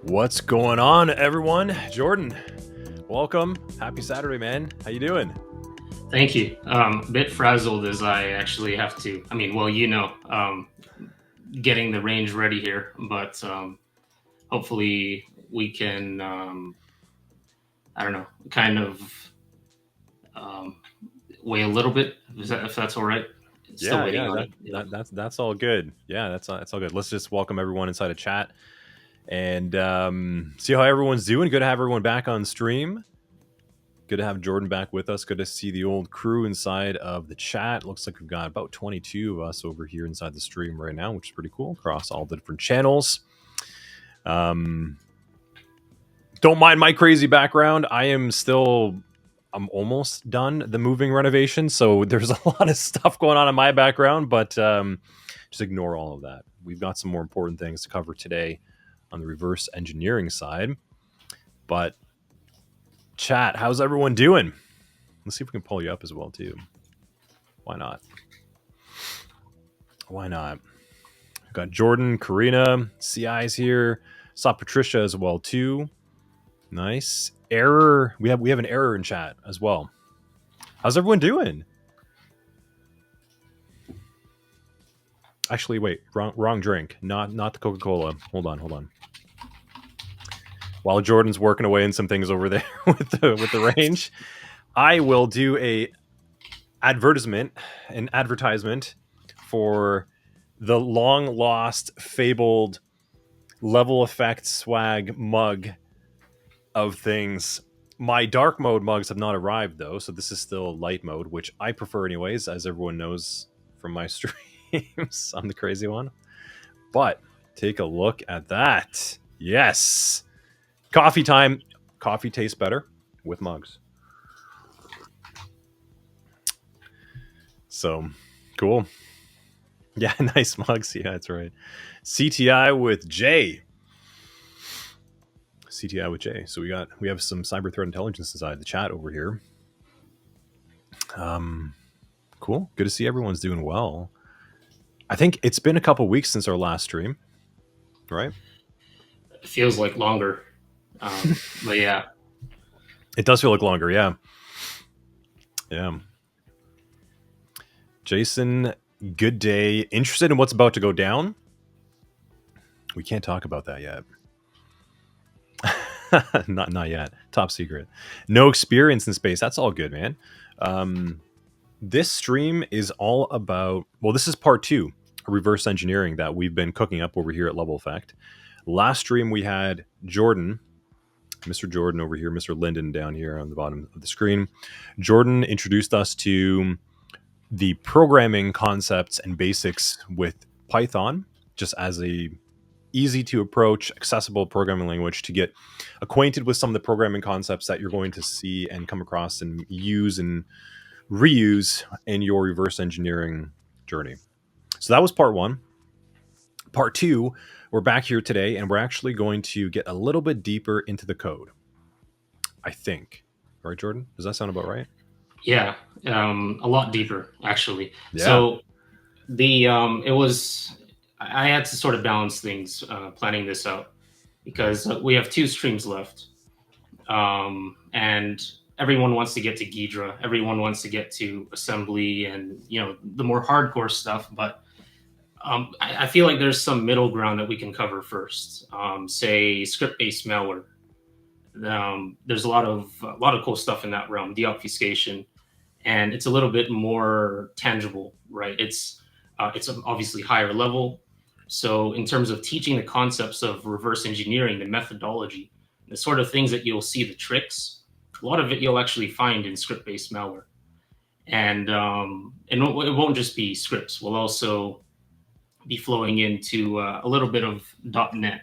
What's going on, everyone? Jordan, welcome. Happy Saturday, man. How you doing? Thank you. A bit frazzled as I actually have to. Getting the range ready here, but hopefully we can. I don't know, kind of um, wait a little bit if that's all right. Still Yeah, waiting yeah, on that, it. Yeah. that that's all good. Yeah, that's all good. Let's just welcome everyone inside a chat and see how everyone's doing. Good to have everyone back on stream. Good to have Jordan back with us. Good to see the old crew inside of the chat. Looks like we've got about 22 of us over here inside the stream right now, which is pretty cool across all the different channels. Don't mind my crazy background. I'm almost done the moving renovation, so there's a lot of stuff going on in my background, but just ignore all of that. We've got some more important things to cover today on the reverse engineering side. But chat, how's everyone doing? Let's see if we can pull you up as well too. Why not? We've got Jordan, Karina, CI's here. Saw Patricia as well too. Nice. Error. We have an error in chat as well. How's everyone doing? Actually, wait, wrong drink. Not the Coca-Cola. Hold on. While Jordan's working away in some things over there with the range, I will do an advertisement for the long lost, fabled level effect swag mug of things. My dark mode mugs have not arrived though, so this is still light mode, which I prefer anyways, as everyone knows from my streams. I'm the crazy one. But take a look at that. Yes. Coffee time. Coffee tastes better with mugs. So cool. Yeah, nice mugs. Yeah, that's right. CTI with J. So we have some cyber threat intelligence inside the chat over here. Cool. Good to see everyone's doing well. I think it's been a couple weeks since our last stream, right? It feels like longer, but yeah. It does feel like longer. Yeah. Jason, good day. Interested in what's about to go down? We can't talk about that yet. not yet. Top secret. No experience in space. That's all good, man. This stream is all about, well, this is part 2, reverse engineering that we've been cooking up over here at Level Effect. Last stream we had Jordan, Mr. Jordan over here, Mr. Linden down here on the bottom of the screen. Jordan introduced us to the programming concepts and basics with Python, just as a easy to approach, accessible programming language to get acquainted with some of the programming concepts that you're going to see and come across and use and reuse in your reverse engineering journey. So that was part 1. Part 2, we're back here today and we're actually going to get a little bit deeper into the code, I think. Right, Jordan? Does that sound about right? Yeah, a lot deeper actually. Yeah. So I had to sort of balance things planning this out because we have 2 streams left, and everyone wants to get to Ghidra, everyone wants to get to assembly and the more hardcore stuff, but I feel like there's some middle ground that we can cover first. Say script-based malware. There's a lot of cool stuff in that realm, deobfuscation, and it's a little bit more tangible, right? It's obviously higher level. So in terms of teaching the concepts of reverse engineering, the methodology, the sort of things that you'll see, the tricks, a lot of it you'll actually find in script-based malware. And it won't just be scripts. We'll also be flowing into a little bit of .NET.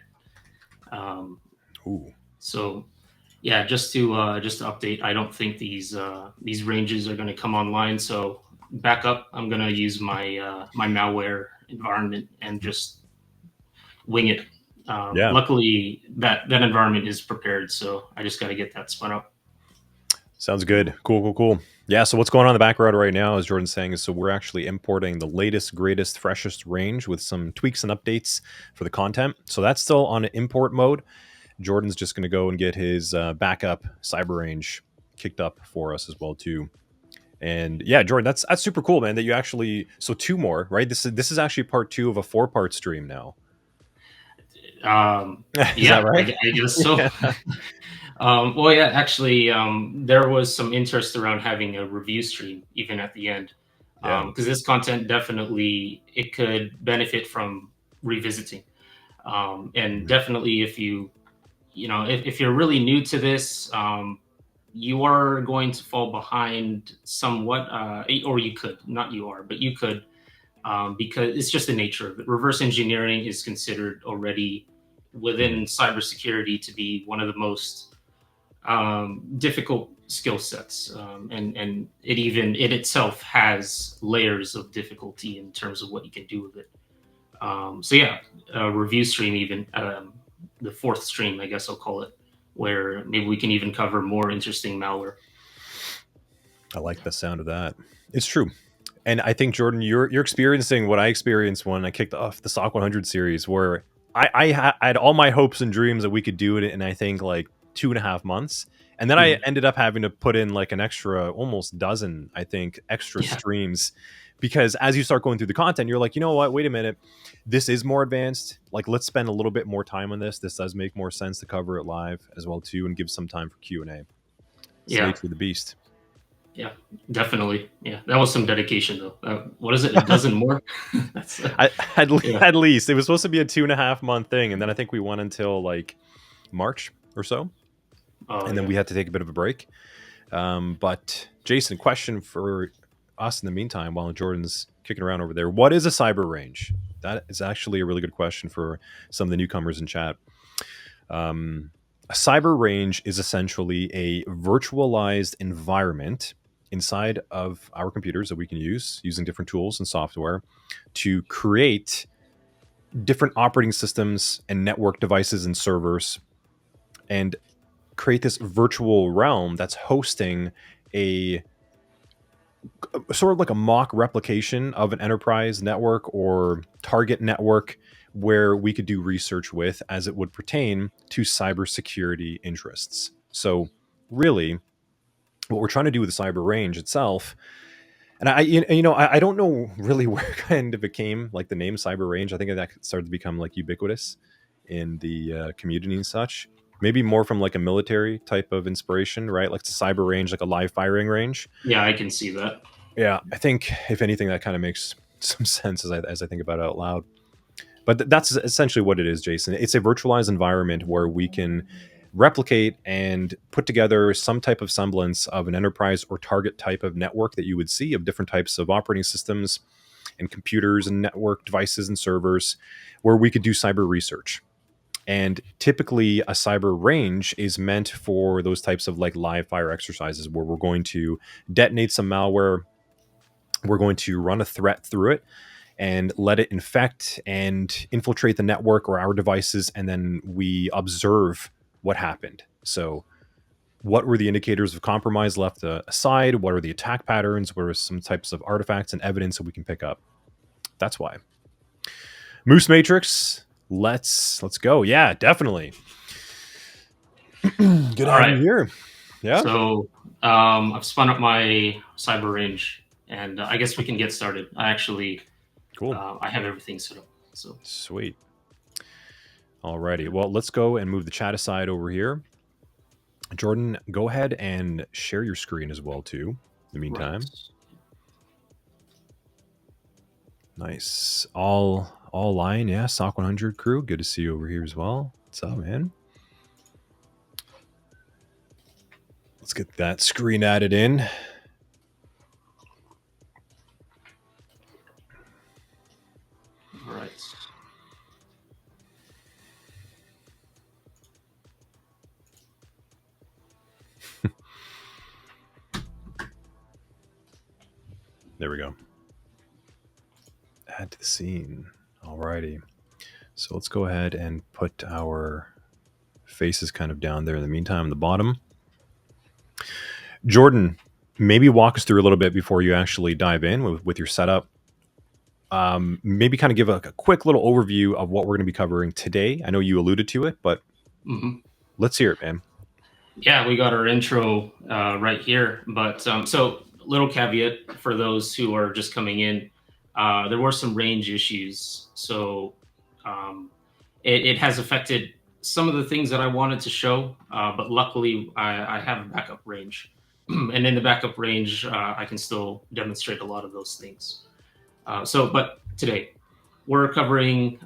So yeah, just to update, I don't think these ranges are going to come online. So back up, I'm going to use my my malware environment and just wing it. Luckily, that environment is prepared, so I just got to get that spun up. Sounds good. Cool. Yeah, so what's going on in the background right now, as Jordan's saying, is so we're actually importing the latest, greatest, freshest range with some tweaks and updates for the content. So that's still on import mode. Jordan's just going to go and get his backup cyber range kicked up for us as well too. And yeah, Jordan, that's super cool, man. That you actually 2 more, right? This is actually part 2 of a 4-part stream now. Is that right? I guess so. Yeah. Well, yeah, actually, there was some interest around having a review stream even at the end, because this content definitely it could benefit from revisiting, and definitely if if you're really new to this, you are going to fall behind somewhat, or you could, not you are, but you could, because it's just the nature of it. Reverse engineering is considered already within cybersecurity to be one of the most difficult skill sets, and it itself has layers of difficulty in terms of what you can do with it. So yeah, a review stream, even the 4th stream, I guess I'll call it, where maybe we can even cover more interesting malware. I like the sound of that. It's true. And I think, Jordan, you're experiencing what I experienced when I kicked off the SOC 100 series, where I had all my hopes and dreams that we could do it in, I think, like 2.5 months. And then I ended up having to put in like an extra, almost dozen, I think, extra streams. Because as you start going through the content, you're like, you know what, wait a minute, this is more advanced. Like, let's spend a little bit more time on this. This does make more sense to cover it live as well, too, and give some time for Q&A. Slay to the beast. Yeah, definitely. Yeah, that was some dedication, though. What is it? A dozen more? At least. It was supposed to be a 2.5 month thing, and then I think we went until like March or so. And then we had to take a bit of a break. But Jason, question for us in the meantime, while Jordan's kicking around over there. What is a cyber range? That is actually a really good question for some of the newcomers in chat. A cyber range is essentially a virtualized environment inside of our computers that we can use using different tools and software to create different operating systems and network devices and servers, and create this virtual realm that's hosting a sort of like a mock replication of an enterprise network or target network where we could do research with as it would pertain to cybersecurity interests. So really, what we're trying to do with the cyber range itself, and I don't know really where kind of it came, like the name cyber range. I think that started to become like ubiquitous in the community and such. Maybe more from like a military type of inspiration, right? Like it's a cyber range, like a live firing range. Yeah, I can see that. Yeah, I think if anything, that kind of makes some sense as I think about it out loud. But that's essentially what it is, Jason. It's a virtualized environment where we can replicate and put together some type of semblance of an enterprise or target type of network that you would see of different types of operating systems and computers and network devices and servers, where we could do cyber research. And typically a cyber range is meant for those types of like live fire exercises where we're going to detonate some malware, we're going to run a threat through it and let it infect and infiltrate the network or our devices, and then we observe what happened. So what were the indicators of compromise left aside? What are the attack patterns? What are some types of artifacts and evidence that we can pick up? That's why. Moose Matrix, let's go. Yeah, definitely. Good to have you here. Yeah. So I've spun up my cyber range, and I guess we can get started. I actually, cool. I have everything set up. So sweet. Alrighty. Well, let's go and move the chat aside over here. Jordan, go ahead and share your screen as well too. In the meantime. Right. Nice. All line, yeah. SOC 100 crew. Good to see you over here as well. What's up, man? Let's get that screen added in. All right. There we go. Add to the scene. Alrighty. So let's go ahead and put our faces kind of down there in the meantime, in the bottom. Jordan, maybe walk us through a little bit before you actually dive in with your setup. Maybe kind of give a quick little overview of what we're going to be covering today. I know you alluded to it, but Let's hear it, man. Yeah, we got our intro right here. But so, little caveat for those who are just coming in, there were some range issues. So um, it has affected some of the things that I wanted to show, but luckily I have a backup range. And in the backup range, I can still demonstrate a lot of those things. But today, we're covering,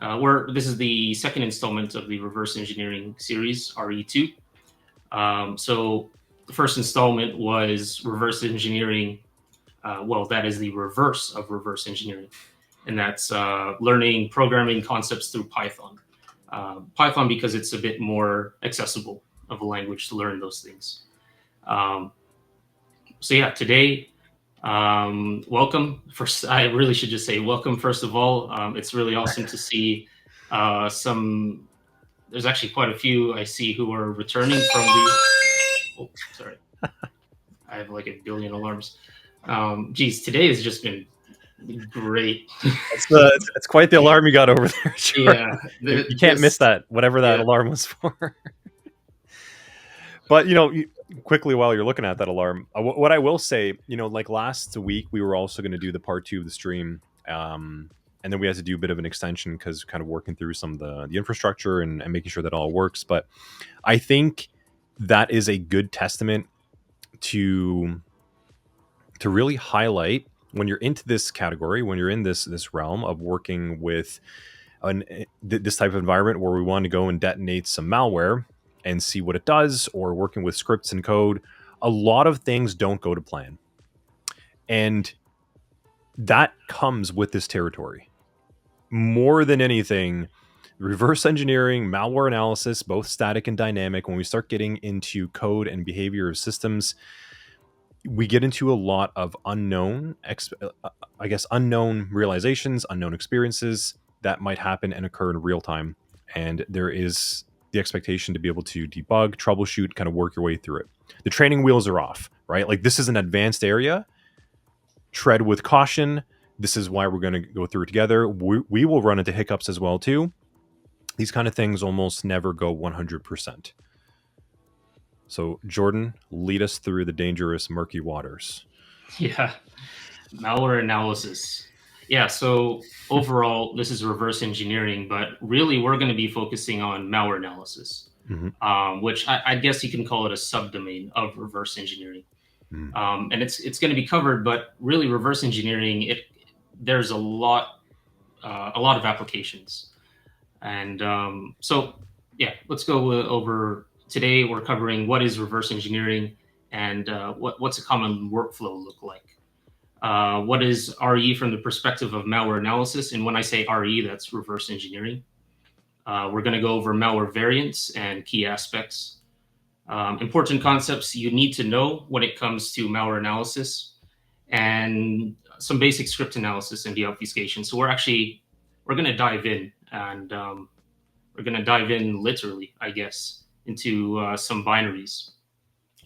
this is the second installment of the reverse engineering series, RE2. So the first installment was reverse engineering. That is the reverse of reverse engineering, and that's learning programming concepts through Python. Python because it's a bit more accessible of a language to learn those things. Today, welcome. First, I really should just say welcome. First of all, it's really awesome to see some. There's actually quite a few I see who are returning from the. Oh, sorry. I have like a billion alarms. Today has just been great. It's quite the alarm you got over there. Yeah, you can't miss that, whatever that alarm was for. But quickly while you're looking at that alarm, what I will say, like last week we were also going to do the part 2 of the stream, and then we had to do a bit of an extension because kind of working through some of the infrastructure and making sure that all works. But I think that is a good testament to really highlight when you're into this category, when you're in this realm of working with this type of environment where we want to go and detonate some malware and see what it does, or working with scripts and code, a lot of things don't go to plan. And that comes with this territory. More than anything, reverse engineering, malware analysis, both static and dynamic, when we start getting into code and behavior of systems, we get into a lot of unknown realizations, unknown experiences that might happen and occur in real time. And there is the expectation to be able to debug, troubleshoot, kind of work your way through it. The training wheels are off, right? Like, this is an advanced area. Tread with caution. This is why we're going to go through it together. We will run into hiccups as well too. These kind of things almost never go 100%. So, Jordan, lead us through the dangerous, murky waters. Yeah, malware analysis. Yeah, so overall, this is reverse engineering, but really we're going to be focusing on malware analysis, which I guess you can call it a subdomain of reverse engineering. And it's going to be covered, but really reverse engineering, there's a lot of applications. And let's go over. Today we're covering what is reverse engineering and what's a common workflow look like. What is RE from the perspective of malware analysis? And when I say RE, that's reverse engineering. We're going to go over malware variants and key aspects. Important concepts you need to know when it comes to malware analysis, and some basic script analysis and deobfuscation. So we're going to dive in, and we're going to dive in literally, I guess, into some binaries,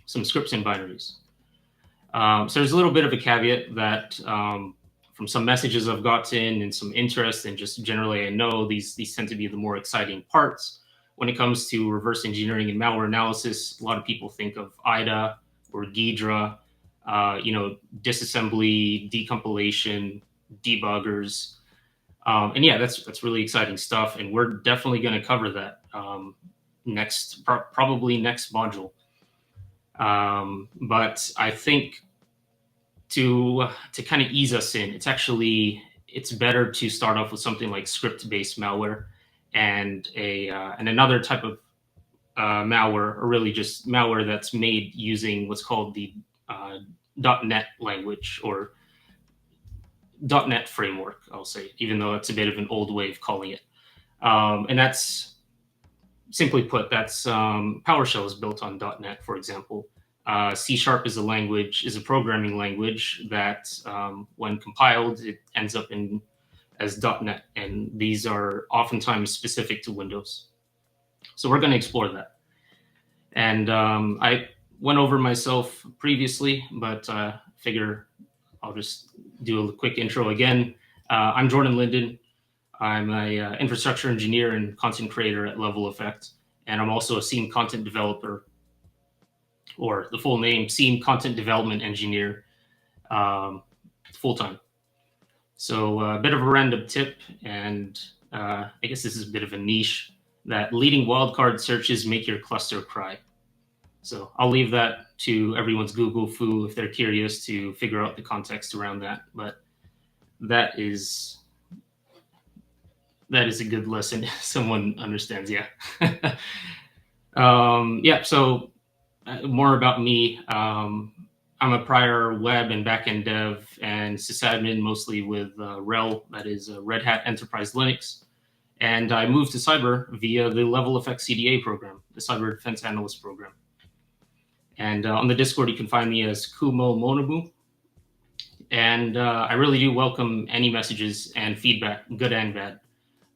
some scripts and binaries. So there's a little bit of a caveat that from some messages I've gotten and some interest, and just generally I know these tend to be the more exciting parts. When it comes to reverse engineering and malware analysis, a lot of people think of IDA or Ghidra, disassembly, decompilation, debuggers. And yeah, that's really exciting stuff. And we're definitely going to cover that probably next module. But I think to kind of ease us in, it's better to start off with something like script-based malware and another type of malware, or really just malware that's made using what's called the .NET language, or .NET framework, I'll say, even though it's a bit of an old way of calling it. And that's, simply put, that's PowerShell is built on .NET, for example. C# is is a programming language that when compiled, it ends up as .NET, and these are oftentimes specific to Windows. So we're going to explore that. And I went over myself previously, but figure I'll just do a quick intro again. I'm Jordan Linden. I'm an infrastructure engineer and content creator at Level Effect. and I'm also a SEAM content developer, or the full name, SEAM Content Development Engineer, full-time. So a bit of a random tip, and I guess this is a bit of a niche, that leading wildcard searches make your cluster cry. So I'll leave that to everyone's Google foo if they're curious to figure out the context around that. But that is a good lesson if someone understands. Yeah. Yeah. So more about me. I'm a prior web and backend dev and sysadmin, mostly with RHEL, that is Red Hat Enterprise Linux. And I moved to cyber via the Level Effect CDA program, the Cyber Defense Analyst program. And on the Discord, you can find me as Kumo Monobu. And I really do welcome any messages and feedback, good and bad.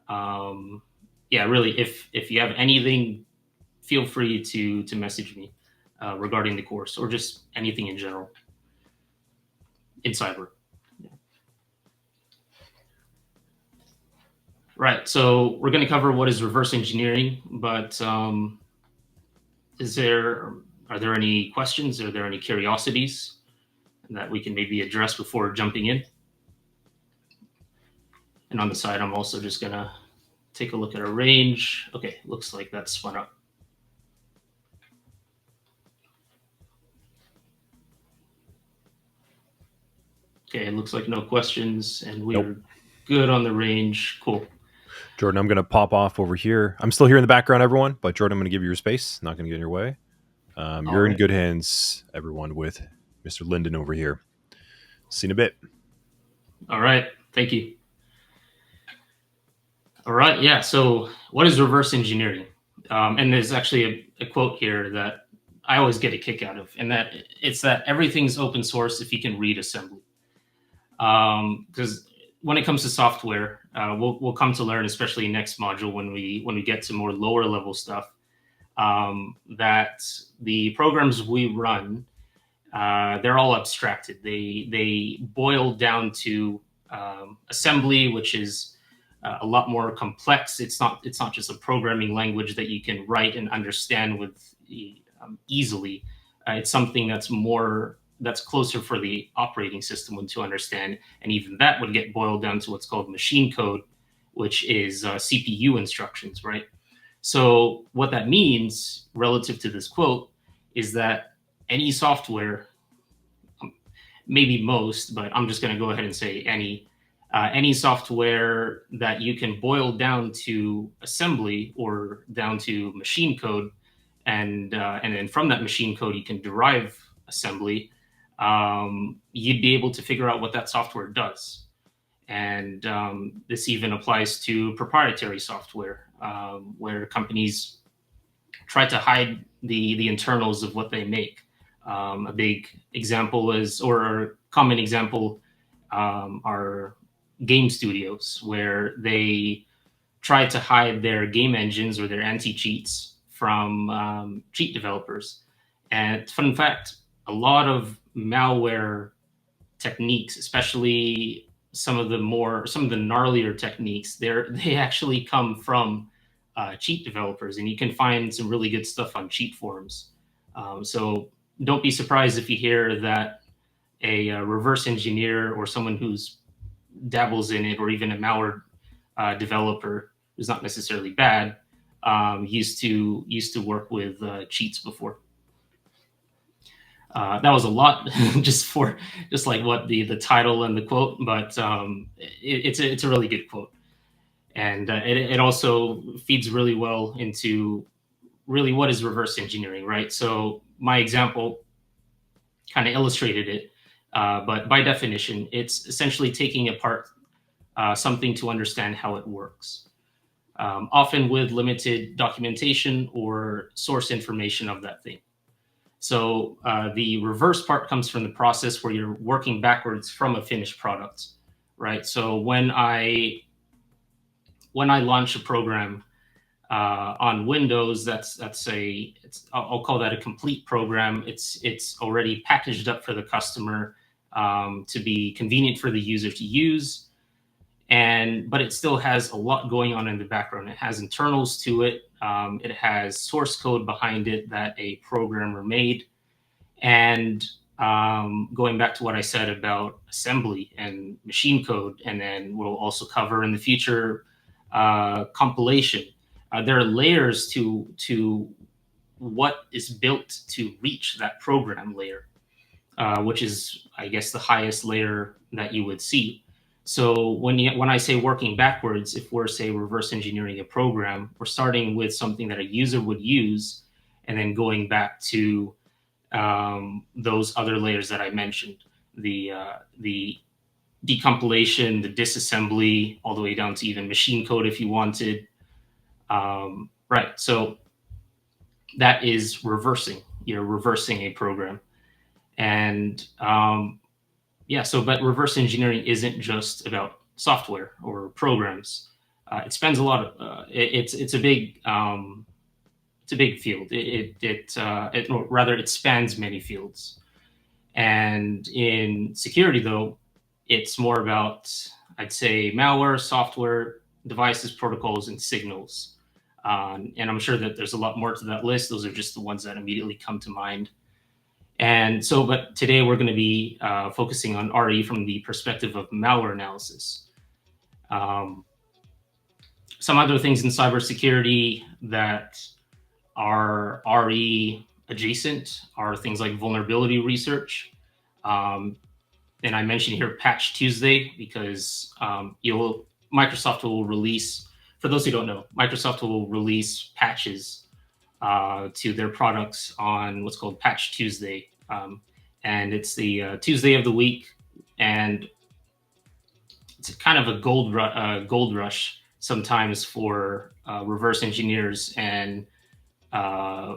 Yeah, really, if you have anything, feel free to message me regarding the course, or just anything in general in cyber. Yeah. Right, so we're going to cover what is reverse engineering, but are there any questions? Are there any curiosities that we can maybe address before jumping in? And on the side, I'm also just going to take a look at our range. Okay, looks like that's spun up. Okay, it looks like no questions, and we're good on the range. Cool. Jordan, I'm going to pop off over here. I'm still here in the background, everyone, but Jordan, I'm going to give you your space. Not going to get in your way. You're in good hands, everyone, with Mr. Linden over here. See you in a bit. All right. Thank you. All right. Yeah. So what is reverse engineering? And there's actually a quote here that I always get a kick out of, and that it's that everything's open source if you can read assembly. Because when it comes to software, we'll come to learn, especially next module when we get to more lower level stuff, that the programs we run, they're all abstracted. They boil down to assembly, which is a lot more complex. It's not just a programming language that you can write and understand with easily. It's something that's closer for the operating system to understand, and even that would get boiled down to what's called machine code, which is CPU instructions, right? So what that means relative to this quote is that any software, maybe most, but I'm just going to go ahead and say any software that you can boil down to assembly or down to machine code, and then from that machine code you can derive assembly, you'd be able to figure out what that software does. And this even applies to proprietary software, where companies try to hide the internals of what they make. A big example or a common example, are game studios, where they try to hide their game engines or their anti-cheats from cheat developers. And fun fact, a lot of malware techniques, especially some of the gnarlier techniques, they actually come from cheat developers, and you can find some really good stuff on cheat forums. So don't be surprised if you hear that a reverse engineer or someone who's dabbles in it, or even a malware developer who's not necessarily bad, used to work with cheats before. That was a lot, just like what the title and the quote, but it's a really good quote, and it also feeds really well into really what is reverse engineering, right? So my example kind of illustrated it, but by definition, it's essentially taking apart something to understand how it works, often with limited documentation or source information of that thing. So the reverse part comes from the process where you're working backwards from a finished product, right? So when I launch a program on Windows, I'll call that a complete program. It's already packaged up for the customer to be convenient for the user to use, but it still has a lot going on in the background. It has internals to it. It has source code behind it that a programmer made. And going back to what I said about assembly and machine code, and then we'll also cover in the future compilation. There are layers to what is built to reach that program layer, which is, I guess, the highest layer that you would see. So when I say working backwards, if we're, say, reverse engineering a program, we're starting with something that a user would use, and then going back to those other layers that I mentioned, the decompilation, the disassembly, all the way down to even machine code if you wanted. Right, so that is reversing. You're reversing a program. And yeah, so but reverse engineering isn't just about software or programs. It spends a lot of it's a big field. It spans many fields. And in security, though, it's more about, I'd say, malware, software, devices, protocols, and signals. And I'm sure that there's a lot more to that list. Those are just the ones that immediately come to mind. And so, but today we're going to be focusing on RE from the perspective of malware analysis. Some other things in cybersecurity that are RE adjacent are things like vulnerability research. And I mentioned here Patch Tuesday because Microsoft will release, for those who don't know, Microsoft will release patches to their products on what's called Patch Tuesday. And it's the Tuesday of the week, and it's kind of a gold rush sometimes for reverse engineers and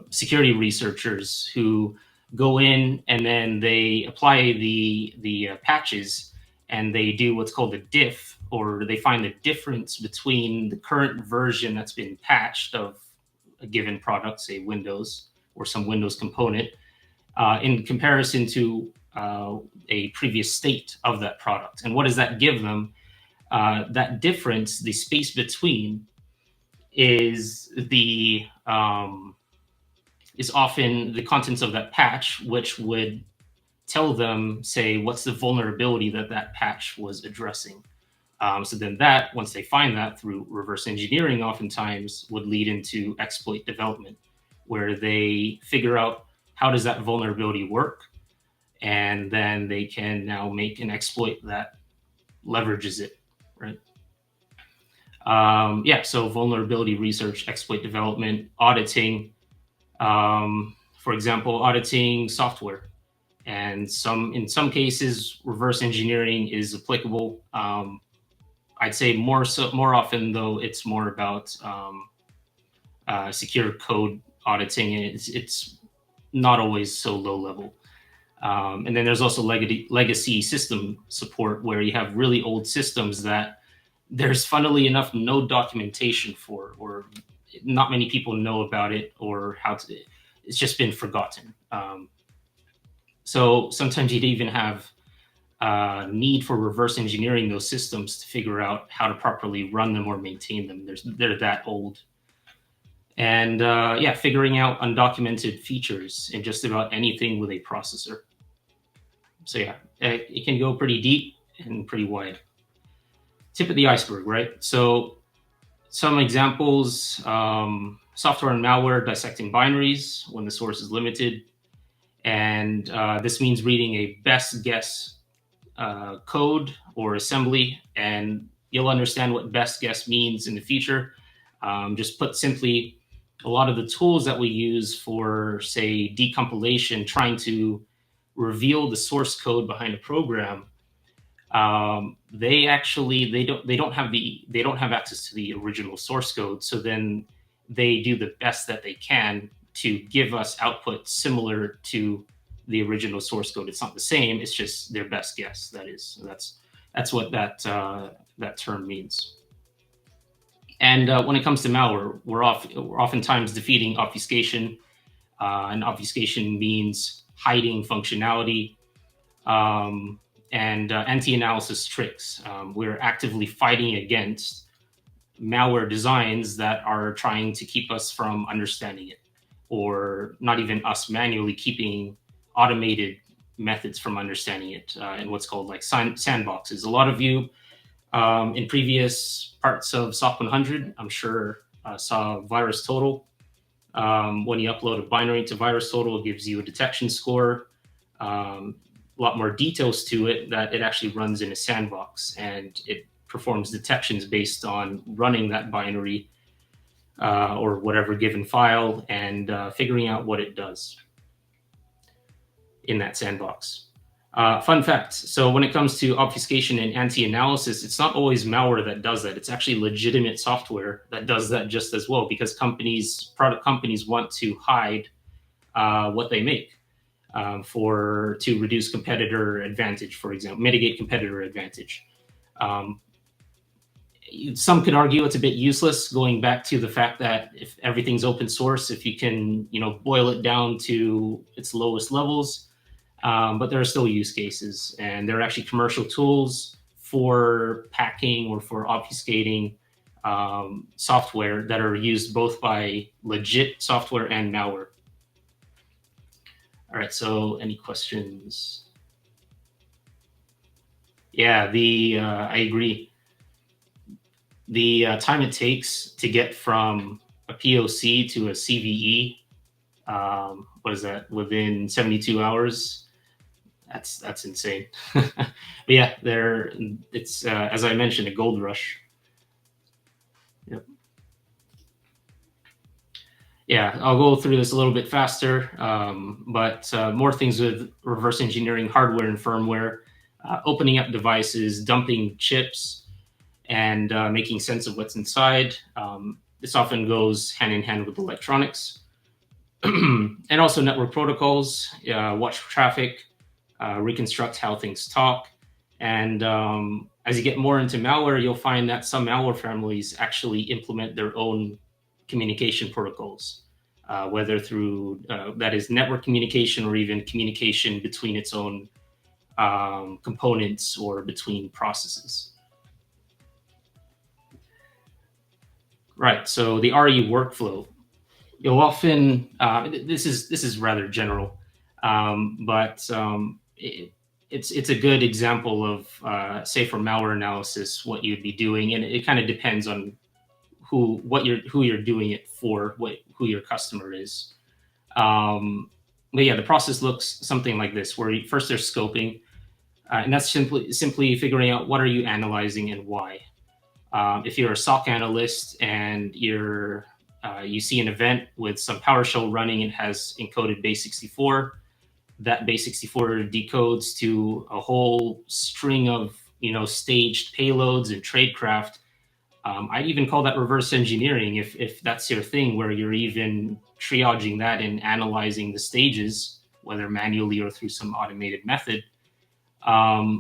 security researchers who go in and then they apply the patches, and they do what's called a diff, or they find the difference between the current version that's been patched of a given product, say Windows or some Windows component, in comparison to a previous state of that product. And what does that give them? That difference, the space between, is often the contents of that patch, which would tell them, say, what's the vulnerability that patch was addressing. So then that, once they find that through reverse engineering, oftentimes would lead into exploit development, where they figure out how does that vulnerability work, and then they can now make an exploit that leverages it, right? Yeah, so vulnerability research, exploit development, auditing, for example, auditing software. And in some cases, reverse engineering is applicable. I'd say more often, though, it's more about secure code auditing, and it's not always so low level. And then there's also legacy system support, where you have really old systems that there's, funnily enough, no documentation for, or not many people know about it, or it's just been forgotten. So sometimes you'd even have need for reverse engineering those systems to figure out how to properly run them or maintain them. They're that old. And yeah, figuring out undocumented features in just about anything with a processor. So yeah, it can go pretty deep and pretty wide. Tip of the iceberg, right? So some examples, software and malware dissecting binaries when the source is limited. And this means reading a best guess code or assembly, and you'll understand what best guess means in the future. Just put simply, a lot of the tools that we use for, say, decompilation, trying to reveal the source code behind a program, they don't have access to the original source code. So then they do the best that they can to give us output similar to the original source code. It's not the same. It's just their best guess. That's what that term means. And when it comes to malware, we're oftentimes defeating obfuscation, and obfuscation means hiding functionality. And and anti-analysis tricks. We're actively fighting against malware designs that are trying to keep us from understanding it, or not even us manually keeping automated methods from understanding it, in what's called like sandboxes. A lot of you in previous parts of SOC 100, I'm sure, saw VirusTotal. When you upload a binary to VirusTotal, it gives you a detection score. A lot more details to it, that it actually runs in a sandbox, and it performs detections based on running that binary or whatever given file, and figuring out what it does in that sandbox. Fun fact, so when it comes to obfuscation and anti-analysis, it's not always malware that does that. It's actually legitimate software that does that just as well, because product companies want to hide what they make to reduce competitor advantage, for example, mitigate competitor advantage. Some could argue it's a bit useless, going back to the fact that if everything's open source, if you can, boil it down to its lowest levels, but there are still use cases, and there are actually commercial tools for packing or for obfuscating software that are used both by legit software and malware. All right, so any questions? Yeah, I agree. The time it takes to get from a POC to a CVE, what is that, within 72 hours? That's insane. But yeah, it's as I mentioned, a gold rush. Yep. Yeah, I'll go through this a little bit faster, but more things with reverse engineering hardware and firmware, opening up devices, dumping chips, and making sense of what's inside. This often goes hand in hand with electronics. And also network protocols, watch traffic, reconstruct how things talk. And as you get more into malware, you'll find that some malware families actually implement their own communication protocols, whether through, that is network communication, or even communication between its own components or between processes. Right, so the RE workflow. You'll often, this is rather general, but it's a good example of, say, for malware analysis, what you'd be doing, and it kind of depends on who you're doing it for, who your customer is. But yeah, the process looks something like this, where first there's scoping, and that's simply figuring out what are you analyzing and why. If you're a SOC analyst and you see an event with some PowerShell running, it has encoded Base64. That Base64 decodes to a whole string of staged payloads and tradecraft. I'd even call that reverse engineering if that's your thing, where you're even triaging that and analyzing the stages, whether manually or through some automated method.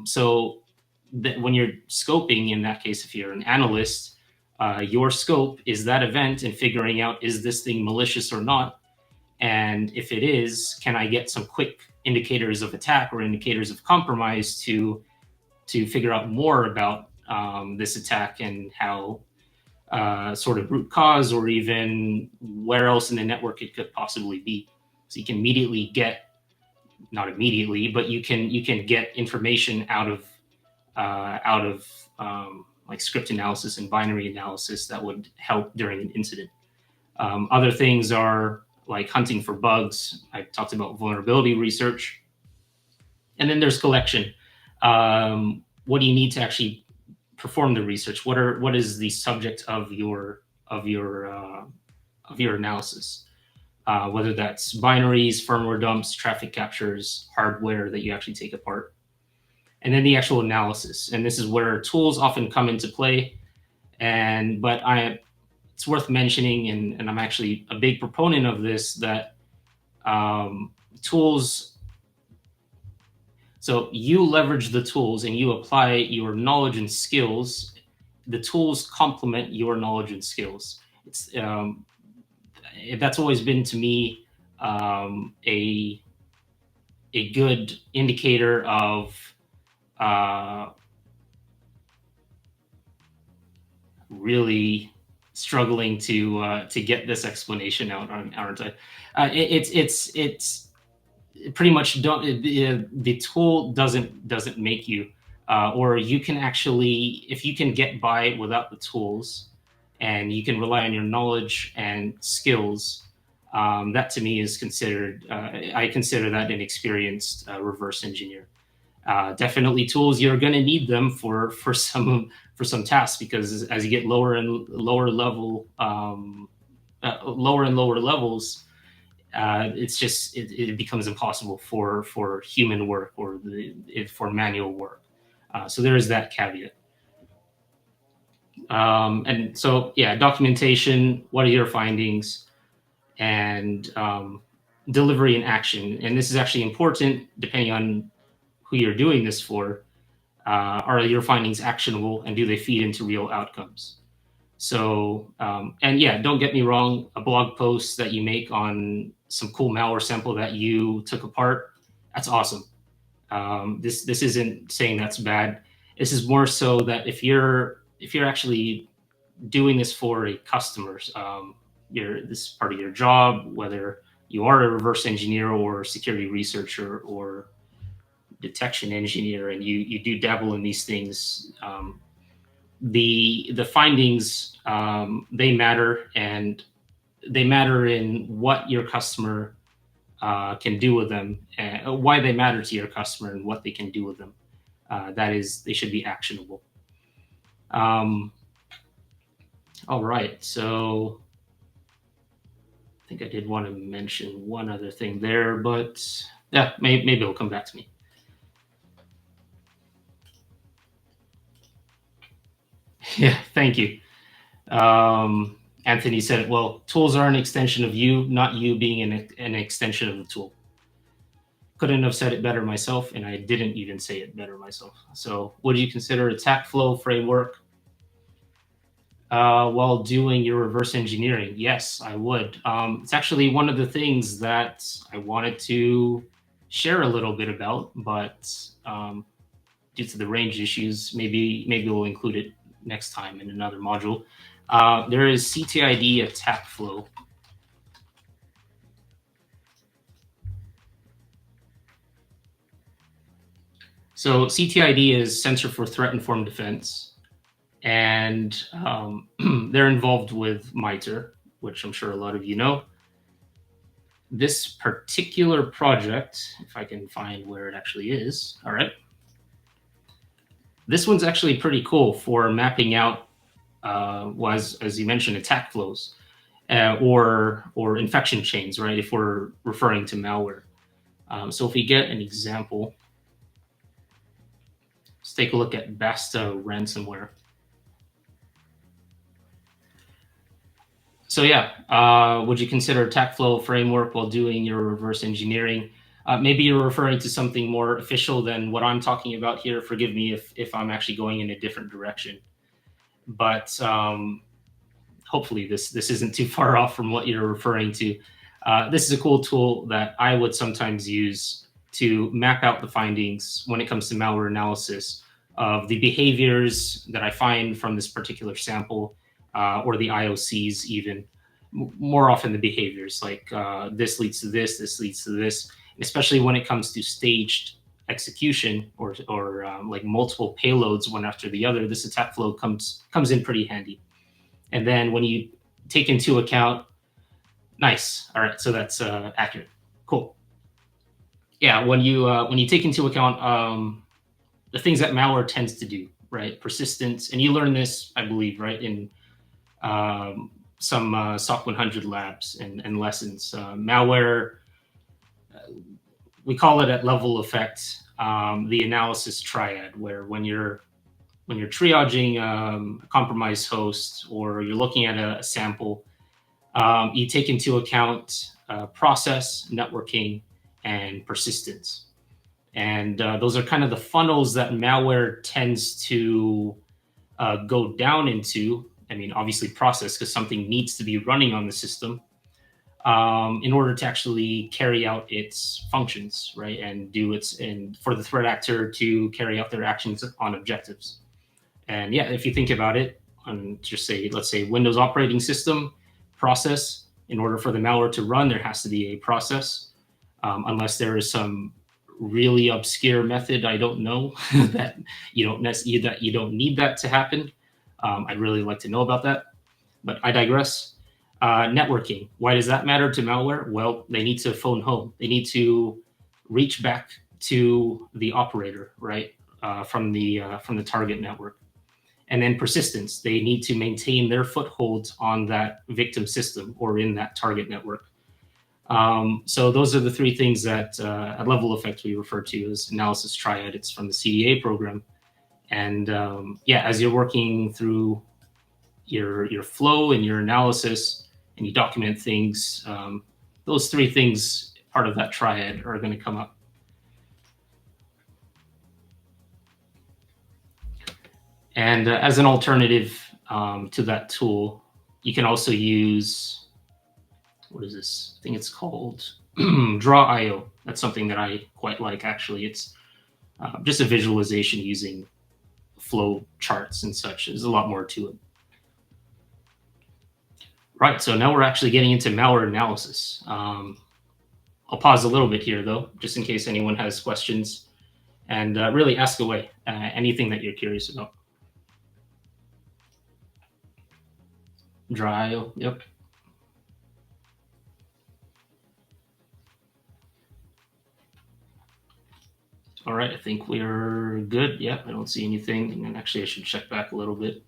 So that when you're scoping, in that case, if you're an analyst, your scope is that event and figuring out, is this thing malicious or not? And if it is, can I get some quick indicators of attack or indicators of compromise to figure out more about this attack, and how sort of root cause, or even where else in the network it could possibly be. So you can immediately get, not immediately, but you can get information out of like script analysis and binary analysis that would help during an incident. Other things are like hunting for bugs. I talked about vulnerability research. And then there's collection. What do you need to actually perform the research? What is the subject of your analysis? Whether that's binaries, firmware dumps, traffic captures, hardware that you actually take apart. And then the actual analysis. And this is where tools often come into play. But it's worth mentioning, and I'm actually a big proponent of this, that tools, so you leverage the tools and you apply your knowledge and skills. The tools complement your knowledge and skills. That's always been, to me, a good indicator of really struggling to get this explanation out, aren't I? It's pretty much don't the tool doesn't make you, or you can actually, if you can get by without the tools, and you can rely on your knowledge and skills. That to me is considered. I consider that an experienced reverse engineer. Definitely tools, you're going to need them for some tasks, because as you get lower and lower level, lower and lower levels, it's just it becomes impossible for human work, or for manual work. So there is that caveat. And so, yeah, documentation. What are your findings? And delivery and action. And this is actually important depending on who you're doing this for. Are your findings actionable, and do they feed into real outcomes? So, and yeah, don't get me wrong, a blog post that you make on some cool malware sample that you took apart, that's awesome. This isn't saying that's bad. This is more so that if you're actually doing this for a customer, this is part of your job, whether you are a reverse engineer or security researcher or detection engineer, and you do dabble in these things. The findings, they matter, and they matter in what your customer can do with them, why they matter to your customer, and what they can do with them. That is, they should be actionable. All right, so I think I did want to mention one other thing there, but yeah, maybe it'll come back to me. Yeah, thank you. Anthony said, well, tools are an extension of you, not you being an extension of the tool. Couldn't have said it better myself, and I didn't even say it better myself. So would you consider attack flow framework while doing your reverse engineering? Yes, I would. It's actually one of the things that I wanted to share a little bit about, but due to the range issues, maybe we'll include it next time in another module. There is CTID attack flow. So CTID is Center for Threat Informed Defense, and they're involved with MITRE, which I'm sure a lot of you know. This particular project, if I can find where it actually is, all right. This one's actually pretty cool for mapping out, as you mentioned, attack flows or infection chains, right? If we're referring to malware. So if we get an example, let's take a look at Basta ransomware. So yeah, would you consider attack flow framework while doing your reverse engineering? Maybe you're referring to something more official than what I'm talking about here. Forgive me if I'm actually going in a different direction. But hopefully this isn't too far off from what you're referring to. This is a cool tool that I would sometimes use to map out the findings when it comes to malware analysis of the behaviors that I find from this particular sample, or the IOCs even. More often the behaviors, like this leads to this leads to this, especially when it comes to staged execution or like multiple payloads one after the other. This attack flow comes in pretty handy. And then when you take into account, nice, all right, so that's accurate, cool. Yeah, when you take into account the things that malware tends to do, right? Persistence, and you learn this, I believe, right, in some SOC 100 labs and lessons. Malware, we call it at level effect, the analysis triad, where when you're triaging a compromised host, or you're looking at a sample, you take into account process, networking, and persistence. And those are kind of the funnels that malware tends to go down into. I mean, obviously process, because something needs to be running on the system. in order to actually carry out its functions, right? And for the threat actor to carry out their actions on objectives. And yeah, if you think about it, on just say, let's say Windows operating system process, in order for the malware to run, there has to be a process, unless there is some really obscure method I don't know that you don't need that to happen. I'd really like to know about that, but I digress. Networking. Why does that matter to malware? Well, they need to phone home. They need to reach back to the operator, right, from the target network. And then persistence. They need to maintain their foothold on that victim system or in that target network. So those are the three things that at Level Effect we refer to as analysis triad. It's from the CDA program. And yeah, as you're working through your flow and your analysis and you document things, those three things, part of that triad, are going to come up. And as an alternative to that tool, you can also use, what is this? I think it's called Draw.io. That's something that I quite like, actually. It's just a visualization using flow charts and such. There's a lot more to it. Right, so now we're actually getting into malware analysis. I'll pause a little bit here, though, just in case anyone has questions. And really ask away, anything that you're curious about. Draw.io, yep. All right, I think we're good. Yeah, I don't see anything. And actually, I should check back a little bit.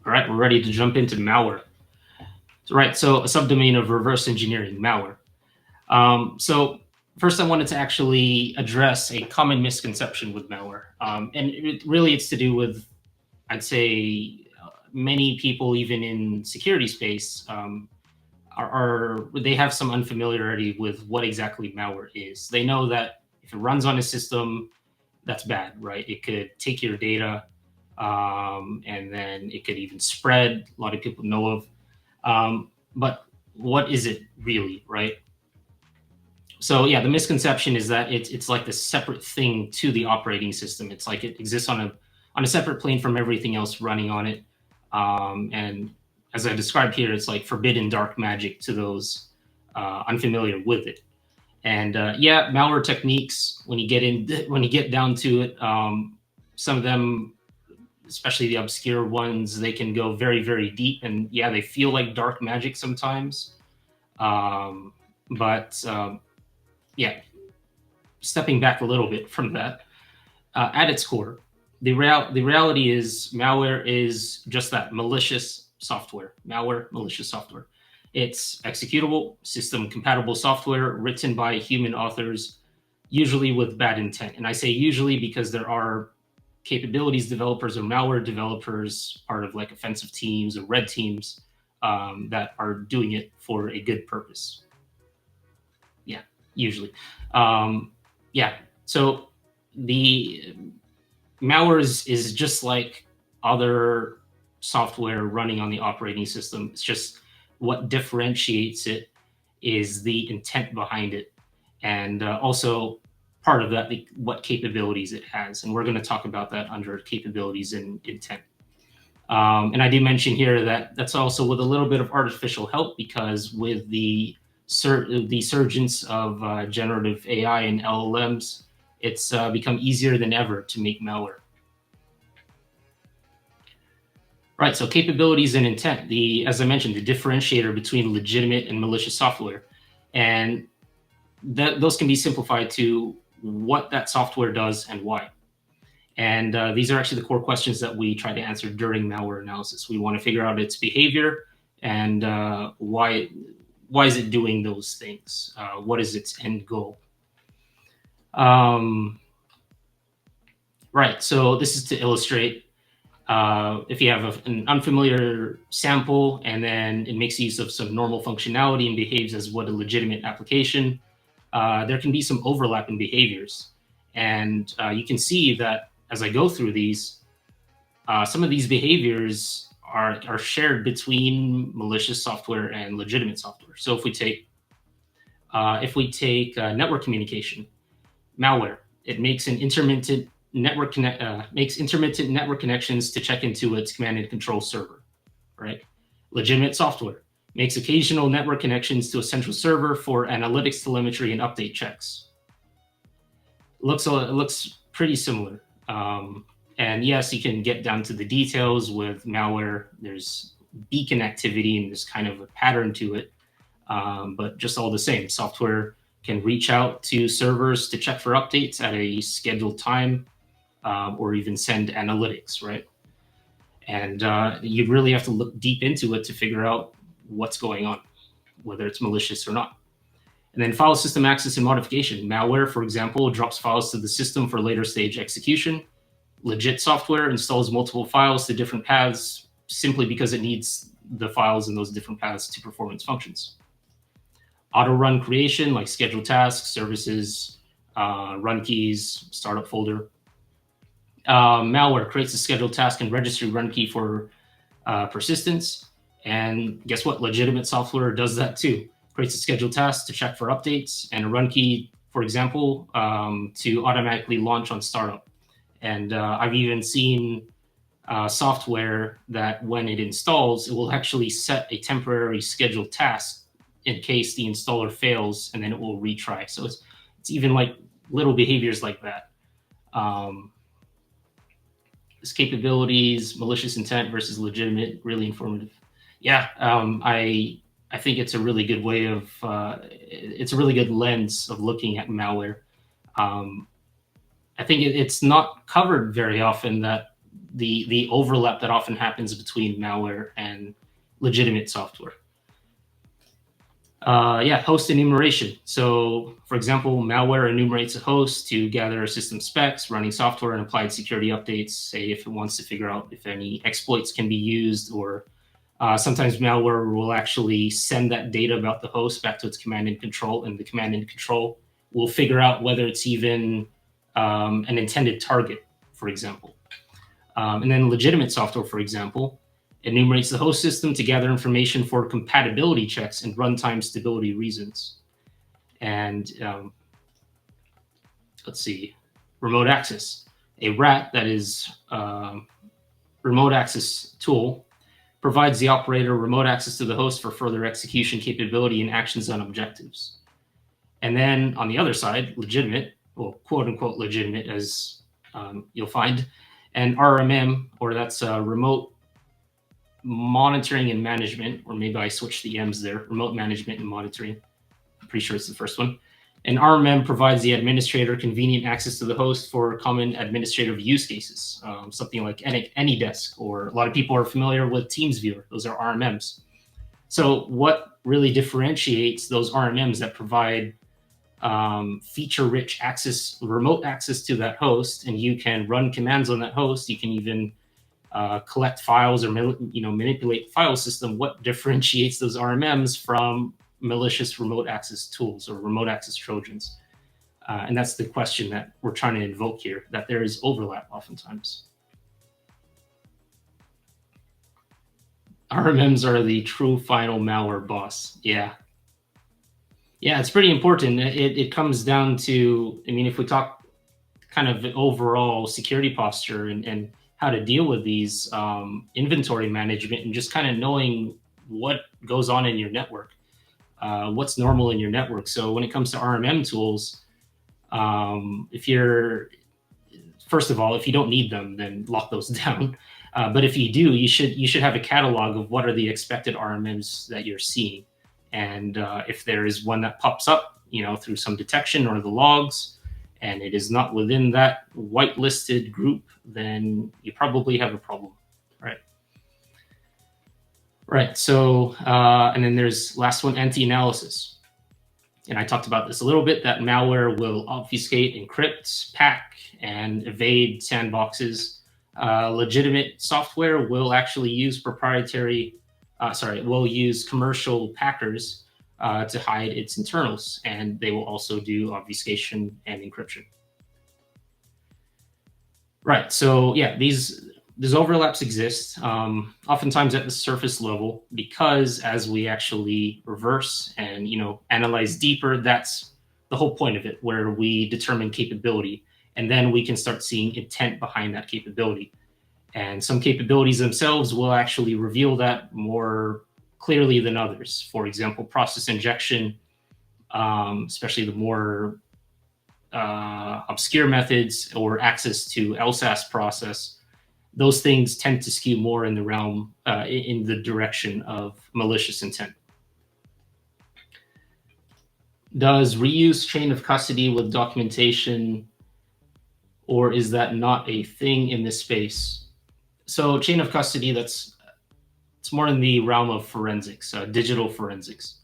All right, we're ready to jump into malware. Right, so a subdomain of reverse engineering, malware. So first, I wanted to actually address a common misconception with malware. And it's to do with, I'd say, many people, even in security space, they have some unfamiliarity with what exactly malware is. They know that if it runs on a system, that's bad, right? It could take your data, and then it could even spread. A lot of people know of. But what is it really, right? So yeah, the misconception is that it's like this separate thing to the operating system. It's like it exists on a separate plane from everything else running on it. And as I described here, it's like forbidden dark magic to those unfamiliar with it. And yeah, malware techniques, when you get down to it, some of them, especially the obscure ones, they can go very, very deep. And yeah, they feel like dark magic sometimes. Yeah, stepping back a little bit from that, at its core, the reality is malware is just that, malicious software. Malware, malicious software. It's executable, system-compatible software written by human authors, usually with bad intent. And I say usually because there are capabilities developers or malware developers, part of like offensive teams or red teams, that are doing it for a good purpose. Yeah, usually. Yeah, so the malware is just like other software running on the operating system. It's just what differentiates it is the intent behind it, and also part of that, what capabilities it has. And we're going to talk about that under capabilities and intent. And I do mention here that that's also with a little bit of artificial help, because with the surgence of generative AI and LLMs, it's become easier than ever to make malware. Right, so capabilities and intent, as I mentioned, the differentiator between legitimate and malicious software. And those can be simplified to what that software does and why. And these are actually the core questions that we try to answer during malware analysis. We want to figure out its behavior and why is it doing those things? What is its end goal? Right, so this is to illustrate, if you have an unfamiliar sample and then it makes use of some normal functionality and behaves as what a legitimate application, there can be some overlap in behaviors. And you can see that as I go through these, some of these behaviors are shared between malicious software and legitimate software. So if we take network communication, malware, it makes intermittent network connections to check into its command and control server, right? Legitimate software makes occasional network connections to a central server for analytics, telemetry, and update checks. It looks pretty similar. And yes, you can get down to the details with malware. There's beacon activity and there's kind of a pattern to it. But just all the same, software can reach out to servers to check for updates at a scheduled time, or even send analytics, right? And you really have to look deep into it to figure out what's going on, whether it's malicious or not. And then file system access and modification. Malware, for example, drops files to the system for later stage execution. Legit software installs multiple files to different paths simply because it needs the files in those different paths to perform its functions. Auto run creation, like scheduled tasks, services, run keys, startup folder. Malware creates a scheduled task and registry run key for persistence. And guess what? Legitimate software does that too. Creates a scheduled task to check for updates and a run key, for example, to automatically launch on startup. And I've even seen software that when it installs, it will actually set a temporary scheduled task in case the installer fails, and then it will retry. So it's even like little behaviors like that. Its capabilities, malicious intent versus legitimate, really informative. Yeah, I think it's a really good way of, it's a really good lens of looking at malware. I think it's not covered very often, that the overlap that often happens between malware and legitimate software. Host enumeration. So, for example, malware enumerates a host to gather system specs, running software, and applied security updates, say if it wants to figure out if any exploits can be used, or sometimes malware will actually send that data about the host back to its command and control, and the command and control will figure out whether it's even an intended target, for example. And then legitimate software, for example, enumerates the host system to gather information for compatibility checks and runtime stability reasons. And let's see, remote access. A RAT, that is remote access tool, provides the operator remote access to the host for further execution capability and actions on objectives. And then on the other side, legitimate, well, quote unquote legitimate, as you'll find, and RMM, or that's remote monitoring and management, or maybe I switched the M's there, remote management and monitoring. I'm pretty sure it's the first one. And RMM provides the administrator convenient access to the host for common administrative use cases, something like AnyDesk, or a lot of people are familiar with Teams Viewer. Those are RMMs. So what really differentiates those RMMs that provide feature-rich access, remote access to that host, and you can run commands on that host, you can even collect files or manipulate the file system. What differentiates those RMMs from malicious remote access tools or remote access Trojans? And that's the question that we're trying to invoke here, that there is overlap oftentimes. RMMs are the true final malware boss. Yeah, it's pretty important. It comes down to, I mean, if we talk kind of overall security posture and how to deal with these, inventory management, and just kind of knowing what goes on in your network, what's normal in your network. So when it comes to RMM tools, first of all, if you don't need them, then lock those down. But if you do, you should have a catalog of what are the expected RMMs that you're seeing. And if there is one that pops up, through some detection or the logs, and it is not within that whitelisted group, then you probably have a problem, right? Right, so, and then there's last one, anti-analysis. And I talked about this a little bit, that malware will obfuscate, encrypt, pack, and evade sandboxes. Legitimate software will actually use will use commercial packers to hide its internals, and they will also do obfuscation and encryption. Right, so yeah, these these overlaps exist, oftentimes at the surface level, because as we actually reverse and analyze deeper, that's the whole point of it, where we determine capability, and then we can start seeing intent behind that capability. And some capabilities themselves will actually reveal that more clearly than others. For example, process injection, especially the more obscure methods, or access to LSAS process, those things tend to skew more in the realm, in the direction of malicious intent. Does reuse chain of custody with documentation, or is that not a thing in this space? So chain of custody, it's more in the realm of forensics, digital forensics,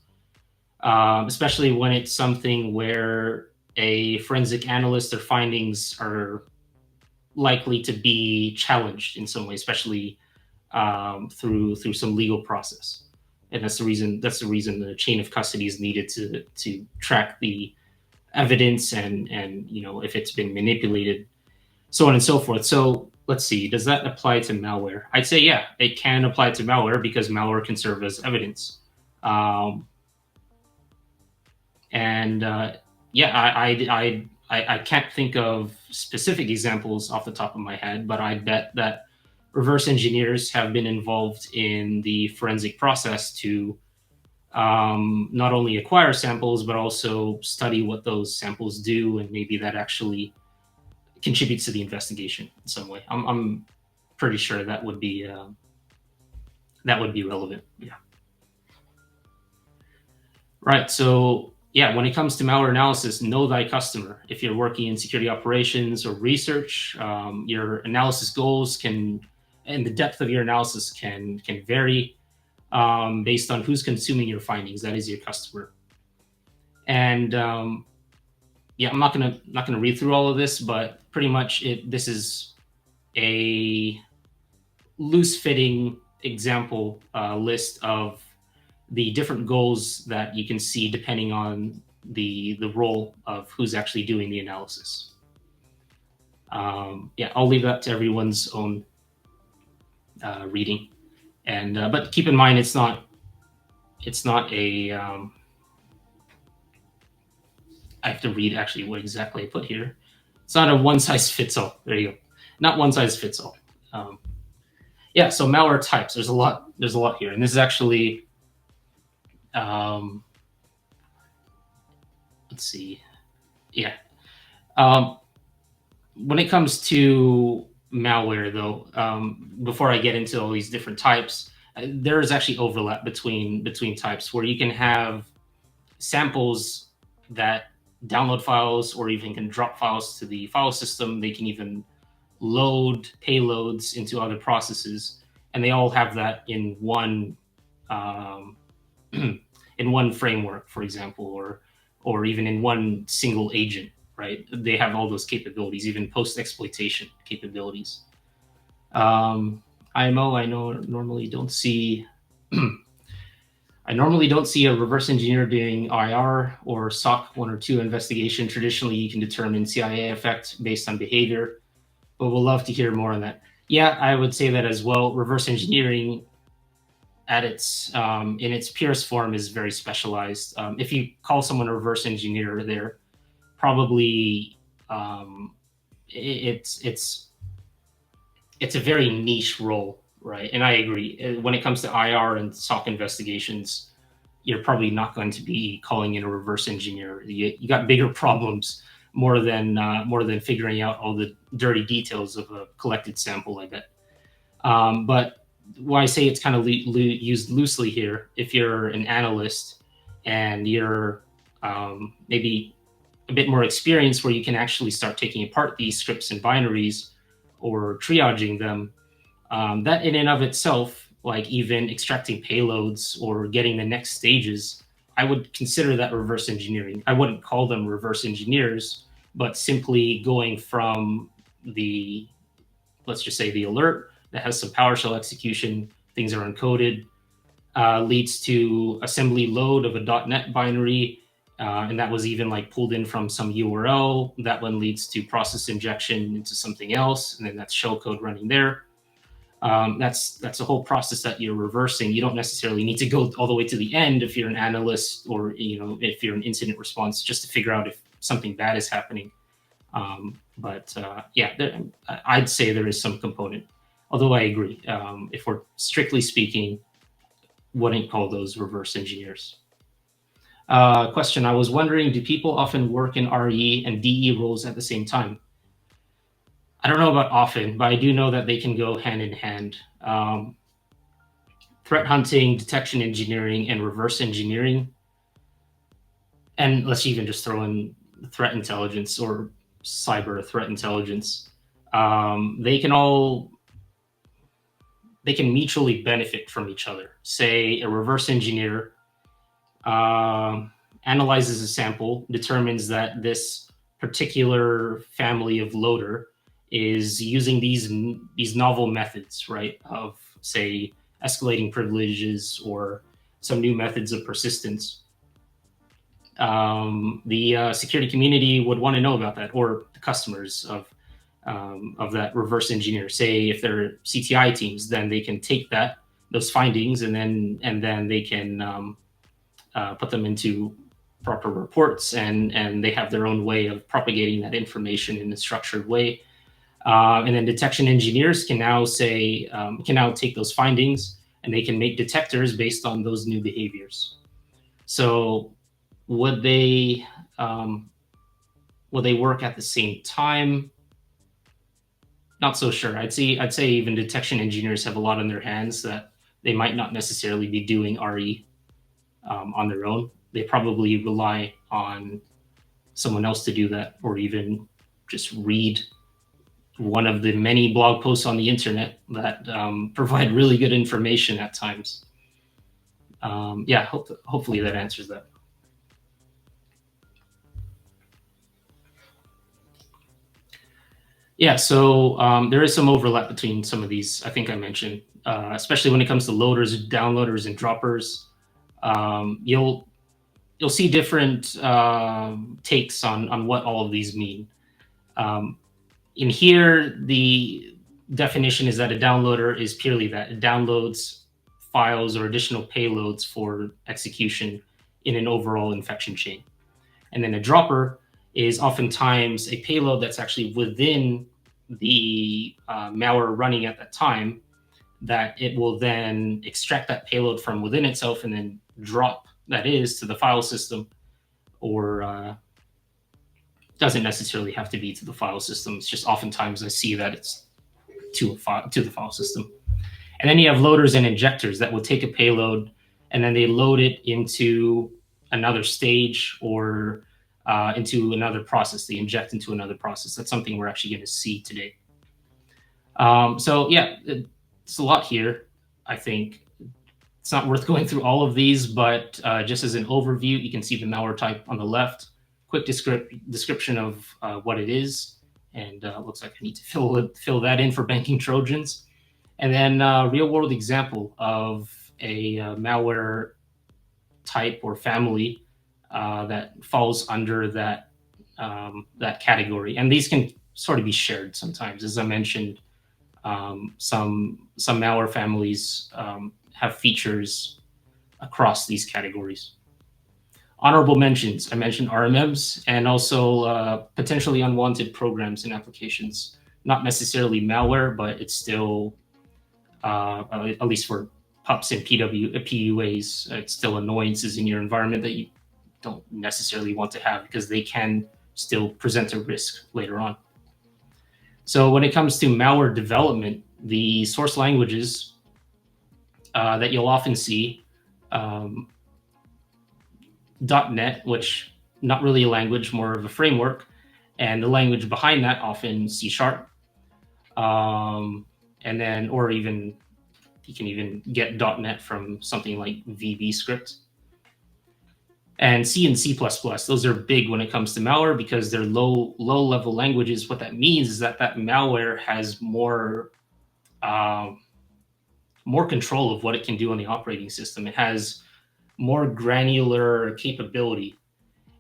especially when it's something where a forensic analyst, their findings are likely to be challenged in some way, especially through some legal process. And that's the reason the chain of custody is needed to track the evidence and if it's been manipulated, so on and so forth. So let's see, does that apply to malware? I'd say yeah, it can apply to malware, because malware can serve as evidence. Yeah, I can't think of specific examples off the top of my head, but I bet that reverse engineers have been involved in the forensic process to not only acquire samples, but also study what those samples do, and maybe that actually contributes to the investigation in some way. I'm pretty sure that would be relevant. Yeah. Right. So yeah, when it comes to malware analysis, know thy customer. If you're working in security operations or research, your analysis goals and the depth of your analysis can vary based on who's consuming your findings. That is your customer. And yeah, I'm not gonna read through all of this, but pretty much this is a loose-fitting example list of the different goals that you can see depending on the role of who's actually doing the analysis. Yeah, I'll leave that to everyone's own reading, and but keep in mind it's not a I have to read actually what exactly I put here. It's not a one size fits all. There you go. Not one size fits all. Yeah, so malware types. There's a lot here, and this is actually let's see. Yeah. When it comes to malware, though, before I get into all these different types, there is actually overlap between types, where you can have samples that download files or even can drop files to the file system. They can even load payloads into other processes, and they all have that in one in one framework, for example, or even in one single agent, right? They have all those capabilities, even post-exploitation capabilities. IMO, I normally don't see I normally don't see a reverse engineer doing IR or SOC 1 or 2 investigation. Traditionally, you can determine CIA effect based on behavior, but we'll love to hear more on that. Yeah, I would say that as well. Reverse engineering at its in its purest form is very specialized. If you call someone a reverse engineer, they're probably it's a very niche role, right? And I agree. When it comes to IR and SOC investigations, you're probably not going to be calling in a reverse engineer. You got bigger problems more than figuring out all the dirty details of a collected sample, I bet. But why I say it's kind of used loosely here, if you're an analyst and you're maybe a bit more experienced, where you can actually start taking apart these scripts and binaries or triaging them, that in and of itself, like even extracting payloads or getting the next stages, I would consider that reverse engineering. I wouldn't call them reverse engineers, but simply going from the, let's just say the alert that has some PowerShell execution, things are encoded, leads to assembly load of a .NET binary, and that was even like pulled in from some URL. That one leads to process injection into something else, and then that's shellcode running there. That's a whole process that you're reversing. You don't necessarily need to go all the way to the end if you're an analyst, or if you're an incident response, just to figure out if something bad is happening. Yeah, I'd say there is some component. Although I agree, if we're strictly speaking, wouldn't call those reverse engineers. Question: I was wondering, do people often work in RE and DE roles at the same time? I don't know about often, but I do know that they can go hand in hand. Threat hunting, detection engineering, and reverse engineering, and let's even just throw in threat intelligence or cyber threat intelligence. They can mutually benefit from each other. Say a reverse engineer analyzes a sample, determines that this particular family of loader is using these novel methods, right, of, say, escalating privileges or some new methods of persistence. The security community would want to know about that, or the customers of that reverse engineer. Say if they're CTI teams, then they can take those findings and then they can put them into proper reports, and they have their own way of propagating that information in a structured way. And then detection engineers can now take those findings and they can make detectors based on those new behaviors. So would they work at the same time? Not so sure. I'd say even detection engineers have a lot on their hands that they might not necessarily be doing RE on their own. They probably rely on someone else to do that, or even just read one of the many blog posts on the internet that provide really good information at times. Yeah, hopefully that answers that. Yeah, so there is some overlap between some of these. I think I mentioned, especially when it comes to loaders, downloaders, and droppers. You'll see different takes on what all of these mean. In here, the definition is that a downloader is purely that it downloads files or additional payloads for execution in an overall infection chain. And then a dropper is oftentimes a payload that's actually within the malware running at that time, that it will then extract that payload from within itself and then drop that is to the file system, or doesn't necessarily have to be to the file system. It's just oftentimes I see that it's to the file system. And then you have loaders and injectors that will take a payload and then they load it into another stage, or into another process. They inject into another process. That's something we're actually going to see today. So yeah, it's a lot here. I think it's not worth going through all of these, but just as an overview, you can see the malware type on the left, quick description of what it is, and looks like I need to fill that in for banking Trojans. And then real world example of a malware type or family that falls under that category. And these can sort of be shared sometimes. As I mentioned, some malware families have features across these categories. Honorable mentions: I mentioned RMMs, and also potentially unwanted programs and applications. Not necessarily malware, but it's still, at least for PUPs and PWYs, it's still annoyances in your environment that you don't necessarily want to have, because they can still present a risk later on. So when it comes to malware development, the source languages that you'll often see, .NET, which not really a language, more of a framework, and the language behind that often C#, and then, or even you can even get .NET from something like VB script. And C and C++, those are big when it comes to malware because they're low level languages. What that means is that malware has more control of what it can do on the operating system. It has more granular capability,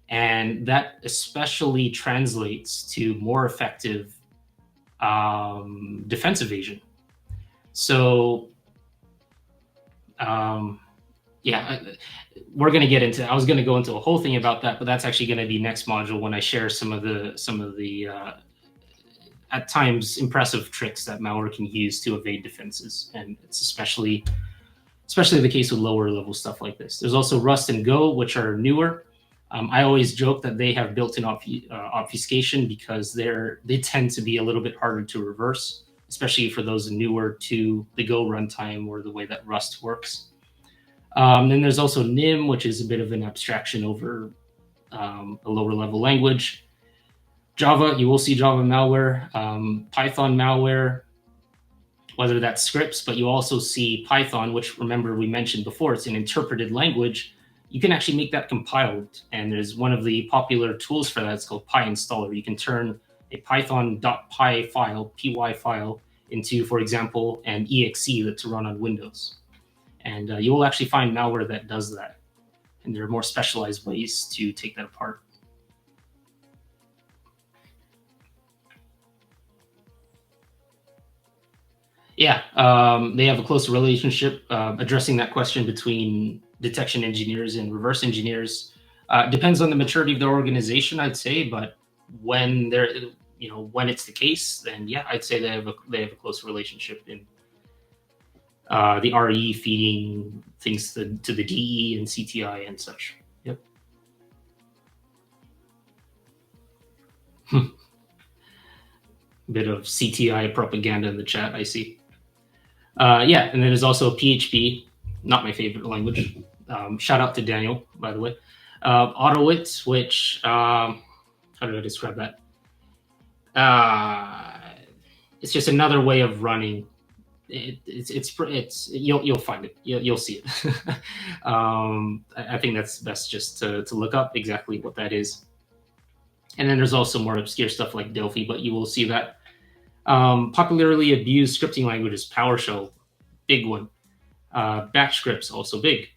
and that especially translates to more effective defense evasion. So yeah, we're going to get into, I was going to go into a whole thing about that, but that's actually going to be next module when I share some of the at times impressive tricks that malware can use to evade defenses. And it's especially the case with lower level stuff like this. There's also Rust and Go, which are newer. I always joke that they have built-in obfuscation because they tend to be a little bit harder to reverse, especially for those newer to the Go runtime or the way that Rust works. Then there's also NIM, which is a bit of an abstraction over a lower level language. Java, you will see Java malware, Python malware, whether that's scripts, but you also see Python, which, remember, we mentioned before, it's an interpreted language. You can actually make that compiled. And there's one of the popular tools for that. It's called PyInstaller. You can turn a python.py file, py file, into, for example, an exe to run on Windows. And you will actually find malware that does that. And there are more specialized ways to take that apart. Yeah, they have a close relationship. Addressing that question between detection engineers and reverse engineers depends on the maturity of their organization, I'd say. But when they're, when it's the case, then yeah, I'd say they have a close relationship in the RE feeding things to the DE and CTI and such. Yep. Bit of CTI propaganda in the chat, I see. Yeah, and then there's also PHP, not my favorite language. Shout out to Daniel, by the way. AutoIt, which, how do I describe that? It's just another way of running. It's you'll find it. You'll see it. I think that's best just to look up exactly what that is. And then there's also more obscure stuff like Delphi, but you will see that. Popularly abused scripting languages, PowerShell, big one. Bash scripts, also big.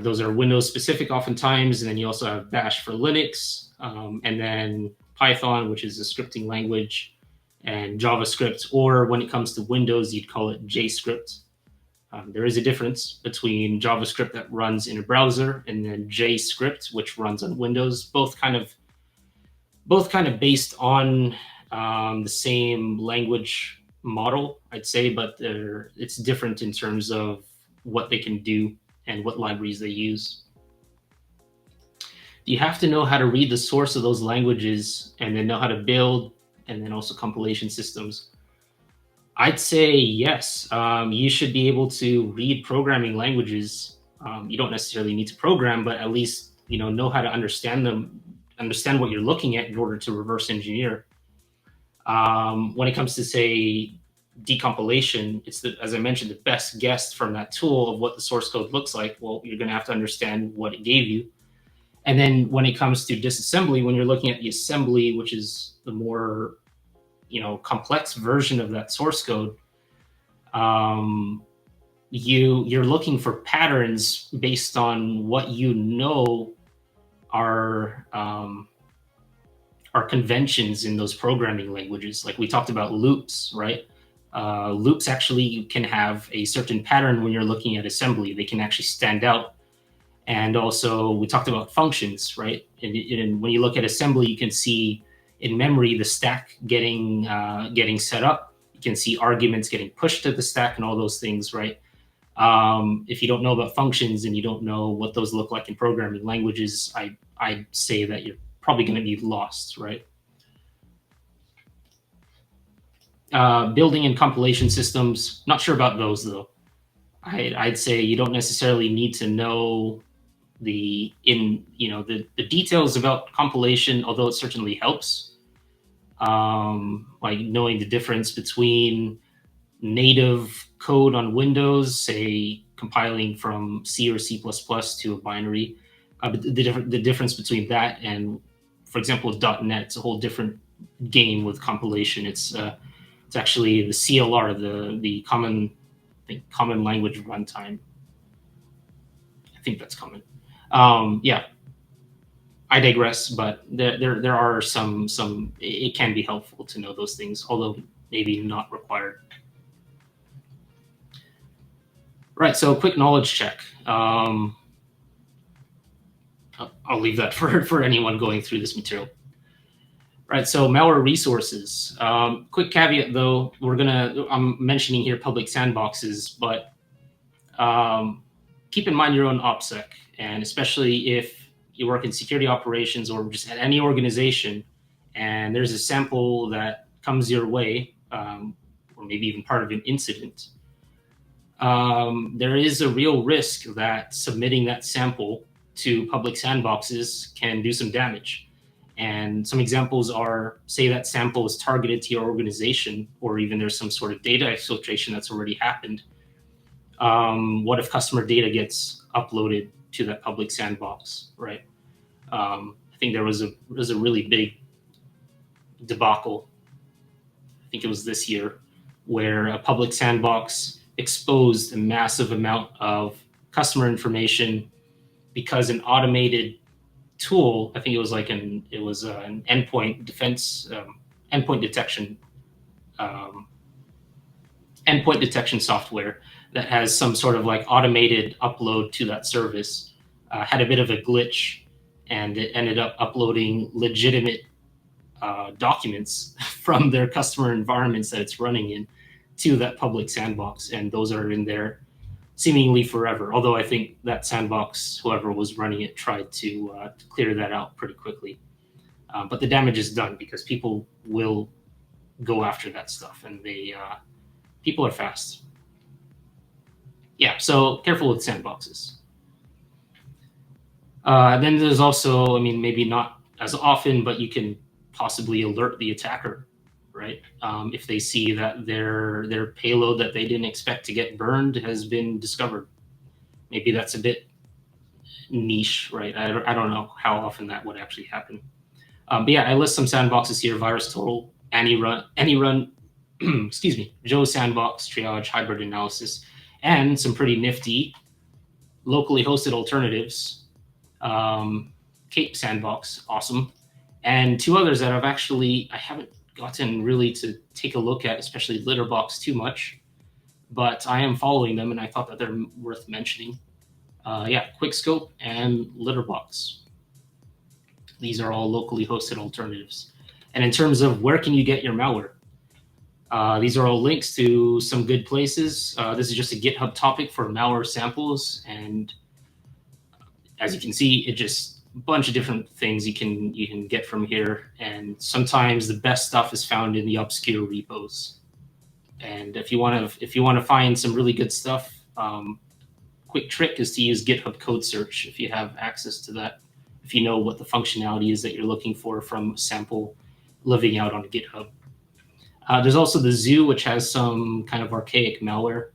Those are Windows specific oftentimes, and then you also have Bash for Linux, and then Python, which is a scripting language, and JavaScript, or when it comes to Windows, you'd call it JScript. There is a difference between JavaScript that runs in a browser and then JScript, which runs on Windows. Both kind of based on the same language model, I'd say, but it's different in terms of what they can do and what libraries they use. You have to know how to read the source of those languages and then know how to build and then also compilation systems. I'd say yes. You should be able to read programming languages. You don't necessarily need to program, but at least know how to understand them, understand what you're looking at in order to reverse engineer. When it comes to, say, decompilation, it's as I mentioned, the best guess from that tool of what the source code looks like. Well, you're going to have to understand what it gave you. And then when it comes to disassembly, when you're looking at the assembly, which is the more complex version of that source code, you're looking for patterns based on what are conventions in those programming languages. Like we talked about loops, right? Loops actually can have a certain pattern when you're looking at assembly. They can actually stand out. And also we talked about functions, right? And when you look at assembly, you can see in memory the stack getting set up. You can see arguments getting pushed to the stack and all those things, right? If you don't know about functions and you don't know what those look like in programming languages, I'd say that you're probably going to be lost, right? Building and compilation systems, not sure about those though. I'd say you don't necessarily need to know the details about compilation, although it certainly helps. Like knowing the difference between native code on Windows, say compiling from C or C++ to a binary, but the difference between that and, for example, .NET, it's a whole different game with compilation. It's actually the CLR, the common language runtime. I think that's common. Yeah, I digress, but there are some. It can be helpful to know those things, although maybe not required. Right, so quick knowledge check. I'll leave that for anyone going through this material. Right, so malware resources. Quick caveat though, I'm mentioning here public sandboxes, but keep in mind your own OPSEC, and especially if you work in security operations or just at any organization, and there's a sample that comes your way, or maybe even part of an incident, there is a real risk that submitting that sample to public sandboxes can do some damage. And some examples are, say that sample is targeted to your organization, or even there's some sort of data exfiltration that's already happened. What if customer data gets uploaded to that public sandbox, right? I think there was a really big debacle, I think it was this year, where a public sandbox exposed a massive amount of customer information because an automated tool, I think it was like an endpoint defense, endpoint detection software that has some sort of like automated upload to that service, had a bit of a glitch, and it ended up uploading legitimate documents from their customer environments that it's running in to that public sandbox, and those are in there seemingly forever. Although I think that sandbox, whoever was running it, tried to clear that out pretty quickly. But the damage is done because people will go after that stuff, and people are fast. Yeah, so careful with sandboxes. Then there's also, I mean, maybe not as often, but you can possibly alert the attacker, right? If they see that their payload that they didn't expect to get burned has been discovered. Maybe that's a bit niche, right? I don't know how often that would actually happen. But yeah, I list some sandboxes here: VirusTotal, AnyRun, excuse me, Joe Sandbox, Triage, Hybrid Analysis, and some pretty nifty locally hosted alternatives. Cape Sandbox, awesome. And two others that I haven't gotten really to take a look at, especially Litterbox, too much, but I am following them and I thought that they're worth mentioning. Yeah, Quickscope and Litterbox. These are all locally hosted alternatives. And in terms of where can you get your malware, these are all links to some good places. This is just a GitHub topic for malware samples, and as you can see, it just a bunch of different things you can get from here. And sometimes the best stuff is found in the obscure repos. And if you want to find some really good stuff, quick trick is to use GitHub code search if you have access to that. If you know what the functionality is that you're looking for from a sample living out on GitHub. There's also the Zoo, which has some kind of archaic malware,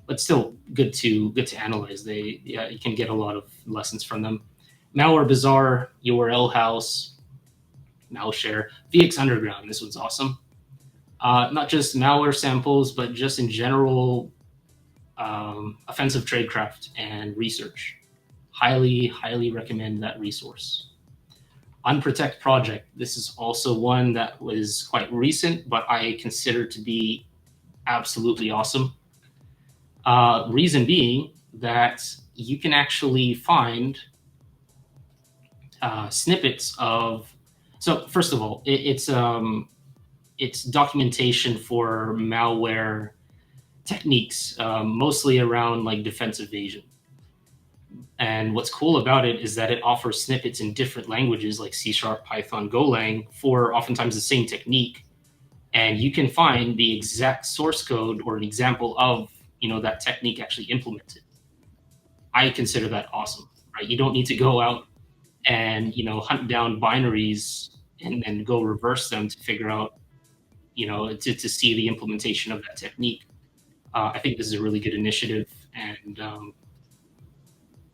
but still good to analyze. You can get a lot of lessons from them. Malware Bazaar, URL House, Malshare, VX Underground. This one's awesome. Not just malware samples, but just in general, offensive tradecraft and research. Highly, highly recommend that resource. Unprotect Project. This is also one that was quite recent, but I consider to be absolutely awesome. Reason being that you can actually find snippets of. So first of all, it's documentation for malware techniques, mostly around like defense evasion. And what's cool about it is that it offers snippets in different languages like C#, Python, Golang for oftentimes the same technique. And you can find the exact source code or an example of, that technique actually implemented. I consider that awesome, right? You don't need to go out and, hunt down binaries and go reverse them to figure out, to see the implementation of that technique. I think this is a really good initiative. And,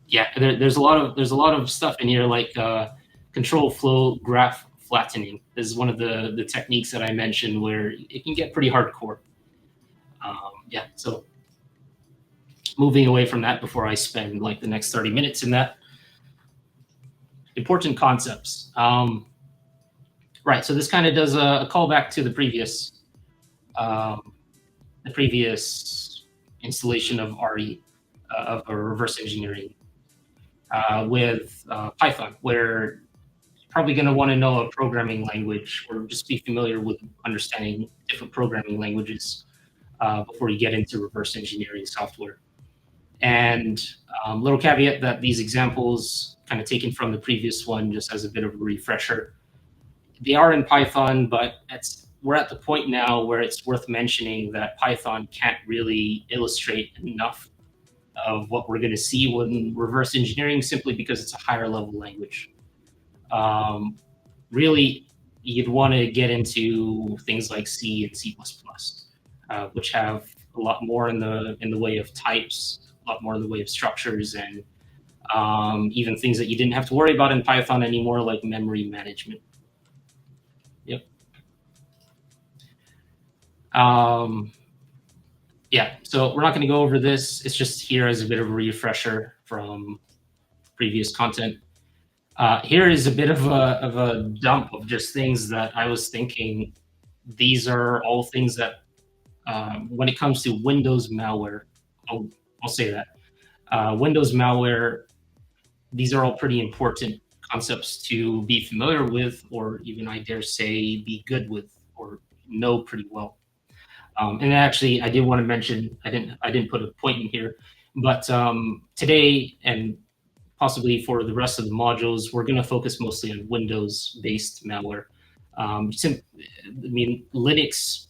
yeah, there's a lot of stuff in here like control flow graph flattening. This is one of the techniques that I mentioned where it can get pretty hardcore. Yeah, so moving away from that before I spend like the next 30 minutes in that. Important concepts. Right, so this kind of does a callback to the previous installation of RE, of a reverse engineering, with Python, where you're probably going to want to know a programming language or just be familiar with understanding different programming languages before you get into reverse engineering software. And little caveat that these examples, kind of taken from the previous one, just as a bit of a refresher, they are in Python, but we're at the point now where it's worth mentioning that Python can't really illustrate enough of what we're going to see when reverse engineering, simply because it's a higher level language. Really, you'd want to get into things like C and C++, which have a lot more in the way of types, a lot more in the way of structures, and even things that you didn't have to worry about in Python anymore, like memory management. Yep. Yeah, so we're not going to go over this. It's just here as a bit of a refresher from previous content. Here is a bit of a dump of just things that I was thinking. These are all things that, when it comes to Windows malware, I'll say that. Windows malware, these are all pretty important concepts to be familiar with, or even, I dare say, be good with or know pretty well. And actually, I did want to mention, I didn't put a point in here, but today, and possibly for the rest of the modules, we're going to focus mostly on Windows-based malware. I mean, Linux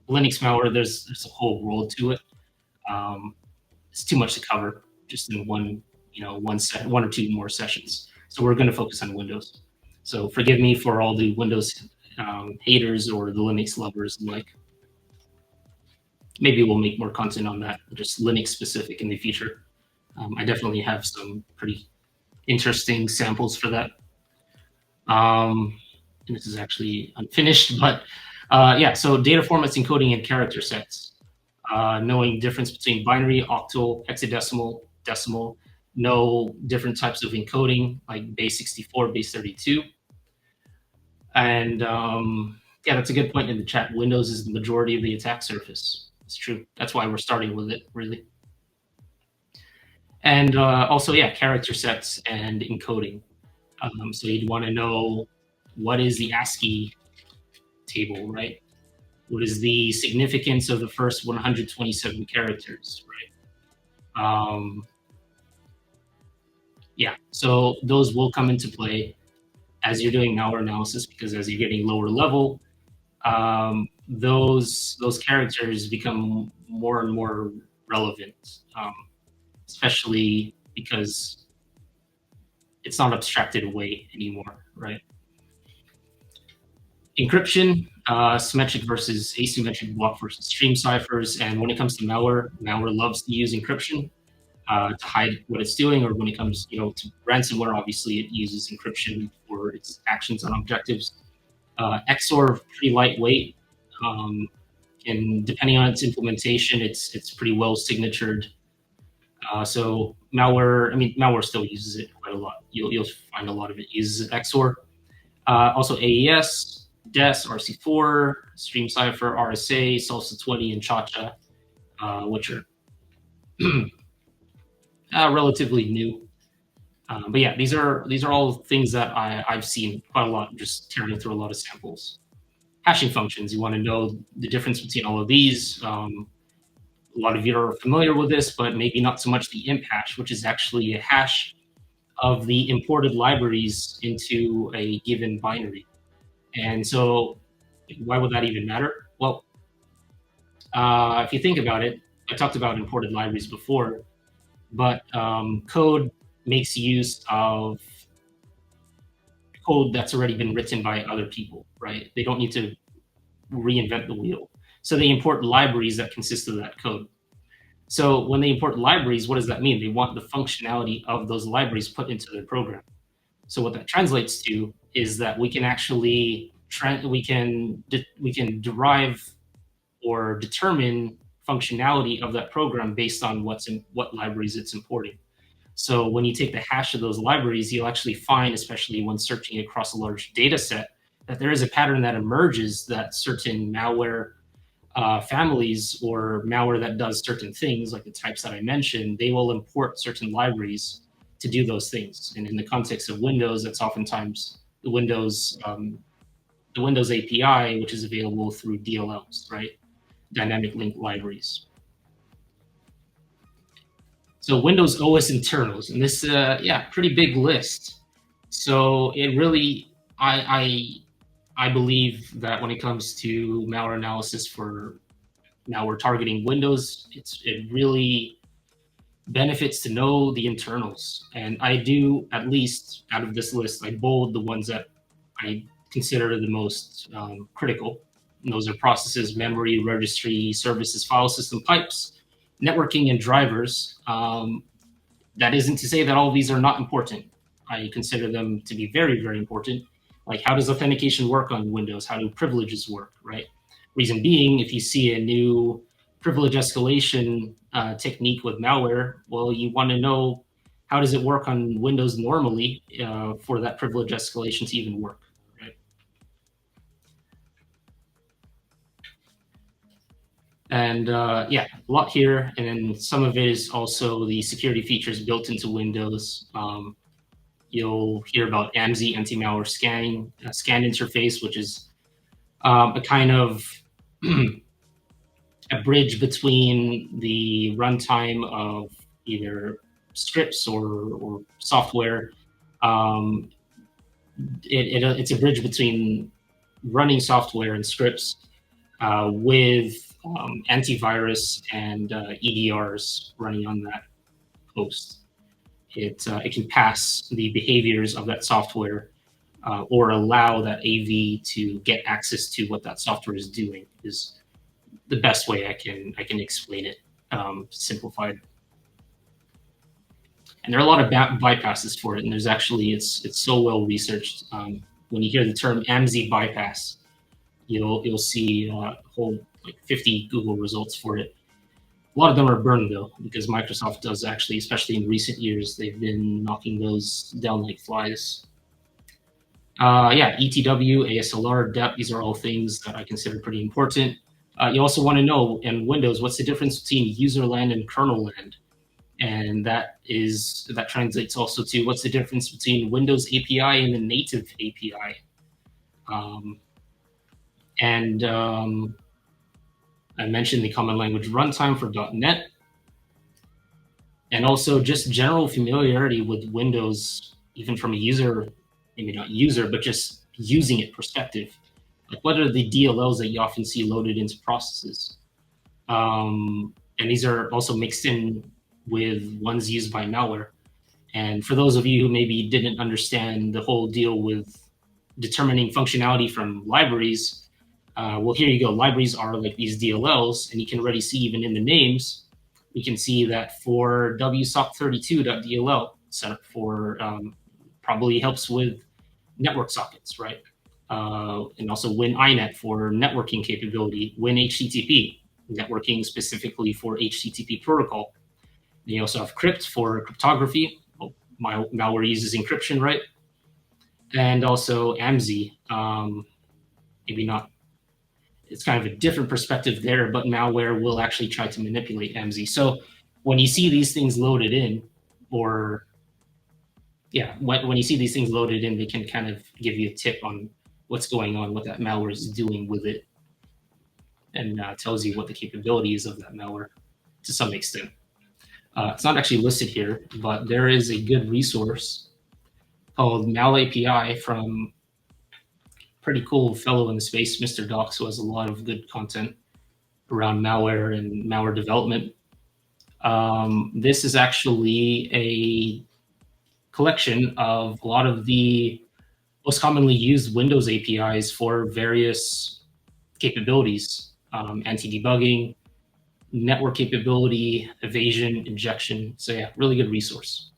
malware, there's a whole world to it. It's too much to cover just in one or two more sessions. So we're going to focus on Windows. So forgive me for all the Windows haters or the Linux lovers and like. Maybe we'll make more content on that, just Linux specific in the future. I definitely have some pretty interesting samples for that. And this is actually unfinished, but yeah, so data formats, encoding, and character sets. Knowing difference between binary, octal, hexadecimal, decimal. Know different types of encoding, like Base64, Base32. And yeah, that's a good point in the chat. Windows is the majority of the attack surface. It's true. That's why we're starting with it, really. And also, yeah, character sets and encoding. So you'd want to know what is the ASCII table, right? What is the significance of the first 127 characters, right? Yeah, so those will come into play as you're doing malware analysis, because as you're getting lower level, those characters become more and more relevant, especially because it's not abstracted away anymore, right? Encryption, symmetric versus asymmetric block versus stream ciphers. And when it comes to malware loves to use encryption to hide what it's doing, or when it comes, to ransomware, obviously it uses encryption for its actions on objectives. XOR pretty lightweight, and depending on its implementation, it's pretty well signatured. So malware still uses it quite a lot. You'll find a lot of it uses XOR. Also AES, DES, RC4, Stream Cipher, RSA, Salsa 20, and Cha-Cha, which are relatively new. But yeah, these are all things that I've seen quite a lot, just tearing through a lot of samples. Hashing functions, you want to know the difference between all of these. A lot of you are familiar with this, but maybe not so much the imp hash, which is actually a hash of the imported libraries into a given binary. And so why would that even matter? Well, if you think about it, I talked about imported libraries before, but code makes use of code that's already been written by other people, right? They don't need to reinvent the wheel. So they import libraries that consist of that code. So when they import libraries, what does that mean? They want the functionality of those libraries put into their program. So what that translates to is that we can actually we can derive or determine functionality of that program based on what libraries it's importing. So when you take the hash of those libraries, you'll actually find, especially when searching across a large data set, that there is a pattern that emerges that certain malware families or malware that does certain things, like the types that I mentioned, they will import certain libraries to do those things. And in the context of Windows, that's oftentimes the Windows API, which is available through DLLs, right? Dynamic link libraries. So Windows OS internals, and this, pretty big list. So it really, I believe that when it comes to malware analysis for malware targeting Windows, it really benefits to know the internals. And I do, at least out of this list, I bold the ones that I consider the most critical. And those are processes, memory, registry, services, file system pipes, networking, and drivers. That isn't to say that all of these are not important. I consider them to be very, very important. Like, how does authentication work on Windows? How do privileges work, right? Reason being, if you see a new privilege escalation technique with malware, well, you want to know how does it work on Windows normally for that privilege escalation to even work, right? And a lot here. And then some of it is also the security features built into Windows. You'll hear about AMSI, anti-malware scan interface, which is a kind of a bridge between the runtime of either scripts or software. It's a bridge between running software and scripts with antivirus and EDRs running on that host. It can pass the behaviors of that software or allow that AV to get access to what that software is doing is the best way I can explain it, simplified. And there are a lot of bypasses for it, and there's actually it's so well researched. When you hear the term AMSI bypass, you'll see a whole like 50 Google results for it. A lot of them are burned though, because Microsoft does actually, especially in recent years, they've been knocking those down like flies. ETW, ASLR, DEP, these are all things that I consider pretty important. You also want to know in Windows, what's the difference between user land and kernel land? And that translates also to what's the difference between Windows API and the native API. I mentioned the common language runtime for .NET, and also just general familiarity with Windows, even from a user, maybe not user, but just using it perspective. Like, what are the DLLs that you often see loaded into processes? And these are also mixed in with ones used by malware. And for those of you who maybe didn't understand the whole deal with determining functionality from libraries, well, here you go. Libraries are like these DLLs, and you can already see even in the names, we can see that for wsoc32.dll setup for probably helps with network sockets, right? And also WinINet for networking capability, WinHTTP, networking specifically for HTTP protocol. And you also have crypt for cryptography. Well, malware uses encryption, right? And also AMSI, maybe not, it's kind of a different perspective there, but malware will actually try to manipulate AMSI. So when you see these things loaded in, or when you see these things loaded in, they can kind of give you a tip on what's going on, what that malware is doing with it, and tells you what the capabilities of that malware to some extent. It's not actually listed here, but there is a good resource called MalAPI from pretty cool fellow in the space, Mr. Docs, who has a lot of good content around malware and malware development. This is actually a collection of a lot of the most commonly used Windows APIs for various capabilities, anti-debugging, network capability, evasion, injection. So yeah, really good resource.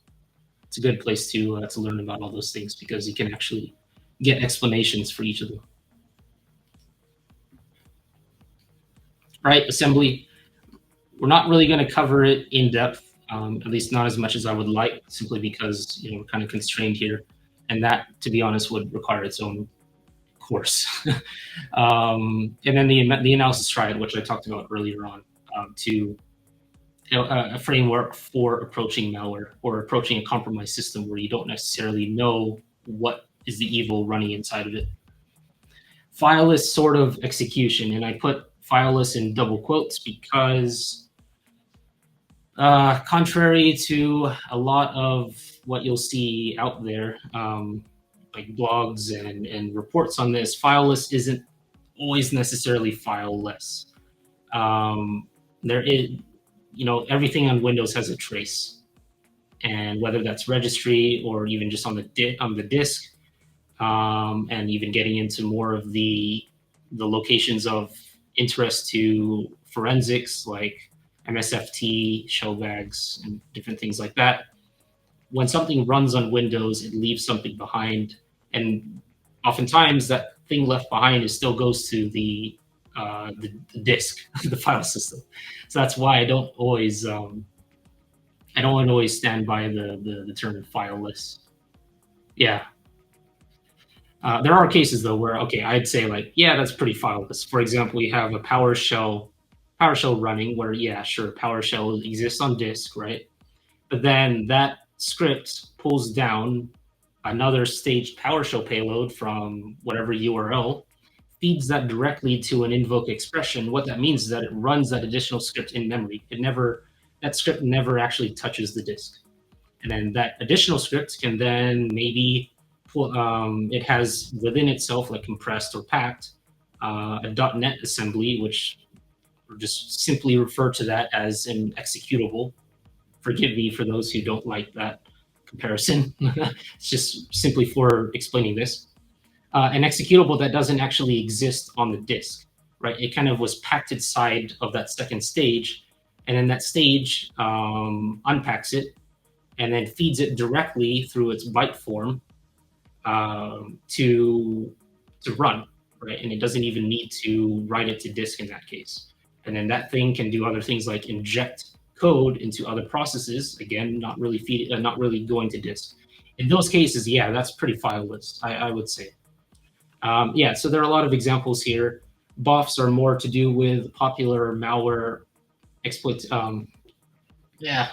It's a good place to learn about all those things, because you can actually get explanations for each of them. Right, assembly. We're not really going to cover it in depth, at least not as much as I would like, simply because we're kind of constrained here, and that, to be honest, would require its own course. And then the analysis triad, which I talked about earlier on, to a framework for approaching malware or approaching a compromised system where you don't necessarily know what is the evil running inside of it. Fileless sort of execution, and I put fileless in double quotes because contrary to a lot of what you'll see out there, like blogs and reports on this, fileless isn't always necessarily fileless. There is, everything on Windows has a trace, and whether that's registry or even just on the disk, and even getting into more of the locations of interest to forensics like MSFT, shell bags, and different things like that. When something runs on Windows, it leaves something behind, and oftentimes that thing left behind still goes to the disk, the file system. So that's why I don't always stand by the term fileless. Yeah. There are cases though where, okay, I'd say like, yeah, that's pretty fileless. For example, we have a PowerShell running where, yeah, sure, PowerShell exists on disk, right? But then that script pulls down another staged PowerShell payload from whatever URL, feeds that directly to an invoke expression. What that means is that it runs that additional script in memory. That script never actually touches the disk. And then that additional script can then maybe it has within itself, like compressed or packed, a .NET assembly, which we'll just simply refer to that as an executable. Forgive me for those who don't like that comparison. It's just simply for explaining this. An executable that doesn't actually exist on the disk, right? It kind of was packed inside of that second stage, and then that stage unpacks it and then feeds it directly through its byte form to run, right? And it doesn't even need to write it to disk in that case. And then that thing can do other things like inject code into other processes. Again, not really going to disk. In those cases, yeah, that's pretty fileless, I would say. Yeah, so there are a lot of examples here. BOFs are more to do with popular malware exploit. Yeah,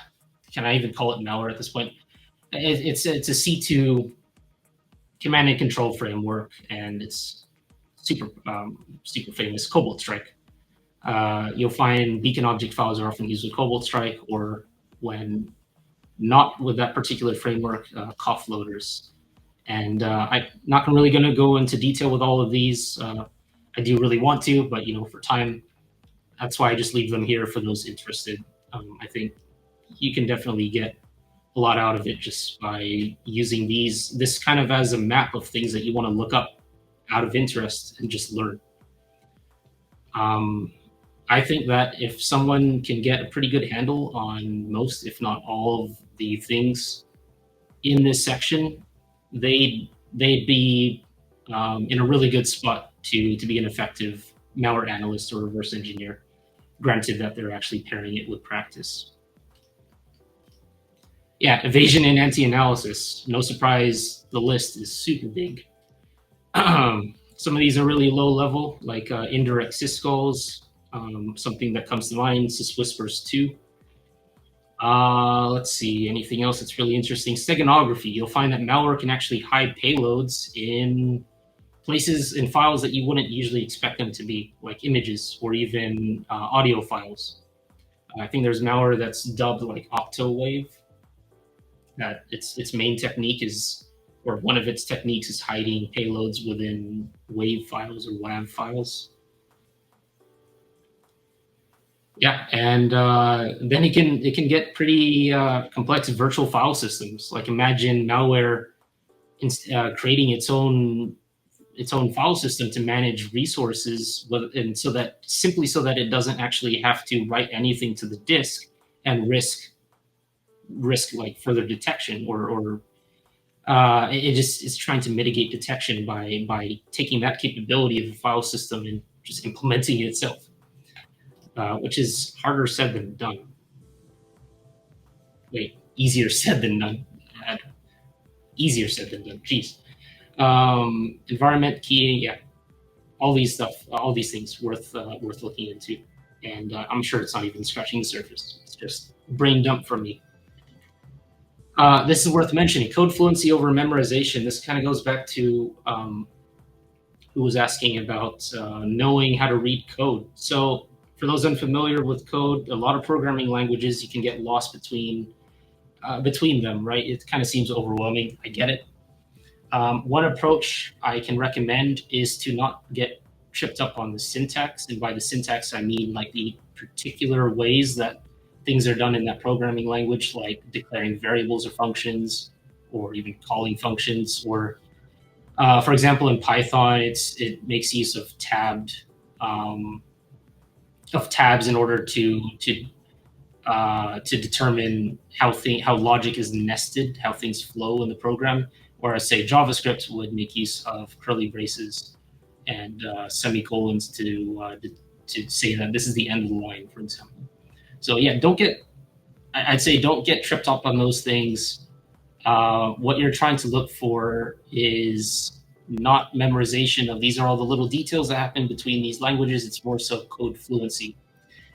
can I even call it malware at this point? It's a C2 command and control framework, and it's super famous, Cobalt Strike. You'll find beacon object files are often used with Cobalt Strike, or when not with that particular framework, cough loaders. And I'm not really going to go into detail with all of these. I do really want to, but for time, that's why I just leave them here for those interested. I think you can definitely get a lot out of it just by using this kind of as a map of things that you want to look up out of interest and just learn. I think that if someone can get a pretty good handle on most, if not all, of the things in this section, they'd be in a really good spot to be an effective malware analyst or reverse engineer, granted that they're actually pairing it with practice. Yeah, evasion and anti-analysis. No surprise, the list is super big. Some of these are really low level, like indirect syscalls. Something that comes to mind, syswhispers 2. Let's see, anything else that's really interesting? Steganography. You'll find that malware can actually hide payloads in places, in files that you wouldn't usually expect them to be, like images or even audio files. I think there's malware that's dubbed like Octowave, that its main technique is, or one of its techniques is hiding payloads within WAV files or WAV files. Yeah, and then it can get pretty complex virtual file systems. Like imagine malware creating its own file system to manage resources, and so that it doesn't actually have to write anything to the disk and risk like further detection, or it just is trying to mitigate detection by taking that capability of the file system and just implementing it itself. Which is harder said than done. Wait, easier said than done. Easier said than done. Jeez. Environment keying, yeah, all these things worth looking into. And I'm sure it's not even scratching the surface. It's just brain dump from me. This is worth mentioning. Code fluency over memorization. This kind of goes back to who was asking about knowing how to read code. So for those unfamiliar with code, a lot of programming languages, you can get lost between them, right? It kind of seems overwhelming. I get it. One approach I can recommend is to not get tripped up on the syntax. And by the syntax, I mean like the particular ways that things are done in that programming language, like declaring variables or functions, or even calling functions. Or, for example, in Python, it makes use of tabs in order to determine how logic is nested, how things flow in the program. Whereas, say, JavaScript would make use of curly braces and semicolons to say that this is the end of the line, for example. So yeah, I'd say don't get tripped up on those things. What you're trying to look for is not memorization of these are all the little details that happen between these languages. It's more so code fluency.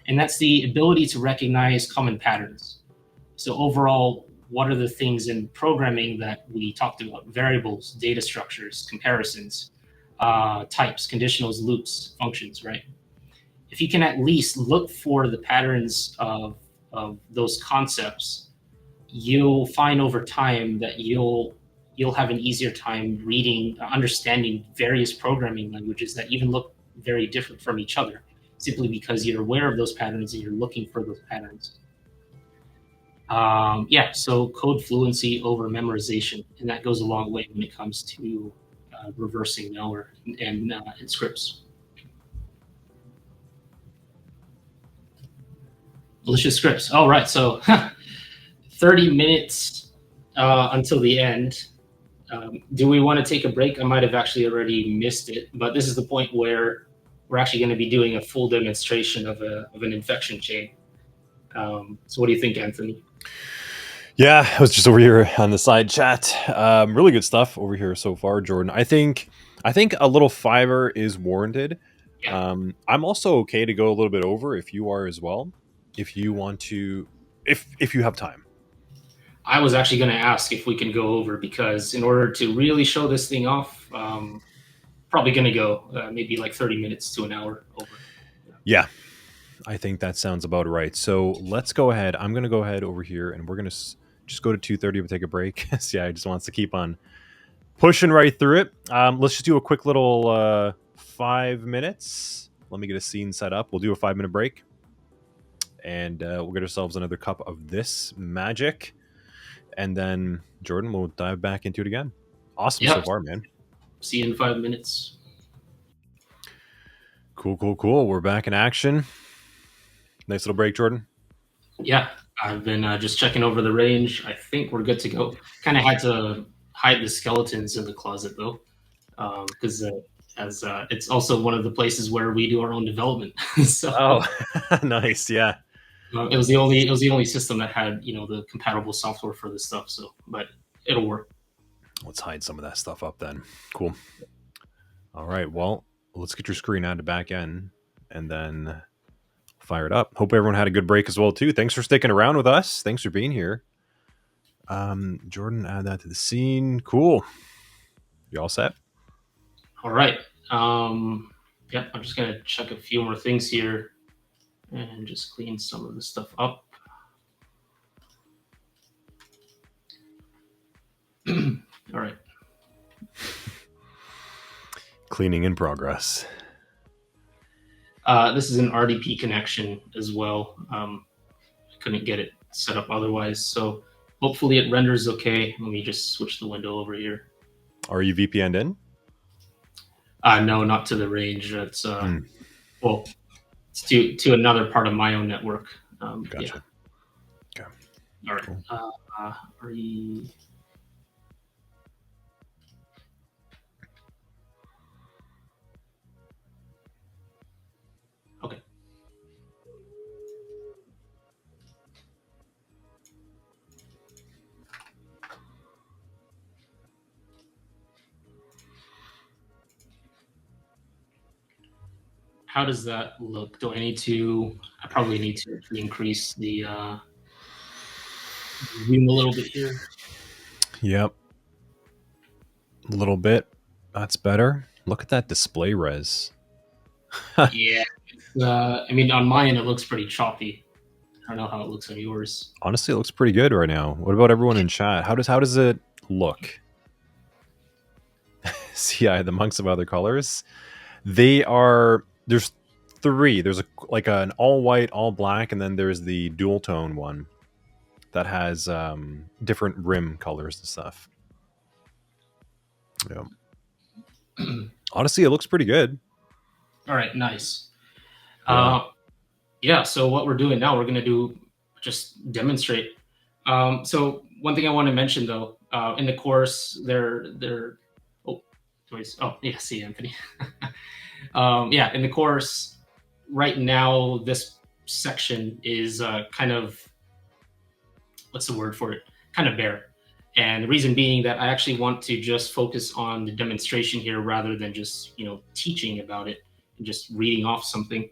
And that's the ability to recognize common patterns. So overall, what are the things in programming that we talked about? Variables, data structures, comparisons, types, conditionals, loops, functions, right? If you can at least look for the patterns of those concepts, you'll find over time that you'll have an easier time understanding various programming languages that even look very different from each other, simply because you're aware of those patterns and you're looking for those patterns. Yeah, so code fluency over memorization, and that goes a long way when it comes to reversing malware and scripts. Malicious scripts. All right, so 30 minutes until the end. Do we want to take a break? I might have actually already missed it, but this is the point where we're actually going to be doing a full demonstration of an infection chain. So what do you think, Anthony? Yeah, I was just over here on the side chat. Really good stuff over here so far, Jordan. I think a little fiver is warranted. Yeah. I'm also okay to go a little bit over if you are as well. If you want to, if you have time. I was actually going to ask if we can go over, because in order to really show this thing off, probably going to go maybe like 30 minutes to an hour over. Yeah, I think that sounds about right. So let's go ahead. I'm going to go ahead over here, and we're going to just go to 2:30 and take a break. Yeah, I just wants to keep on pushing right through it. Let's just do a quick little 5 minutes. Let me get a scene set up. We'll do a 5-minute break, and we'll get ourselves another cup of this magic, and then Jordan will dive back into it again. Awesome so far, man. See you in 5 minutes. Cool. We're back in action. Nice little break, Jordan. Yeah, I've been just checking over the range. I think we're good to go. Kind of had to hide the skeletons in the closet though, because it's also one of the places where we do our own development. So, nice, yeah. It was the only system that had the compatible software for this stuff. So, but it'll work. Let's hide some of that stuff up then. Cool. All right. Well, let's get your screen out of back end and then fire it up. Hope everyone had a good break as well too. Thanks for sticking around with us. Thanks for being here. Jordan, add that to the scene. Cool. You all set? All right. Yeah, I'm just gonna check a few more things here and just clean some of the stuff up. All right. Cleaning in progress. This is an RDP connection as well. I couldn't get it set up otherwise, so hopefully it renders okay. Let me just switch the window over here. Are you VPN'd in? No, not to the range. It's well, it's to another part of my own network. Gotcha. Yeah. Okay. All right. Cool. Okay. how does that look? Do I need to? I probably need to increase the zoom a little bit here. Yep. A little bit. That's better. Look at that display res. Yeah. I mean, on mine, it looks pretty choppy. I don't know how it looks on yours. Honestly, it looks pretty good right now. What about everyone in chat? How does it look? See, the monks of other colors. There's three. There's an all white, all black, and then there's the dual tone one that has different rim colors and stuff. Yeah. Honestly, it looks pretty good. All right, nice. Yeah. So what we're doing now, we're going to just demonstrate. So one thing I want to mention though, in the course, see Anthony. In the course right now, this section is kind of, what's the word for it? Kind of bare. And the reason being that I actually want to just focus on the demonstration here rather than just, teaching about it and just reading off something.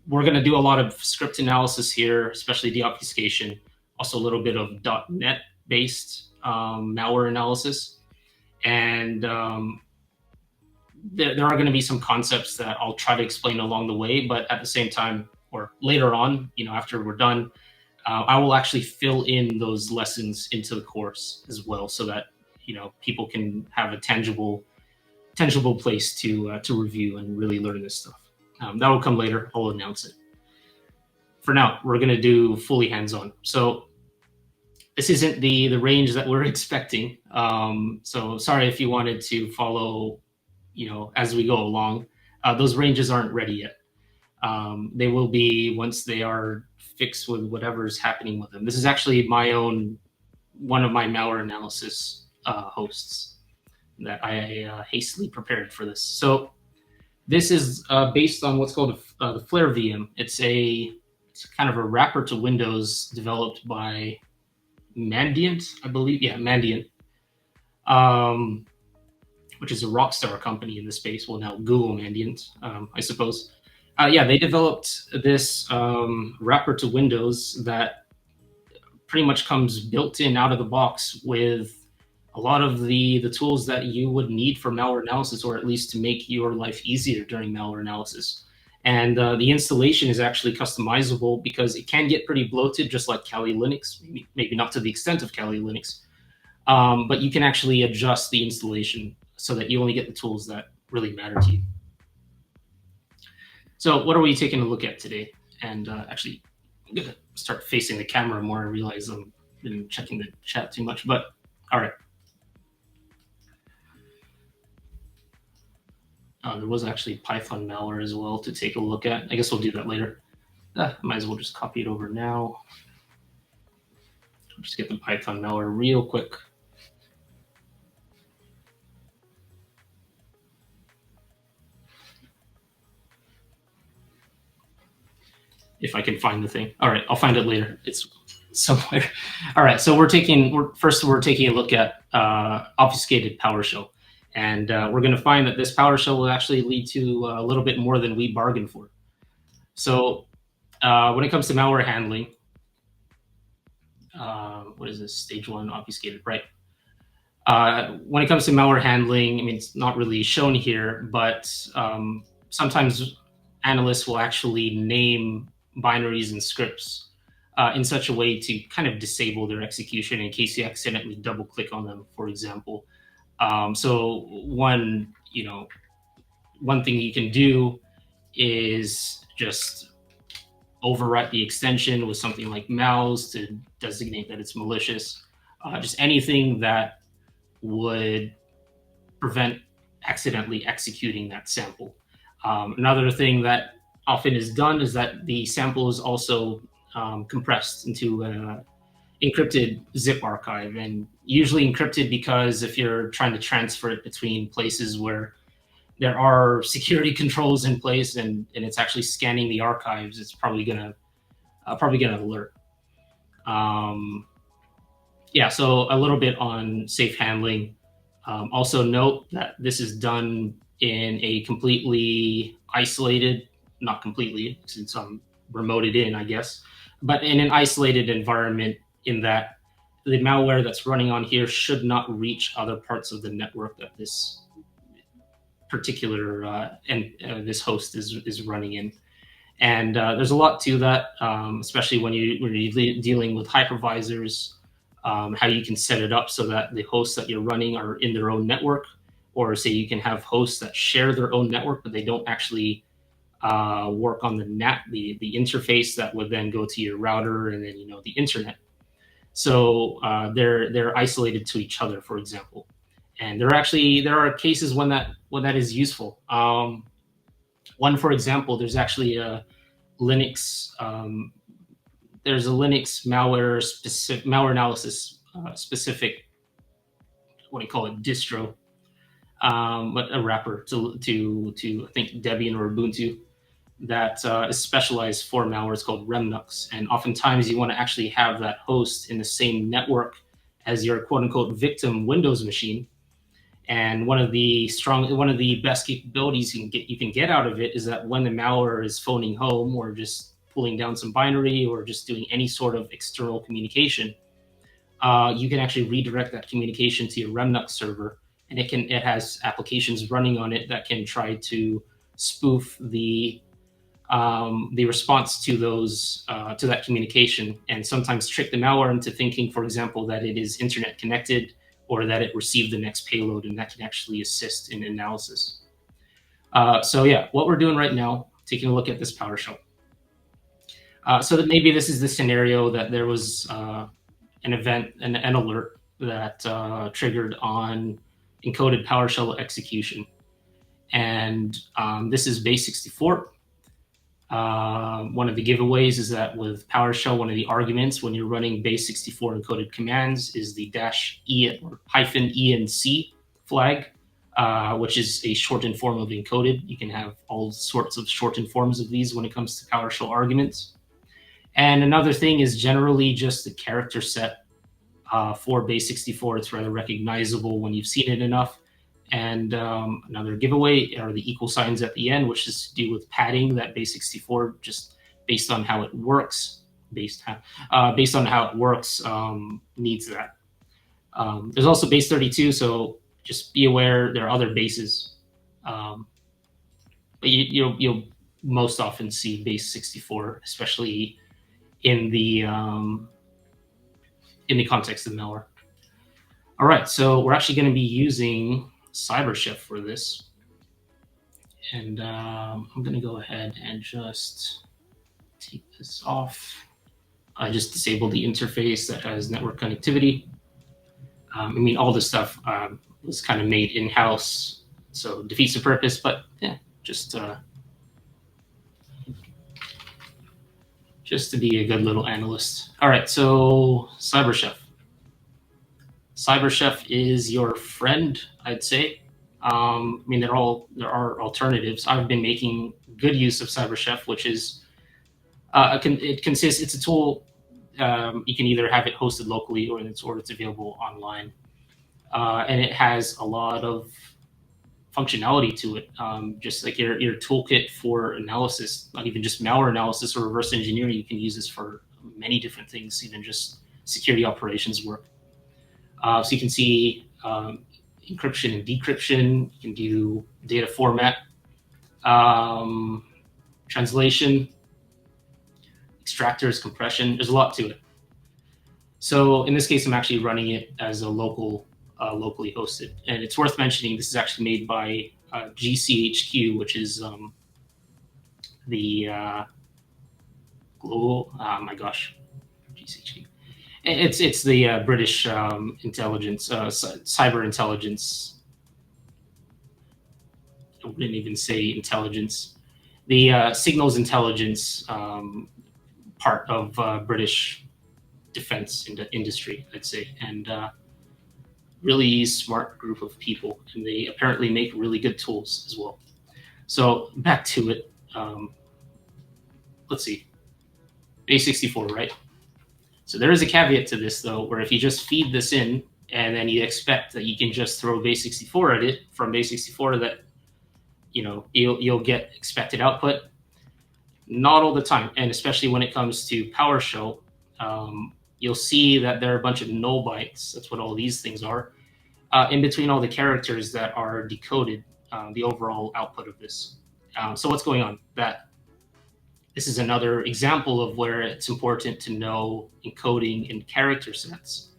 We're going to do a lot of script analysis here, especially deobfuscation, also a little bit of .NET based malware analysis. And there are going to be some concepts that I'll try to explain along the way, but at the same time, or later on, after we're done, I will actually fill in those lessons into the course as well, so that people can have a tangible place to review and really learn this stuff. That will come later. I'll announce it. For now, we're going to do fully hands-on. So this isn't the range that we're expecting. So sorry if you wanted to follow, as we go along. Those ranges aren't ready yet. They will be once they are fixed with whatever's happening with them. This is actually one of my malware analysis hosts that I hastily prepared for this. So this is based on what's called the Flare VM. It's kind of a wrapper to Windows developed by Mandiant, I believe. Yeah, Mandiant, which is a rock star company in the space. Well, now Google Mandiant, I suppose. They developed this wrapper to Windows that pretty much comes built in out of the box with a lot of the tools that you would need for malware analysis, or at least to make your life easier during malware analysis. And the installation is actually customizable because it can get pretty bloated, just like Kali Linux, maybe not to the extent of Kali Linux, but you can actually adjust the installation so that you only get the tools that really matter to you. So what are we taking a look at today? And actually, I'm going to start facing the camera more. I realize I've been checking the chat too much, but all right. There was actually Python malware as well to take a look at. I guess we'll do that later. Might as well just copy it over now. I'll just get the Python malware real quick. If I can find the thing. All right, I'll find it later. It's somewhere. All right, so we're taking a look at obfuscated PowerShell. And we're going to find that this PowerShell will actually lead to a little bit more than we bargained for. So when it comes to malware handling, what is this? Stage 1 obfuscated, right? When it comes to malware handling, I mean, it's not really shown here, but sometimes analysts will actually name binaries and scripts in such a way to kind of disable their execution in case you accidentally double click on them, for example. So one thing you can do is just overwrite the extension with something like mouse to designate that it's malicious. Just anything that would prevent accidentally executing that sample. Another thing that often is done is that the sample is also compressed into an encrypted zip archive, and usually encrypted because if you're trying to transfer it between places where there are security controls in place and it's actually scanning the archives, it's probably gonna alert. So a little bit on safe handling. Also note that this is done in a completely isolated, not completely, since I'm remoted in, I guess, but in an isolated environment, in that the malware that's running on here should not reach other parts of the network that this particular this host is running in. And there's a lot to that, especially when you're dealing with hypervisors, how you can set it up so that the hosts that you're running are in their own network, or say you can have hosts that share their own network, but they don't actually work on the NAT, the interface that would then go to your router and then the internet. So they're isolated to each other, for example. And there are cases when that is useful. One, for example, there's actually a Linux. There's a Linux malware analysis specific, what do you call it, distro, but a wrapper to I think Debian or Ubuntu that is specialized for malware. It's called Remnux, and oftentimes you want to actually have that host in the same network as your quote unquote victim Windows machine. And one of the best capabilities you can get out of it is that when the malware is phoning home or just pulling down some binary or just doing any sort of external communication, you can actually redirect that communication to your Remnux server, and it has applications running on it that can try to spoof the response to that communication, and sometimes trick the malware into thinking, for example, that it is internet connected, or that it received the next payload, and that can actually assist in analysis. So yeah, what we're doing right now, taking a look at this PowerShell. So that maybe this is the scenario that there was an event, an alert that triggered on encoded PowerShell execution. And this is Base64. One of the giveaways is that with PowerShell, one of the arguments when you're running Base64 encoded commands is the -e or -enc flag, which is a shortened form of encoded. You can have all sorts of shortened forms of these when it comes to PowerShell arguments. And another thing is generally just the character set for Base64. It's rather recognizable when you've seen it enough. And another giveaway are the equal signs at the end, which is to do with padding that Base64, just based on how it works, needs that. There's also Base32, so just be aware there are other bases. But you'll most often see Base64, especially in the context of malware. All right, so we're actually going to be using CyberChef for this, and I'm going to go ahead and just take this off. I just disabled the interface that has network connectivity. I mean, all this stuff was kind of made in-house, so defeats the purpose, but yeah, just to be a good little analyst. All right, so CyberChef. CyberChef is your friend, I'd say. I mean, there are alternatives. I've been making good use of CyberChef, which is it's a tool. You can either have it hosted locally or it's available online, and it has a lot of functionality to it. Just like your toolkit for analysis, not even just malware analysis or reverse engineering. You can use this for many different things, even just security operations work. So you can see encryption and decryption. You can do data format, translation, extractors, compression. There's a lot to it. So in this case, I'm actually running it as a locally hosted. And it's worth mentioning this is actually made by GCHQ, which is the global. Oh my gosh, GCHQ. It's the British intelligence, cyber intelligence. I wouldn't even say intelligence. The signals intelligence part of British defense industry, I'd say, and really smart group of people, and they apparently make really good tools as well. So back to it. Let's see, Base64, right? So there is a caveat to this, though, where if you just feed this in and then you expect that you can just throw Base64 at it from Base64, that you'll get expected output. Not all the time, and especially when it comes to PowerShell, you'll see that there are a bunch of null bytes. That's what all these things are. In between all the characters that are decoded, the overall output of this. So what's going on? This is another example of where it's important to know encoding in character sets.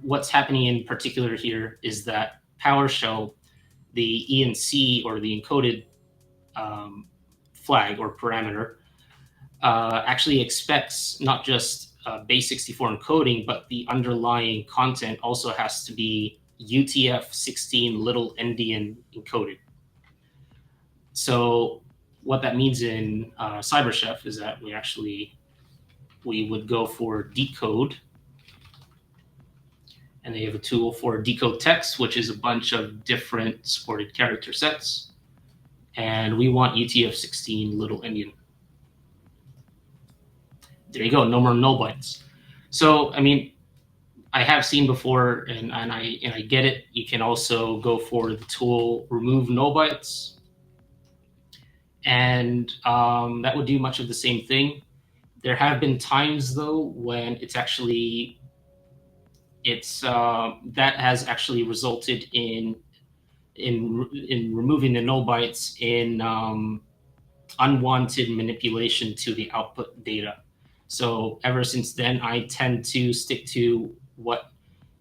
What's happening in particular here is that PowerShell, the ENC, or the encoded flag or parameter, actually expects not just Base64 encoding, but the underlying content also has to be UTF-16LE encoded. So what that means in CyberChef is that we would go for decode, and they have a tool for decode text, which is a bunch of different supported character sets, and we want UTF-16LE. There you go, no more null bytes. So I mean, I have seen before, and I get it. You can also go for the tool remove null bytes, and that would do much of the same thing. There have been times though when that has actually resulted in removing the null bytes in unwanted manipulation to the output data. So ever since then, I tend to stick to what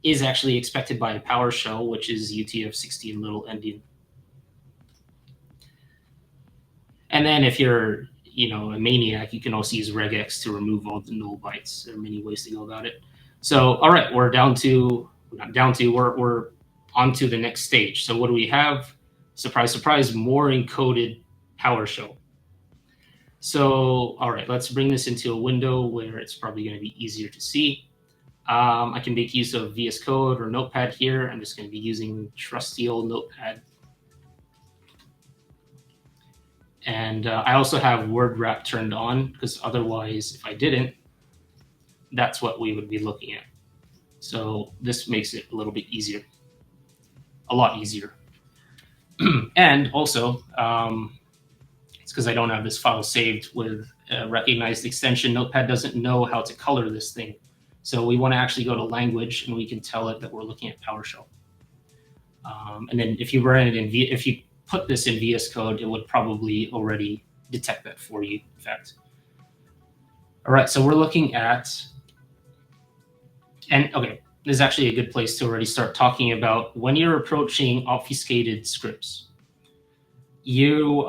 is actually expected by a PowerShell, which is UTF-16LE. And then if you're a maniac, you can also use regex to remove all the null bytes. There are many ways to go about it. So all right, we're on to the next stage. So what do we have? Surprise, surprise, more encoded PowerShell. So, all right, let's bring this into a window where it's probably going to be easier to see. I can make use of VS Code or Notepad here. I'm just going to be using trusty old Notepad. And I also have word wrap turned on, because otherwise, if I didn't, that's what we would be looking at. So this makes it a little bit easier, a lot easier. And also, it's because I don't have this file saved with a recognized extension. Notepad doesn't know how to color this thing. So we want to actually go to language, and we can tell it that we're looking at PowerShell. And then if you run it if you put this in VS Code, it would probably already detect that for you, in fact. All right, so we're looking at, and okay, this is actually a good place to already start talking about when you're approaching obfuscated scripts. You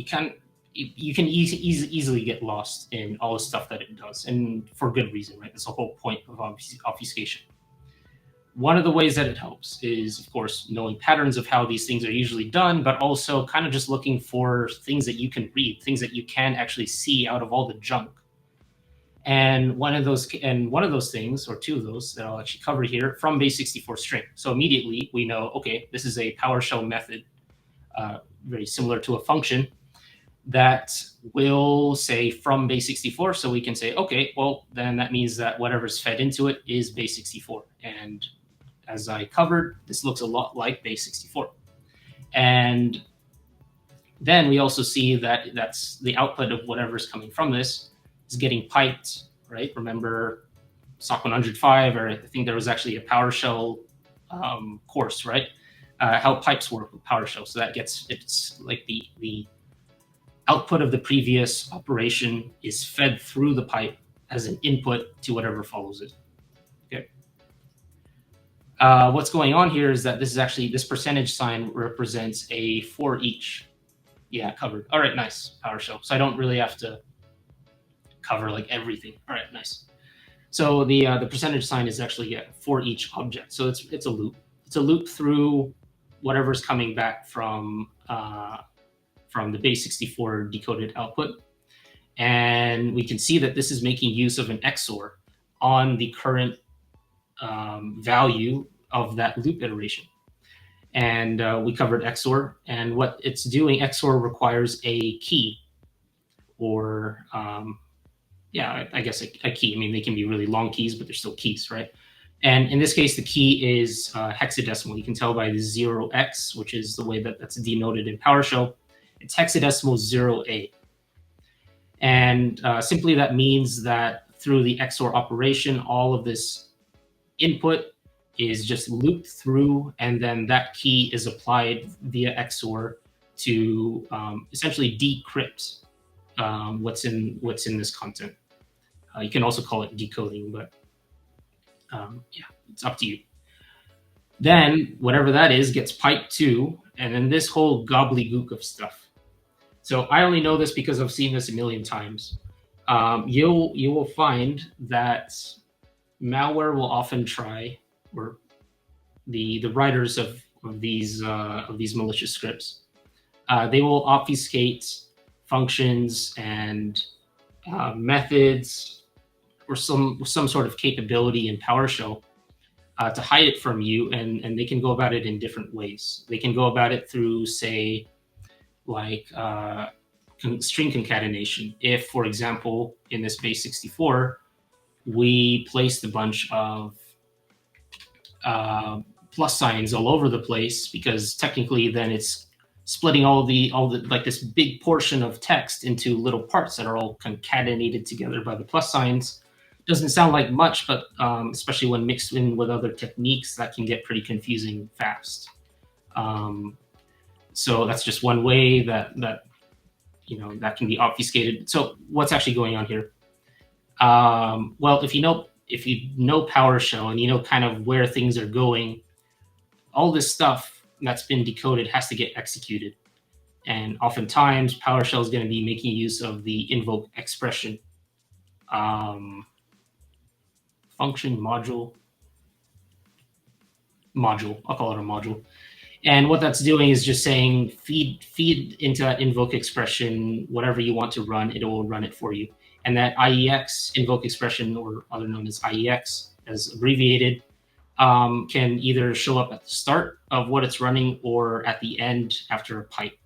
can easily get lost in all the stuff that it does, and for good reason, right? That's the whole point of obfuscation. One of the ways that it helps is, of course, knowing patterns of how these things are usually done, but also kind of just looking for things that you can read, things that you can actually see out of all the junk. And one of those things, or two of those that I'll actually cover here, from Base64 string. So immediately we know, okay, this is a PowerShell method, very similar to a function that will say from Base64. So we can say, okay, well, then that means that whatever's fed into it is Base64. And as I covered, this looks a lot like Base64. And then we also see that that's the output of whatever's coming from this is getting piped, right? Remember SOC 105, or I think there was actually a PowerShell course, right? How pipes work with PowerShell. So that it's like the output of the previous operation is fed through the pipe as an input to whatever follows it. Okay. What's going on here is that this percentage sign represents a for each. Yeah, covered. All right, nice, PowerShell. So I don't really have to cover like everything. All right, nice. So the percentage sign is actually for each object. So it's a loop. It's a loop through whatever's coming back from the Base64 decoded output. And we can see that this is making use of an XOR on the current value of that loop iteration. And we covered XOR. And what it's doing, XOR requires a key, or I guess a key. I mean, they can be really long keys, but they're still keys, right? And in this case, the key is hexadecimal. You can tell by the 0x, which is the way that that's denoted in PowerShell. It's hexadecimal 0A. And simply that means that through the XOR operation, all of this input is just looped through, and then that key is applied via XOR to essentially decrypt what's in this content. You can also call it decoding, but yeah, it's up to you. Then whatever that is gets piped to, and then this whole gobbledygook of stuff. So I only know this because I've seen this a million times. You will find that malware will often try, or the writers of these malicious scripts, they will obfuscate functions and methods or some sort of capability in PowerShell to hide it from you, and they can go about it in different ways. They can go about it through, say, like string concatenation. If, for example, in this Base64, we placed a bunch of plus signs all over the place, because technically then it's splitting all the like this big portion of text into little parts that are all concatenated together by the plus signs. Doesn't sound like much, but especially when mixed in with other techniques, that can get pretty confusing fast. So that's just one way that that can be obfuscated. So what's actually going on here? Well, if you know PowerShell and you know kind of where things are going, all this stuff that's been decoded has to get executed. And oftentimes PowerShell is going to be making use of the invoke expression function module. I'll call it a module. And what that's doing is just saying feed into that invoke expression whatever you want to run, it will run it for you. And that IEX, invoke expression, or other known as IEX, as abbreviated, can either show up at the start of what it's running or at the end after a pipe.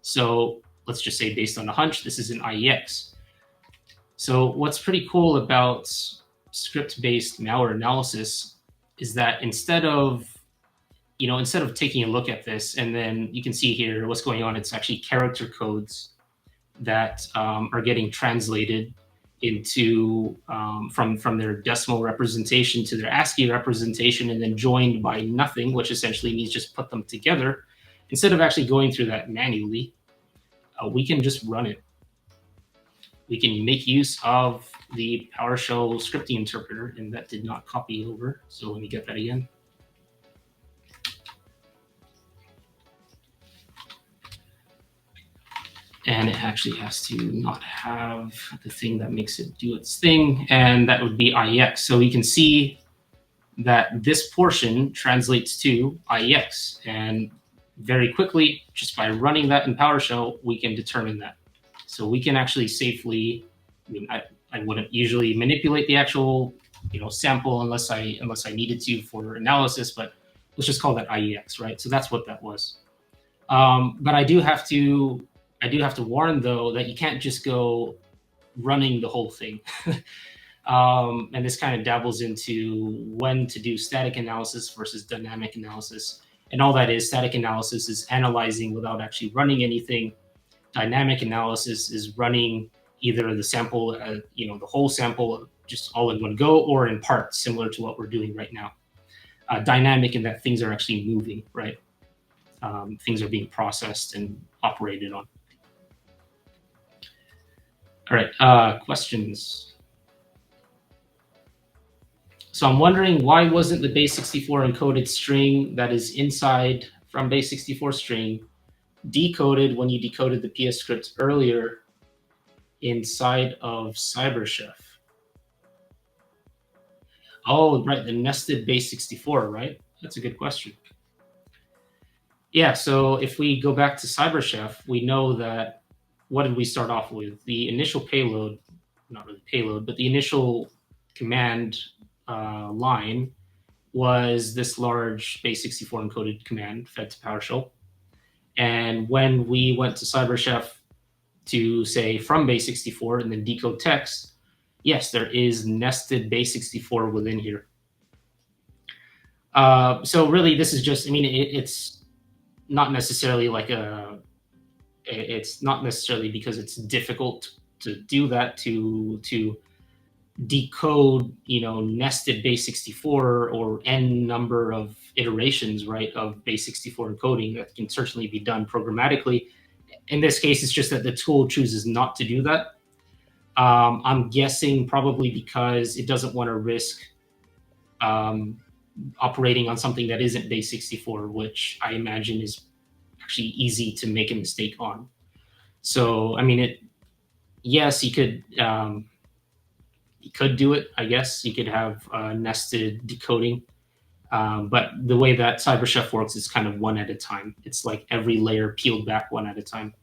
So let's just say, based on a hunch, this is an IEX. So what's pretty cool about script-based malware analysis is that instead of taking a look at this, and then you can see here what's going on, it's actually character codes that are getting translated into from their decimal representation to their ASCII representation, and then joined by nothing, which essentially means just put them together. Instead of actually going through that manually, we can just run it. We can make use of the PowerShell scripting interpreter, and that did not copy over. So let me get that again. And it actually has to not have the thing that makes it do its thing, and that would be IEX. So we can see that this portion translates to IEX, and very quickly, just by running that in PowerShell, we can determine that. So we can actually safely, I wouldn't usually manipulate the actual sample unless I needed to for analysis, but let's just call that IEX, right? So that's what that was. But I do have to warn, though, that you can't just go running the whole thing. And this kind of dabbles into when to do static analysis versus dynamic analysis. And all that is, static analysis is analyzing without actually running anything. Dynamic analysis is running either the sample, the whole sample just all in one go, or in parts, similar to what we're doing right now. Dynamic in that things are actually moving, right? Things are being processed and operated on. All right, questions. So I'm wondering, why wasn't the Base64 encoded string that is inside from Base64 string decoded when you decoded the PS script earlier inside of CyberChef? Oh, right, the nested Base64, right? That's a good question. Yeah, so if we go back to CyberChef, we know that, what did we start off with? The initial payload, not really payload, but the initial command line was this large Base64 encoded command fed to PowerShell. And when we went to CyberChef to say from Base64 and then decode text, yes, there is nested Base64 within here. So really, this is just, I mean, it's not necessarily like it's not necessarily because it's difficult to do that, to decode, nested base64 or n number of iterations, right, of base64 encoding. That can certainly be done programmatically. In this case, it's just that the tool chooses not to do that. I'm guessing probably because it doesn't want to risk operating on something that isn't base64, which I imagine is actually easy to make a mistake on. So, I mean, yes, you could do it. I guess you could have nested decoding, but the way that CyberChef works is kind of one at a time. It's like every layer peeled back one at a time.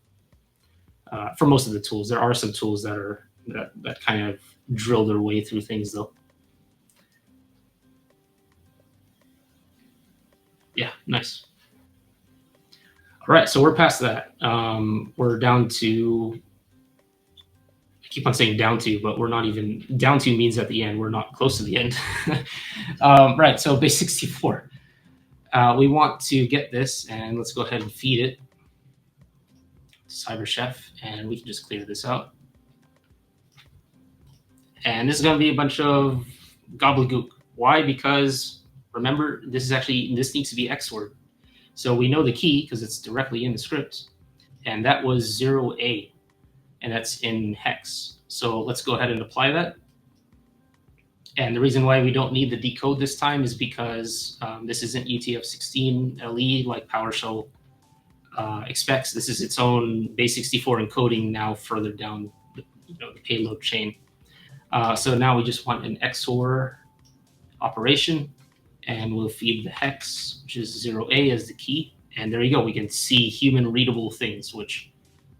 For most of the tools, there are some tools that kind of drill their way through things, though. Yeah, nice. All right, so we're past that. We're down to, I keep on saying down to, but we're not even, down to means at the end. We're not close to the end. Right, so base64. We want to get this, and let's go ahead and feed it to CyberChef, and we can just clear this out. And this is going to be a bunch of gobbledygook. Why? Because remember, this needs to be XORed. So we know the key because it's directly in the script, and that was 0A, and that's in hex. So let's go ahead and apply that. And the reason why we don't need the decode this time is because this isn't UTF-16LE like PowerShell expects. This is its own base64 encoding now further down the payload chain. So now we just want an XOR operation, and we'll feed the hex, which is 0A as the key. And there you go. We can see human readable things, which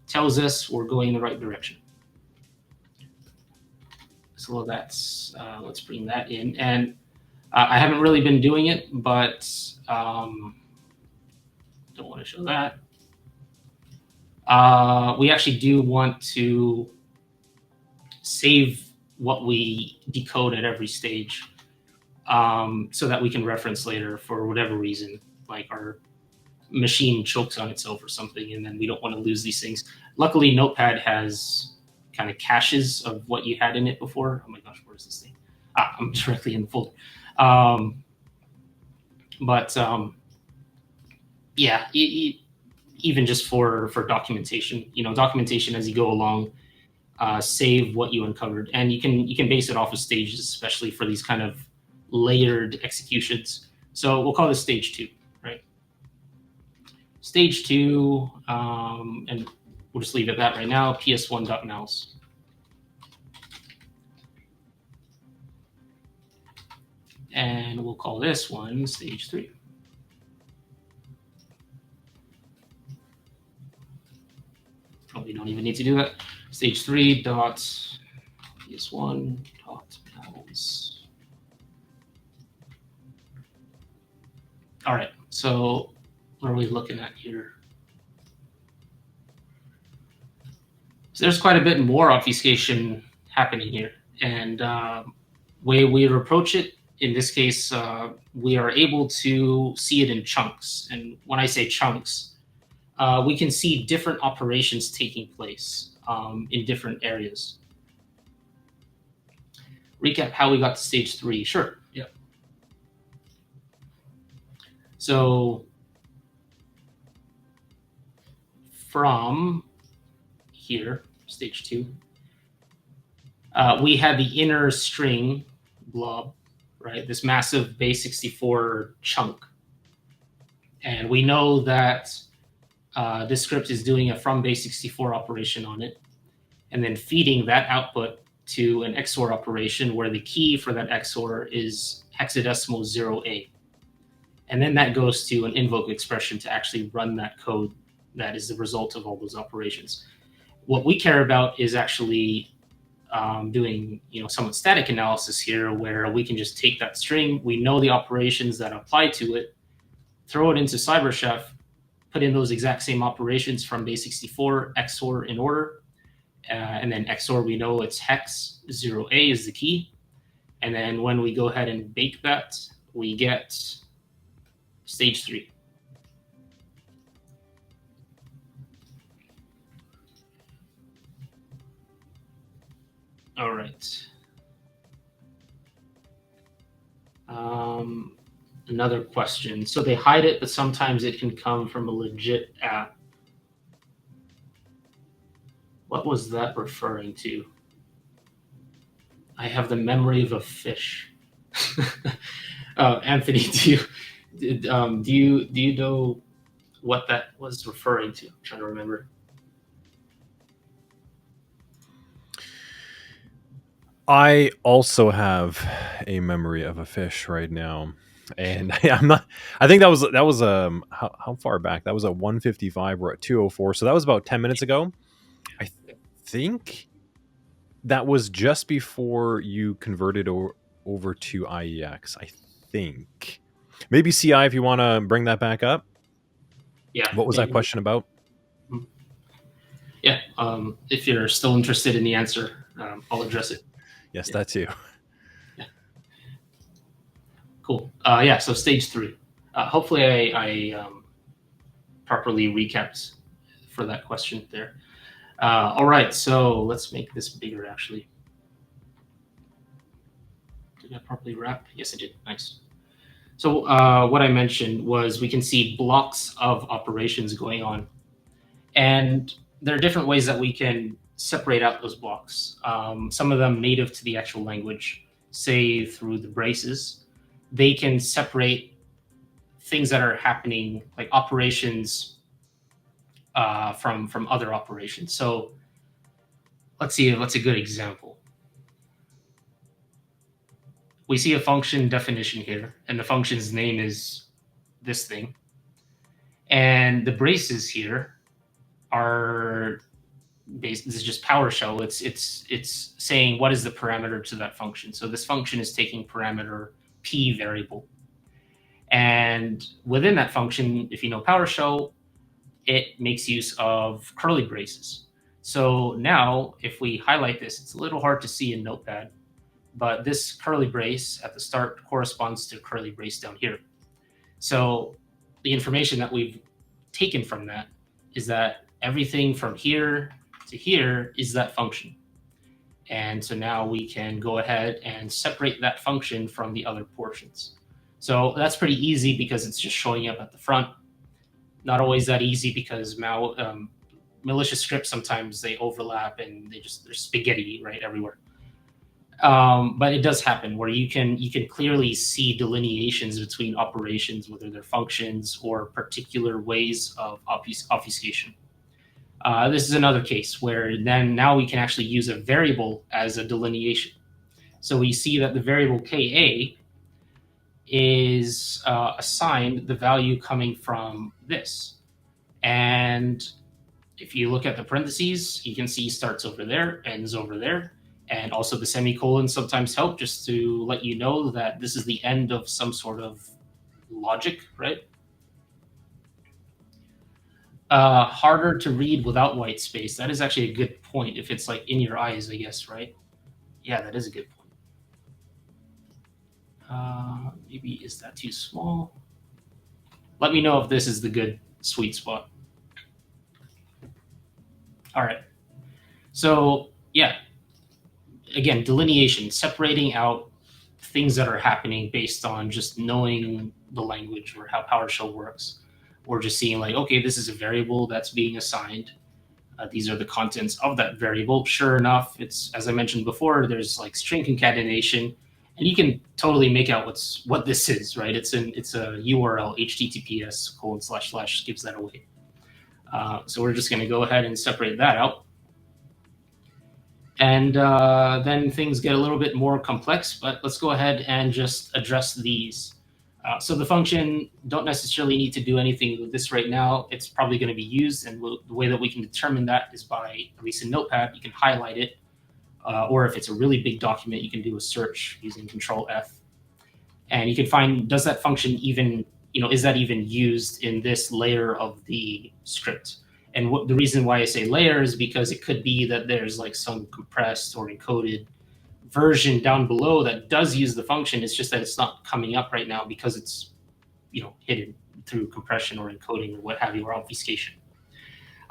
tells us we're going in the right direction. So that's, let's bring that in. And I haven't really been doing it, but don't want to show that. We actually do want to save what we decode at every stage, so that we can reference later for whatever reason, like our machine chokes on itself or something, and then we don't want to lose these things. Luckily, Notepad has kind of caches of what you had in it before. Oh my gosh, where's this thing? I'm directly in the folder. Yeah, even just for documentation, documentation as you go along, save what you uncovered, and you can base it off of stages, especially for these kind of layered executions. So we'll call this stage 2, right? Stage 2, and we'll just leave it at that right now, ps1.mouse. And we'll call this one stage 3. Probably don't even need to do that. Stage 3 dot ps1 dot mouse. All right, so what are we looking at here? So there's quite a bit more obfuscation happening here. And way we approach it, in this case, we are able to see it in chunks. And when I say chunks, we can see different operations taking place in different areas. Recap how we got to stage 3. Sure. Yeah. So from here, stage 2, we have the inner string blob, right? This massive base64 chunk. And we know that this script is doing a from base64 operation on it, and then feeding that output to an XOR operation where the key for that XOR is hexadecimal 0A. And then that goes to an invoke expression to actually run that code that is the result of all those operations. What we care about is actually doing somewhat static analysis here, where we can just take that string, we know the operations that apply to it, throw it into CyberChef, put in those exact same operations from base64, XOR in order, and then XOR, we know it's hex, 0A is the key. And then when we go ahead and bake that, we get Stage 3. All right. Another question. So they hide it, but sometimes it can come from a legit app. What was that referring to? I have the memory of a fish. Anthony, do you know what that was referring to? I'm trying to remember. I also have a memory of a fish right now, and I'm not. I think that was how far back? That was at 155. We're at 204, so that was about 10 minutes ago. I think that was just before you converted over to IEX. I think maybe CI if you want to bring that back up. Yeah. What was that question about? Yeah. If you're still interested in the answer, I'll address it. Yes, that too. Yeah. Cool. Yeah. So stage 3. Hopefully, I properly recapped for that question there. All right. So let's make this bigger. Actually, did I properly wrap? Yes, I did. Nice. So what I mentioned was we can see blocks of operations going on, and there are different ways that we can separate out those blocks. Some of them native to the actual language, say through the braces. They can separate things that are happening, like operations, from other operations. So let's see what's a good example. We see a function definition here, and the function's name is this thing. And the braces here are based, this is just PowerShell. It's saying what is the parameter to that function. So this function is taking parameter p variable. And within that function, if you know PowerShell, it makes use of curly braces. So now if we highlight this, it's a little hard to see in Notepad, but this curly brace at the start corresponds to curly brace down here. So the information that we've taken from that is that everything from here to here is that function. And so now we can go ahead and separate that function from the other portions. So that's pretty easy because it's just showing up at the front. Not always that easy because malicious scripts, sometimes they overlap and they're spaghetti right everywhere. But it does happen where you can clearly see delineations between operations, whether they're functions or particular ways of obfuscation. This is another case where then now we can actually use a variable as a delineation. So we see that the variable KA is assigned the value coming from this. And if you look at the parentheses, you can see starts over there, ends over there. And also the semicolons sometimes help just to let you know that this is the end of some sort of logic, right? Harder to read without white space. That is actually a good point. If it's like in your eyes, I guess, right? Yeah, that is a good point. Maybe is that too small? Let me know if this is the good sweet spot. All right. So yeah, again, delineation, separating out things that are happening based on just knowing the language or how PowerShell works, or just seeing like, okay, this is a variable that's being assigned. These are the contents of that variable. Sure enough, it's, as I mentioned before, there's like string concatenation, and you can totally make out what this is, right? It's a URL, https:// gives that away. So we're just going to go ahead and separate that out. And then things get a little bit more complex, but let's go ahead and just address these. So the function, don't necessarily need to do anything with this right now. It's probably going to be used, and the way that we can determine that is by, at least in Notepad, you can highlight it. Or if it's a really big document, you can do a search using Control F. And you can find, does that function even, is that even used in this layer of the script? And the reason why I say layer is because it could be that there's like some compressed or encoded version down below that does use the function. It's just that it's not coming up right now because it's hidden through compression or encoding or what have you, or obfuscation.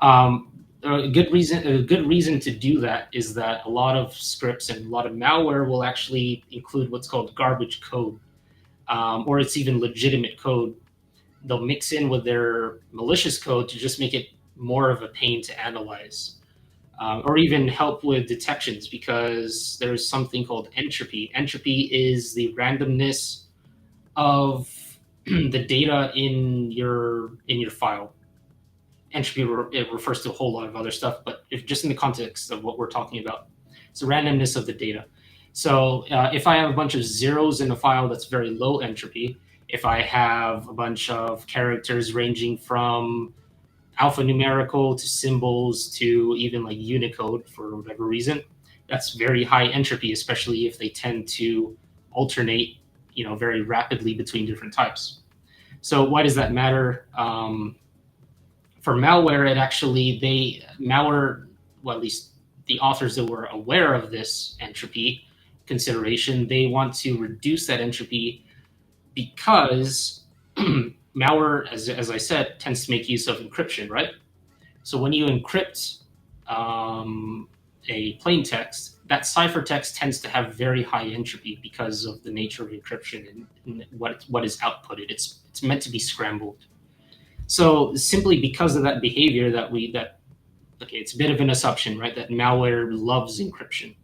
A good reason to do that is that a lot of scripts and a lot of malware will actually include what's called garbage code, or it's even legitimate code. They'll mix in with their malicious code to just make it more of a pain to analyze, or even help with detections, because there's something called entropy. Entropy is the randomness of the data in your file. Entropy it refers to a whole lot of other stuff, but if just in the context of what we're talking about, it's the randomness of the data. So if I have a bunch of zeros in a file, that's very low entropy. If I have a bunch of characters ranging from alphanumerical to symbols to even like Unicode for whatever reason, that's very high entropy, especially if they tend to alternate, very rapidly between different types. So why does that matter? For malware, well, at least the authors that were aware of this entropy consideration, they want to reduce that entropy because malware, as I said, tends to make use of encryption, right? So when you encrypt a plain text, that ciphertext tends to have very high entropy because of the nature of encryption and what is outputted. It's meant to be scrambled. So simply because of that behavior it's a bit of an assumption, right? That malware loves encryption,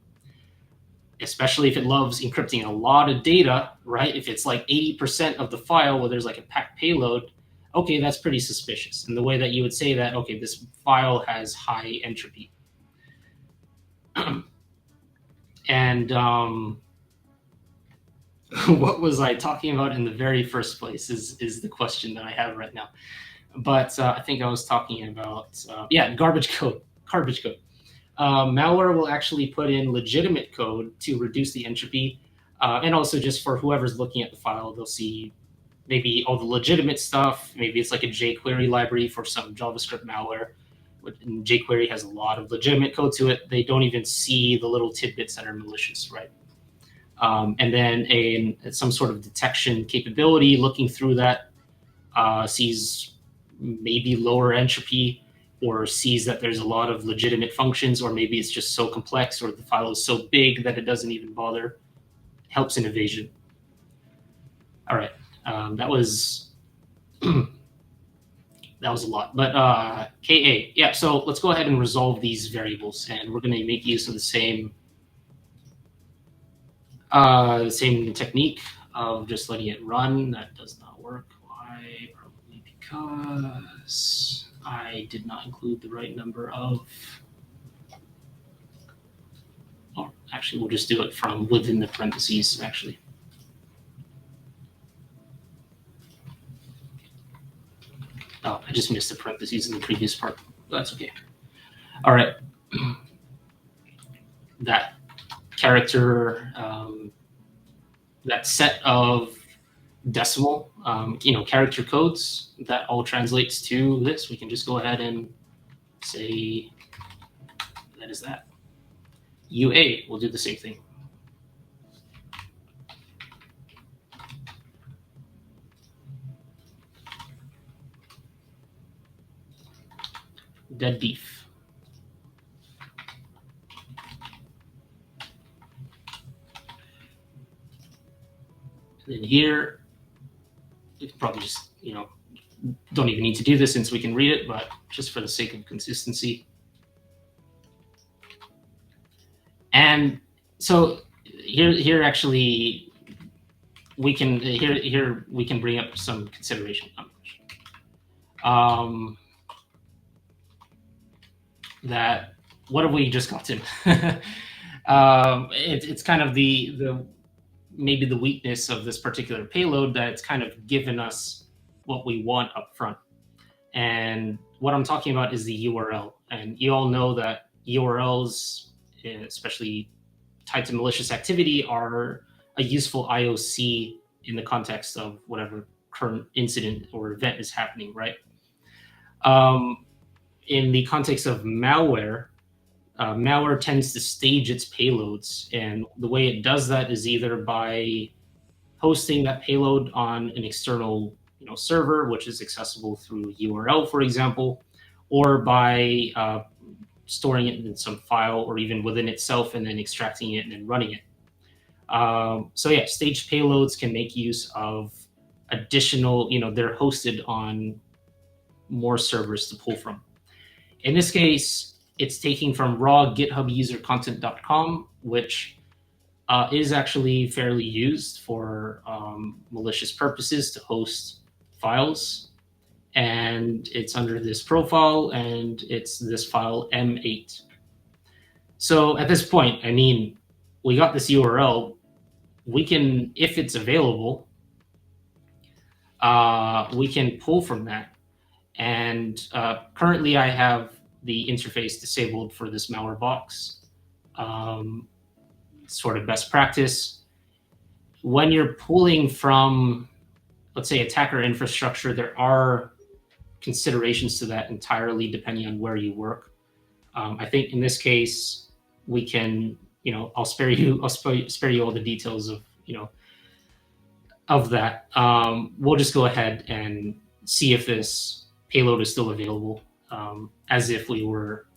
especially if it loves encrypting a lot of data, right? If it's like 80% of the file where there's like a packed payload, okay, that's pretty suspicious. And the way that you would say that, okay, this file has high entropy. And what was I talking about in the very first place is the question that I have right now. But I think I was talking about, garbage code. Malware will actually put in legitimate code to reduce the entropy. And also just for whoever's looking at the file, they'll see maybe all the legitimate stuff. Maybe it's like a jQuery library for some JavaScript malware. And jQuery has a lot of legitimate code to it. They don't even see the little tidbits that are malicious, right? And then some sort of detection capability looking through that sees maybe lower entropy, or sees that there's a lot of legitimate functions, or maybe it's just so complex or the file is so big that it doesn't even bother. Helps in evasion. All right, that was that was a lot, but KA, yeah. So let's go ahead and resolve these variables, and we're going to make use of the same technique of just letting it run. That does not work. Why? Probably because I did not include the right number of. Oh, actually, we'll just do it from within the parentheses, actually. Oh, I just missed the parentheses in the previous part. That's okay. All right. That character, that set of decimal, character codes, that all translates to this. We can just go ahead and say that is that. UA will do the same thing. Dead beef. And then here, it's probably just, don't even need to do this since we can read it, but just for the sake of consistency. And so here actually we can bring up some consideration. That what have we just gotten? It's kind of the maybe the weakness of this particular payload, that it's kind of given us what we want up front. And what I'm talking about is the URL. And you all know that URLs, especially tied to malicious activity, are a useful IOC in the context of whatever current incident or event is happening, right? In the context of malware, malware tends to stage its payloads, and the way it does that is either by hosting that payload on an external server, which is accessible through URL, for example, or by storing it in some file or even within itself and then extracting it and then running it. So yeah, staged payloads can make use of additional, they're hosted on more servers to pull from. In this case, it's taking from raw GitHub user content.com, which is actually fairly used for malicious purposes to host files. And it's under this profile, and it's this file M8. So at this point, I mean, we got this URL. We can, if it's available, we can pull from that. And currently I have the interface disabled for this malware box. Sort of best practice. When you're pulling from, let's say, attacker infrastructure, there are considerations to that entirely depending on where you work. I think in this case, we can, I'll spare you all the details of, of that. We'll just go ahead and see if this payload is still available, as if we were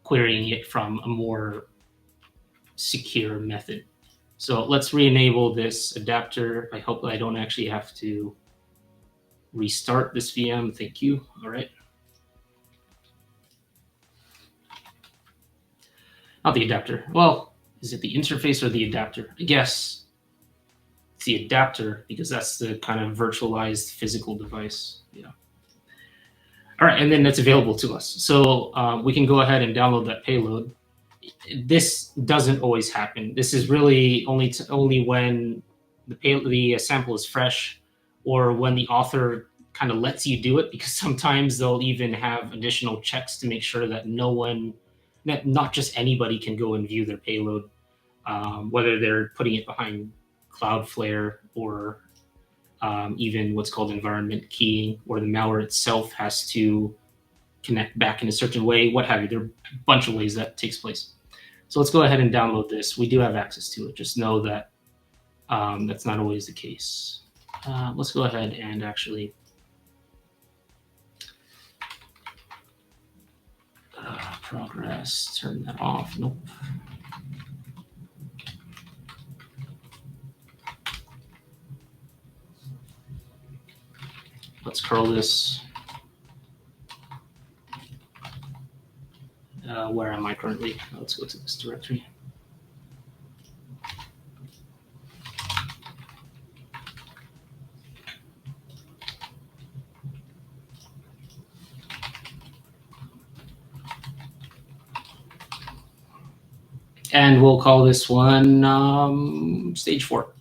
querying it from a more secure method. So let's re-enable this adapter. I hope that I don't actually have to restart this VM. Thank you. All right. Not the adapter. Well, is it the interface or the adapter? I guess it's the adapter because that's the kind of virtualized physical device. Yeah. All right, and then that's available to us. So we can go ahead and download that payload. This doesn't always happen. This is really only when the sample is fresh, or when the author kind of lets you do it, because sometimes they'll even have additional checks to make sure that not just anybody can go and view their payload, whether they're putting it behind Cloudflare or even what's called environment keying, or the malware itself has to connect back in a certain way, what have you. There are a bunch of ways that takes place. So let's go ahead and download this. We do have access to it. Just know that that's not always the case. Let's go ahead and actually progress, turn that off. Nope. Let's curl this. Where am I currently? Let's go to this directory. And we'll call this one stage 4.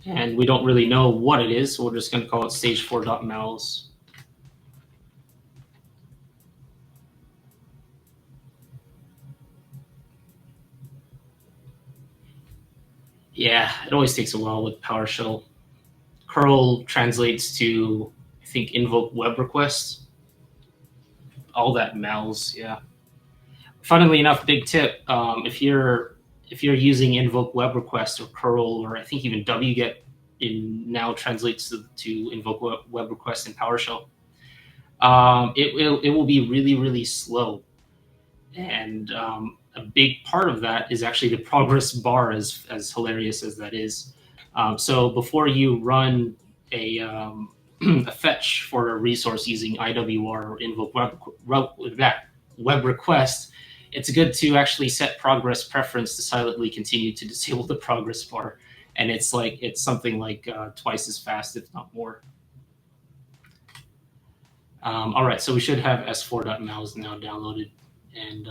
And we don't really know what it is, so we're just going to call it stage4.mals. Yeah, it always takes a while with PowerShell. Curl translates to, I think, invoke web requests. All that mals, yeah. Funnily enough, big tip, if you're using invoke web request or curl, or I think even wget now translates to invoke web request in PowerShell, it will be really, really slow. And a big part of that is actually the progress bar, as hilarious as that is. So before you run a fetch for a resource using IWR or invoke web request, it's good to actually set progress preference to silently continue to disable the progress bar. And it's something like twice as fast, if not more. All right, so we should have s4.mals now downloaded. And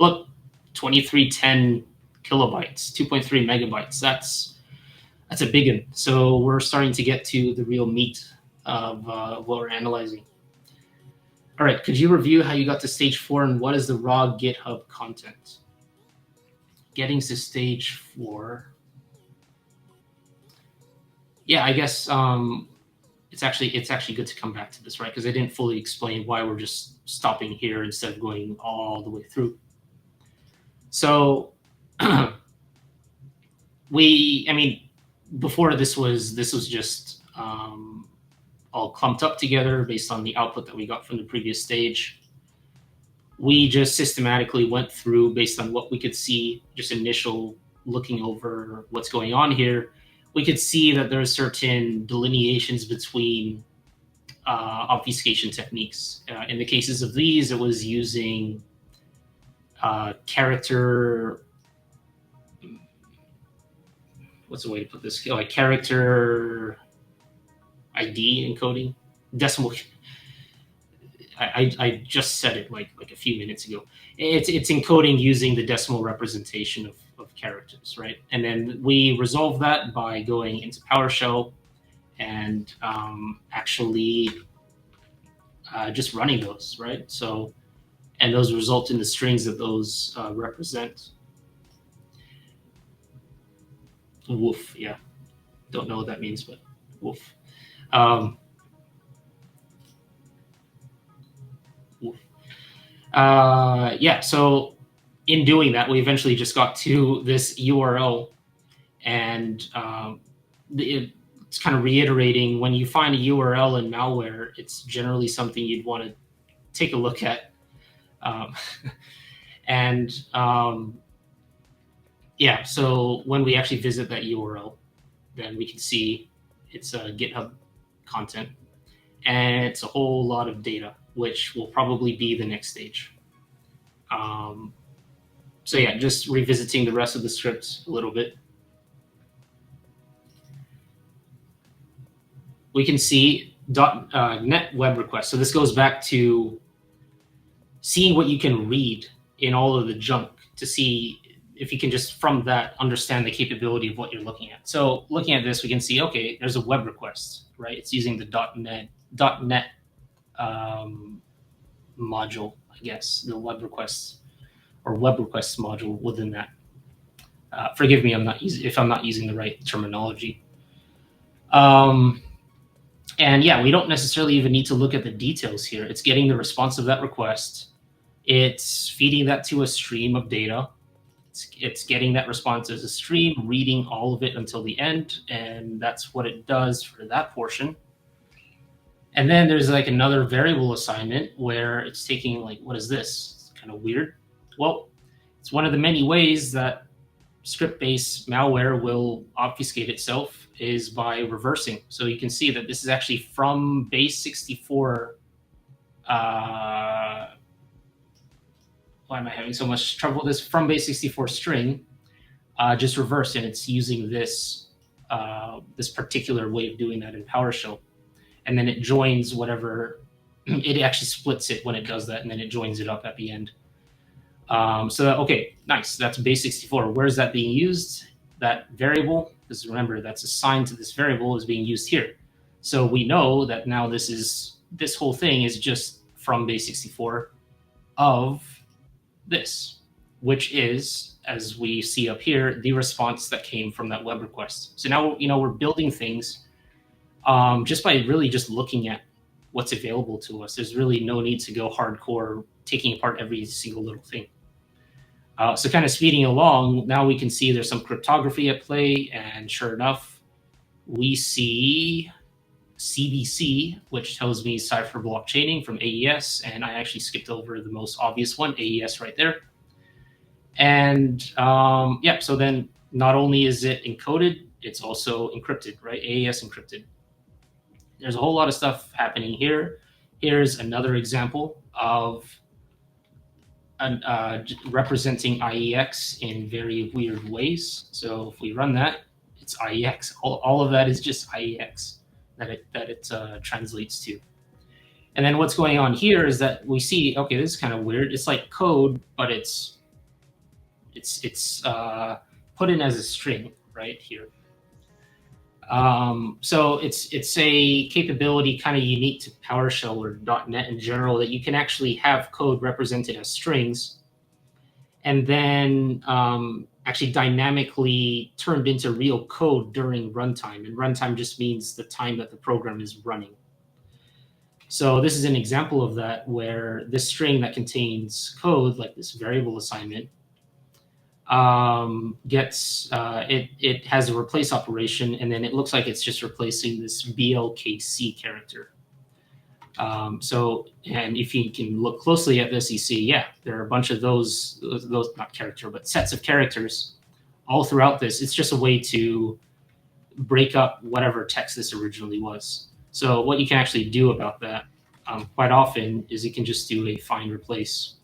look, 2310 kilobytes, 2.3 megabytes. That's a big one. So we're starting to get to the real meat of what we're analyzing. All right, could you review how you got to stage 4 and what is the raw GitHub content? Getting to stage 4. Yeah, I guess it's actually good to come back to this, right? Because I didn't fully explain why we're just stopping here instead of going all the way through. So before this was just all clumped up together based on the output that we got from the previous stage. We just systematically went through based on what we could see, just initial looking over what's going on here. We could see that there are certain delineations between obfuscation techniques. In the cases of these, it was using character, what's the way to put this? Like character ID encoding, decimal. I just said it like a few minutes ago. It's encoding using the decimal representation of characters, right? And then we resolve that by going into PowerShell and actually just running those, right? So, and those result in the strings that those represent. Woof, yeah. Don't know what that means, but woof. Yeah, so in doing that, we eventually just got to this URL, and it's kind of reiterating, when you find a URL in malware, it's generally something you'd want to take a look at. Yeah, so when we actually visit that URL, then we can see it's GitHub content, and it's a whole lot of data, which will probably be the next stage. So yeah, just revisiting the rest of the script a little bit. We can see .NET web requests. So this goes back to seeing what you can read in all of the junk to see if you can just from that understand the capability of what you're looking at. So looking at this, we can see, okay, there's a web request, right? It's using the .NET module, I guess, the web requests or web requests module within that. Forgive me, if I'm not using the right terminology. And yeah, we don't necessarily even need to look at the details here. It's getting the response of that request. It's feeding that to a stream of data. It's getting that response as a stream, reading all of it until the end, and that's what it does for that portion. And then there's like another variable assignment where it's taking like, what is this? It's kind of weird. Well, it's one of the many ways that script-based malware will obfuscate itself is by reversing. So you can see that this is actually from Base64. Why am I having so much trouble with this? From Base64 string, just reversed, and it's using this this particular way of doing that in PowerShell. And then it joins whatever, it actually splits it when it does that, and then it joins it up at the end. So, okay, nice. That's Base64. Where is that being used? That variable, because remember, that's assigned to this variable, is being used here. So we know that now this whole thing is just from Base64 of this, which is, as we see up here, the response that came from that web request. So now, we're building things just by really just looking at what's available to us. There's really no need to go hardcore taking apart every single little thing. So kind of speeding along, now we can see there's some cryptography at play, and sure enough, we see CBC, which tells me cipher block chaining from AES, and I actually skipped over the most obvious one, AES right there. And yeah, so then not only is it encoded, it's also encrypted, right? AES encrypted. There's a whole lot of stuff happening here. Here's another example of representing IEX in very weird ways. So if we run that, it's IEX. All of that is just IEX that it translates to. And then what's going on here is that we see, okay, this is kind of weird. It's like code, but it's put in as a string right here. So it's a capability kind of unique to PowerShell or .NET in general, that you can actually have code represented as strings and then actually dynamically turned into real code during runtime. And runtime just means the time that the program is running. So this is an example of that, where this string that contains code, like this variable assignment, gets it has a replace operation, and then it looks like it's just replacing this BLKC character. So, and if you can look closely at this, you see, yeah, there are a bunch of those not character, but sets of characters all throughout this. It's just a way to break up whatever text this originally was. So what you can actually do about that quite often is you can just do a find replace.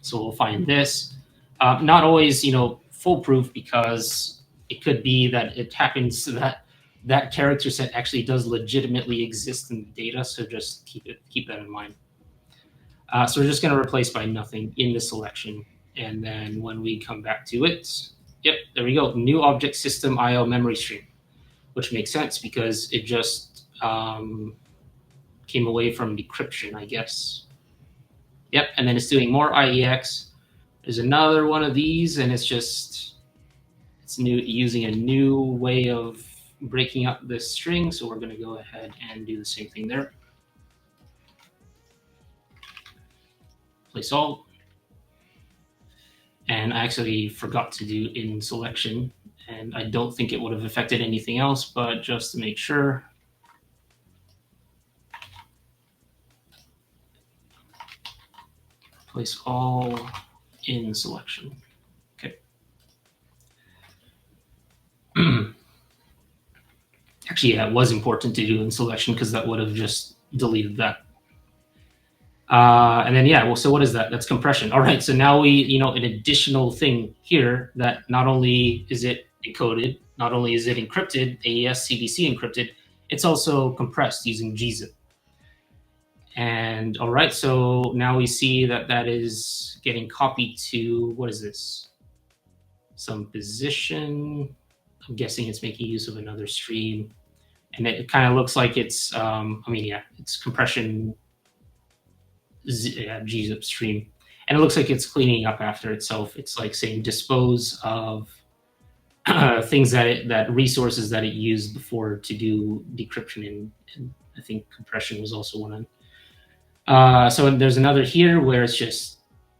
So we'll find this. Not always, foolproof, because it could be that it happens that that character set actually does legitimately exist in the data. So just keep that in mind. So we're just going to replace by nothing in the selection. And then when we come back to it, yep, there we go. New object system IO memory stream, which makes sense because it just came away from decryption, I guess. Yep, and then it's doing more IEX. There's another one of these, and it's new, using a new way of breaking up this string. So we're going to go ahead and do the same thing there. Place all. And I actually forgot to do in selection, and I don't think it would have affected anything else, but just to make sure. Place all in selection. Okay. Actually, yeah, it was important to do in selection because that would have just deleted that. And then, yeah, well, so what is that? That's compression. All right, so now we, an additional thing here that not only is it encoded, not only is it encrypted, AES-CBC encrypted, it's also compressed using GZIP. And all right, so now we see that that is getting copied to, what is this? Some position. I'm guessing it's making use of another stream. And it kind of looks like it's, it's compression GZIP stream. And it looks like it's cleaning up after itself. It's like saying dispose of things that resources that it used before to do decryption, and I think compression was also one of them. So there's another here where it's just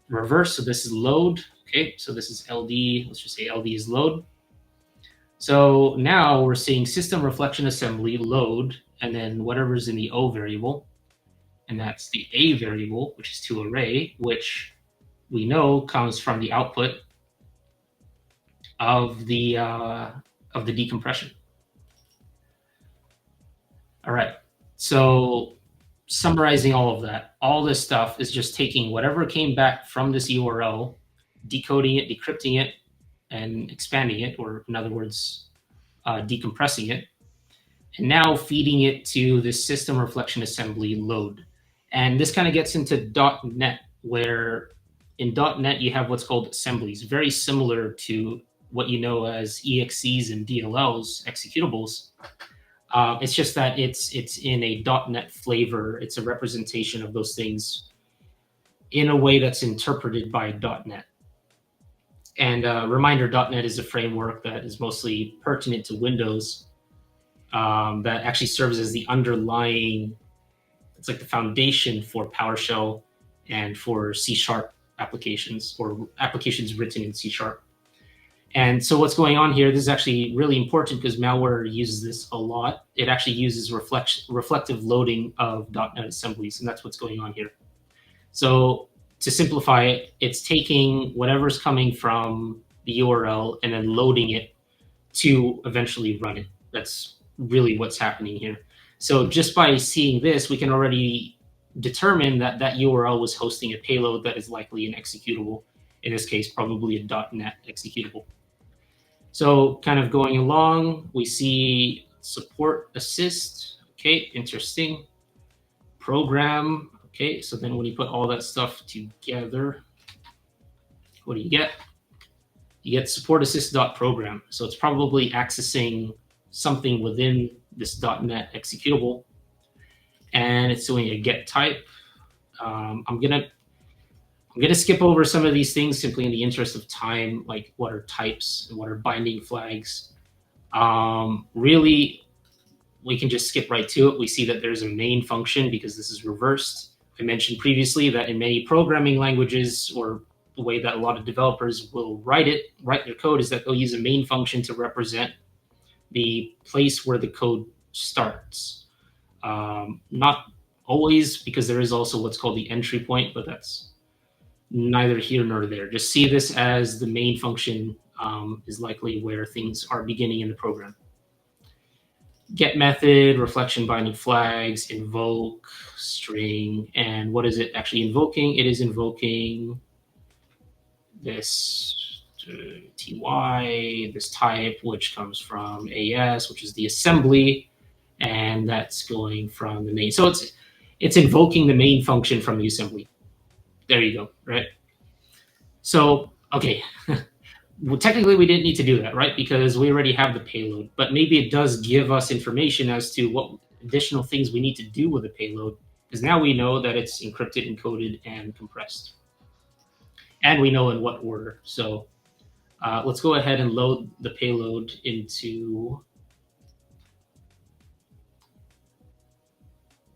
reverse. So this is load. Okay, so this is LD. Let's just say LD is load. So now we're seeing system reflection assembly load, and then whatever's in the O variable, and that's the A variable, which is to array, which we know comes from the output of the decompression. All right, so summarizing all of that, all this stuff is just taking whatever came back from this URL, decoding it, decrypting it, and expanding it, or in other words, decompressing it, and now feeding it to this system reflection assembly load. And this kind of gets into .NET, where in .NET you have what's called assemblies, very similar to what you know as EXEs and DLLs, executables. It's just that it's in a .NET flavor. It's a representation of those things in a way that's interpreted by .NET. And reminder, .NET is a framework that is mostly pertinent to Windows, that actually serves as the underlying, it's like the foundation for PowerShell and for C# applications, or applications written in C#. And so what's going on here, this is actually really important because malware uses this a lot. It actually uses reflective loading of .NET assemblies, and that's what's going on here. So to simplify it, it's taking whatever's coming from the URL and then loading it to eventually run it. That's really what's happening here. So just by seeing this, we can already determine that that URL was hosting a payload that is likely an executable. In this case, probably a .NET executable. So kind of going along, we see support assist. Okay, interesting. Program. Okay, so then when you put all that stuff together, what do you get? You get support assist.program. So it's probably accessing something within this .NET executable, and it's doing a get type. I'm gonna skip over some of these things simply in the interest of time, like what are types and what are binding flags. Really, we can just skip right to it. We see that there's a main function because this is reversed. I mentioned previously that in many programming languages, or the way that a lot of developers will write their code is that they'll use a main function to represent the place where the code starts. Not always, because there is also what's called the entry point, but that's neither here nor there. Just see this as the main function is likely where things are beginning in the program. Get method, reflection binding flags, invoke, string, and what is it actually invoking? It is invoking this ty, this type, which comes from AES, which is the assembly, and that's going from the main. So it's invoking the main function from the assembly. There you go, right? So, okay. Well, technically, we didn't need to do that, right? Because we already have the payload. But maybe it does give us information as to what additional things we need to do with the payload. Because now we know that it's encrypted, encoded, and compressed. And we know in what order. So let's go ahead and load the payload into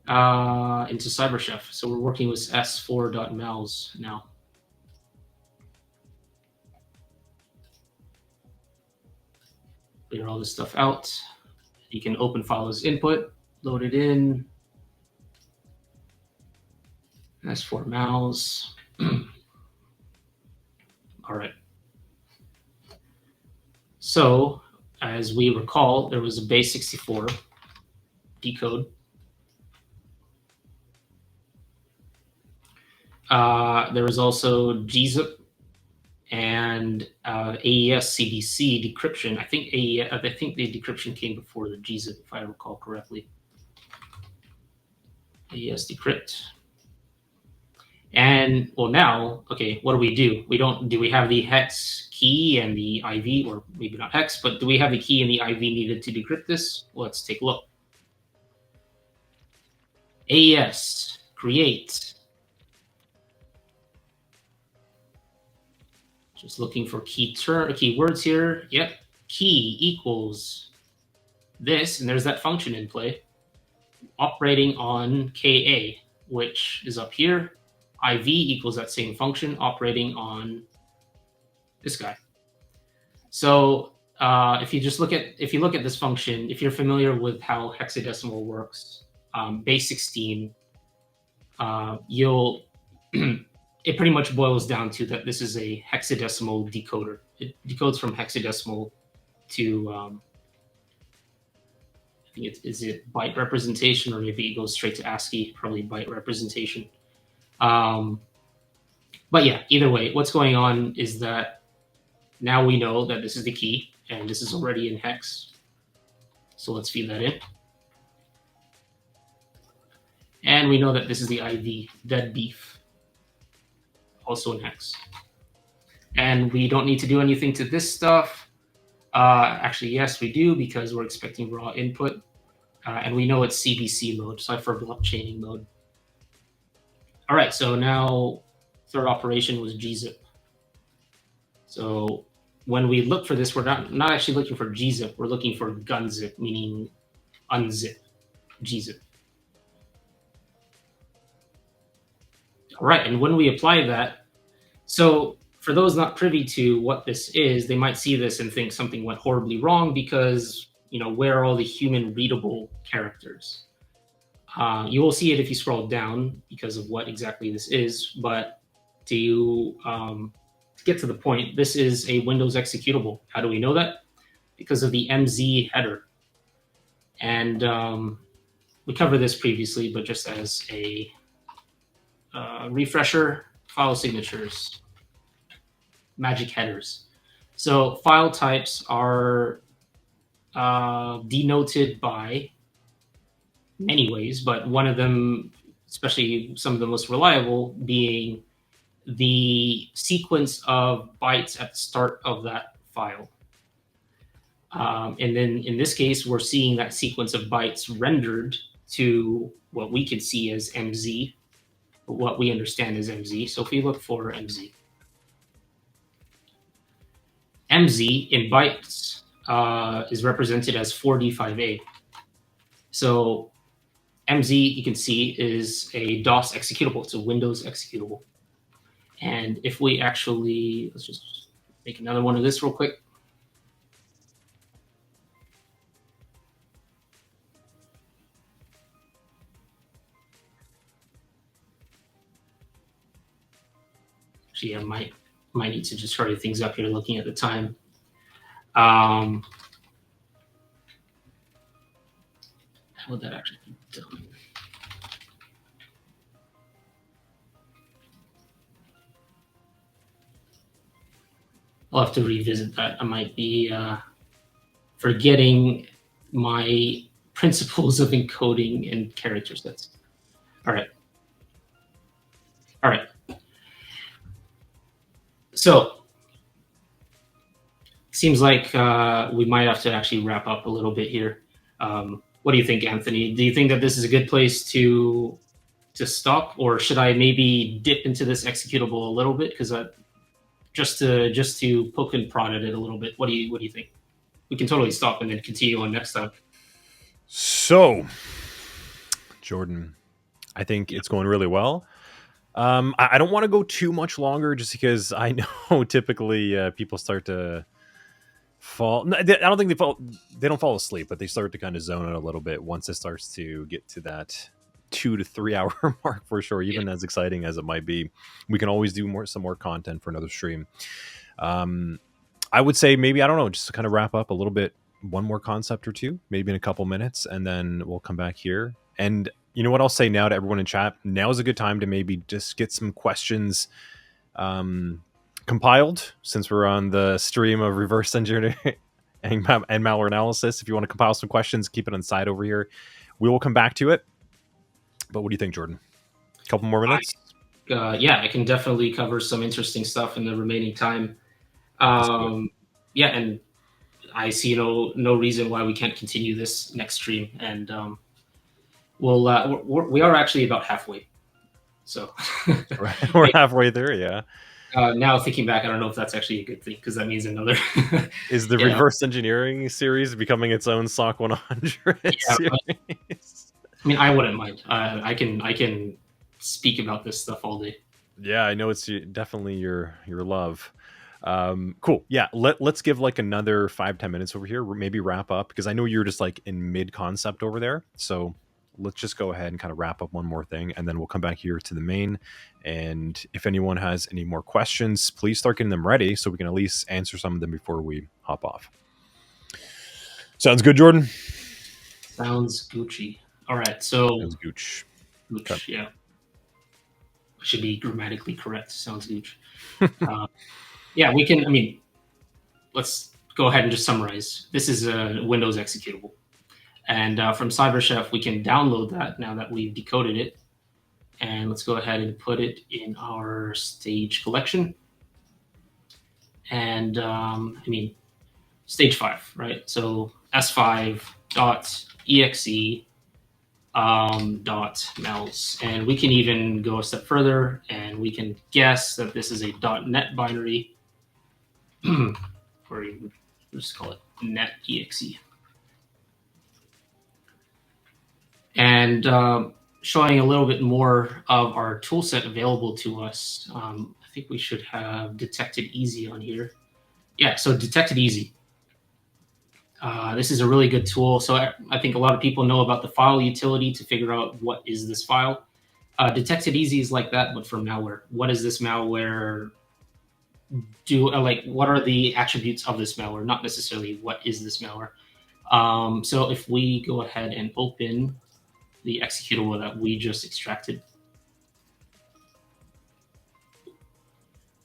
CyberChef. So we're working with s4.mals now. Clear all this stuff out. You can open file as input, load it in. S4mals. All right. So as we recall, there was a Base64 decode. There was also GZIP and AES-CBC decryption. I think the decryption came before the GZIP, if I recall correctly. AES decrypt. And well, now, okay, what do? Do we have the hex key and the IV, or maybe not hex, but do we have the key and the IV needed to decrypt this? Let's take a look. AES create. Just looking for keywords here. Yep, key equals this, and there's that function in play, operating on KA, which is up here. IV equals that same function operating on this guy. So if you look at this function, if you're familiar with how hexadecimal works, base 16, it pretty much boils down to that this is a hexadecimal decoder. It decodes from hexadecimal to I think is it byte representation, or maybe it goes straight to ASCII, probably byte representation. But yeah, either way, what's going on is that now we know that this is the key, and this is already in hex. So let's feed that in. And we know that this is the IV, dead beef, also in hex. And we don't need to do anything to this stuff. Actually, yes, we do, because we're expecting raw input. And we know it's CBC mode, cipher blockchaining mode. All right, so now third operation was GZIP. So when we look for this, we're not actually looking for GZIP. We're looking for gunzip, meaning unzip GZIP. All right, and when we apply that, so for those not privy to what this is, they might see this and think something went horribly wrong because, where are all the human readable characters? You will see it if you scroll down because of what exactly this is, but to get to the point, this is a Windows executable. How do we know that? Because of the MZ header. And we covered this previously, but just as a refresher, file signatures, magic headers. So file types are denoted by many ways, but one of them, especially some of the most reliable, being the sequence of bytes at the start of that file. And then in this case, we're seeing that sequence of bytes rendered to what we can see as MZ, what we understand as MZ. So if we look for MZ, MZ in bytes is represented as 4D5A. So MZ, you can see, is a DOS executable. It's a Windows executable. And if we actually, let's just make another one of this real quick. Actually, I might need to just hurry things up here looking at the time. How would that actually be done? I'll have to revisit that. I might be forgetting my principles of encoding and character sets. All right. All right. So seems like we might have to actually wrap up a little bit here. What do you think, Anthony? Do you think that this is a good place to stop, or should I maybe dip into this executable a little bit, because just to poke and prod at it a little bit? What do you think? We can totally stop and then continue on next time. So, Jordan, I think it's going really well. I don't want to go too much longer, just because I know typically people start to fall. I don't think they don't fall asleep, but they start to kind of zone out a little bit once it starts to get to that 2 to 3 hour mark, for sure. Even as exciting as it might be, we can always do some more content for another stream. I would say maybe, I don't know, just to kind of wrap up a little bit, one more concept or two, maybe in a couple minutes, and then we'll come back here. And you know what I'll say now to everyone in chat? Now is a good time to maybe just get some questions compiled, since we're on the stream of reverse engineering and malware analysis. If you want to compile some questions, keep it on the side over here. We will come back to it. But what do you think, Jordan? A couple more minutes? Yeah, I can definitely cover some interesting stuff in the remaining time. Yeah, and I see no reason why we can't continue this next stream. And we are actually about halfway. So we're halfway through, yeah. Now thinking back, I don't know if that's actually a good thing, because that means another is the reverse engineering series becoming its own SOC 100 series? I mean, I wouldn't mind. I can speak about this stuff all day. Yeah, I know it's definitely your love. Cool. Yeah, let's give like another 5-10 minutes over here, maybe wrap up, because I know you're just like in mid concept over there. So let's just go ahead and kind of wrap up one more thing, and then we'll come back here to the main. And if anyone has any more questions, please start getting them ready so we can at least answer some of them before we hop off. Sounds good, Jordan? Sounds Gucci. All right, so sounds Gooch. Okay. Yeah, should be grammatically correct. Sounds Gooch. Yeah, we can. I mean, let's go ahead and just summarize. This is a Windows executable, and from CyberChef we can download that now that we've decoded it, and let's go ahead and put it in our stage collection. And I mean, stage 5, right? So s5.exe .mels, and we can even go a step further, and we can guess that this is a .NET binary, or you just call it net.exe. And showing a little bit more of our tool set available to us, I think we should have detected easy on here. Yeah, so detected easy. This is a really good tool. So I think a lot of people know about the file utility to figure out what is this file. Detected easy is like that, but for malware. What is this malware do? Like, what are the attributes of this malware? Not necessarily what is this malware. So if we go ahead and open the executable that we just extracted.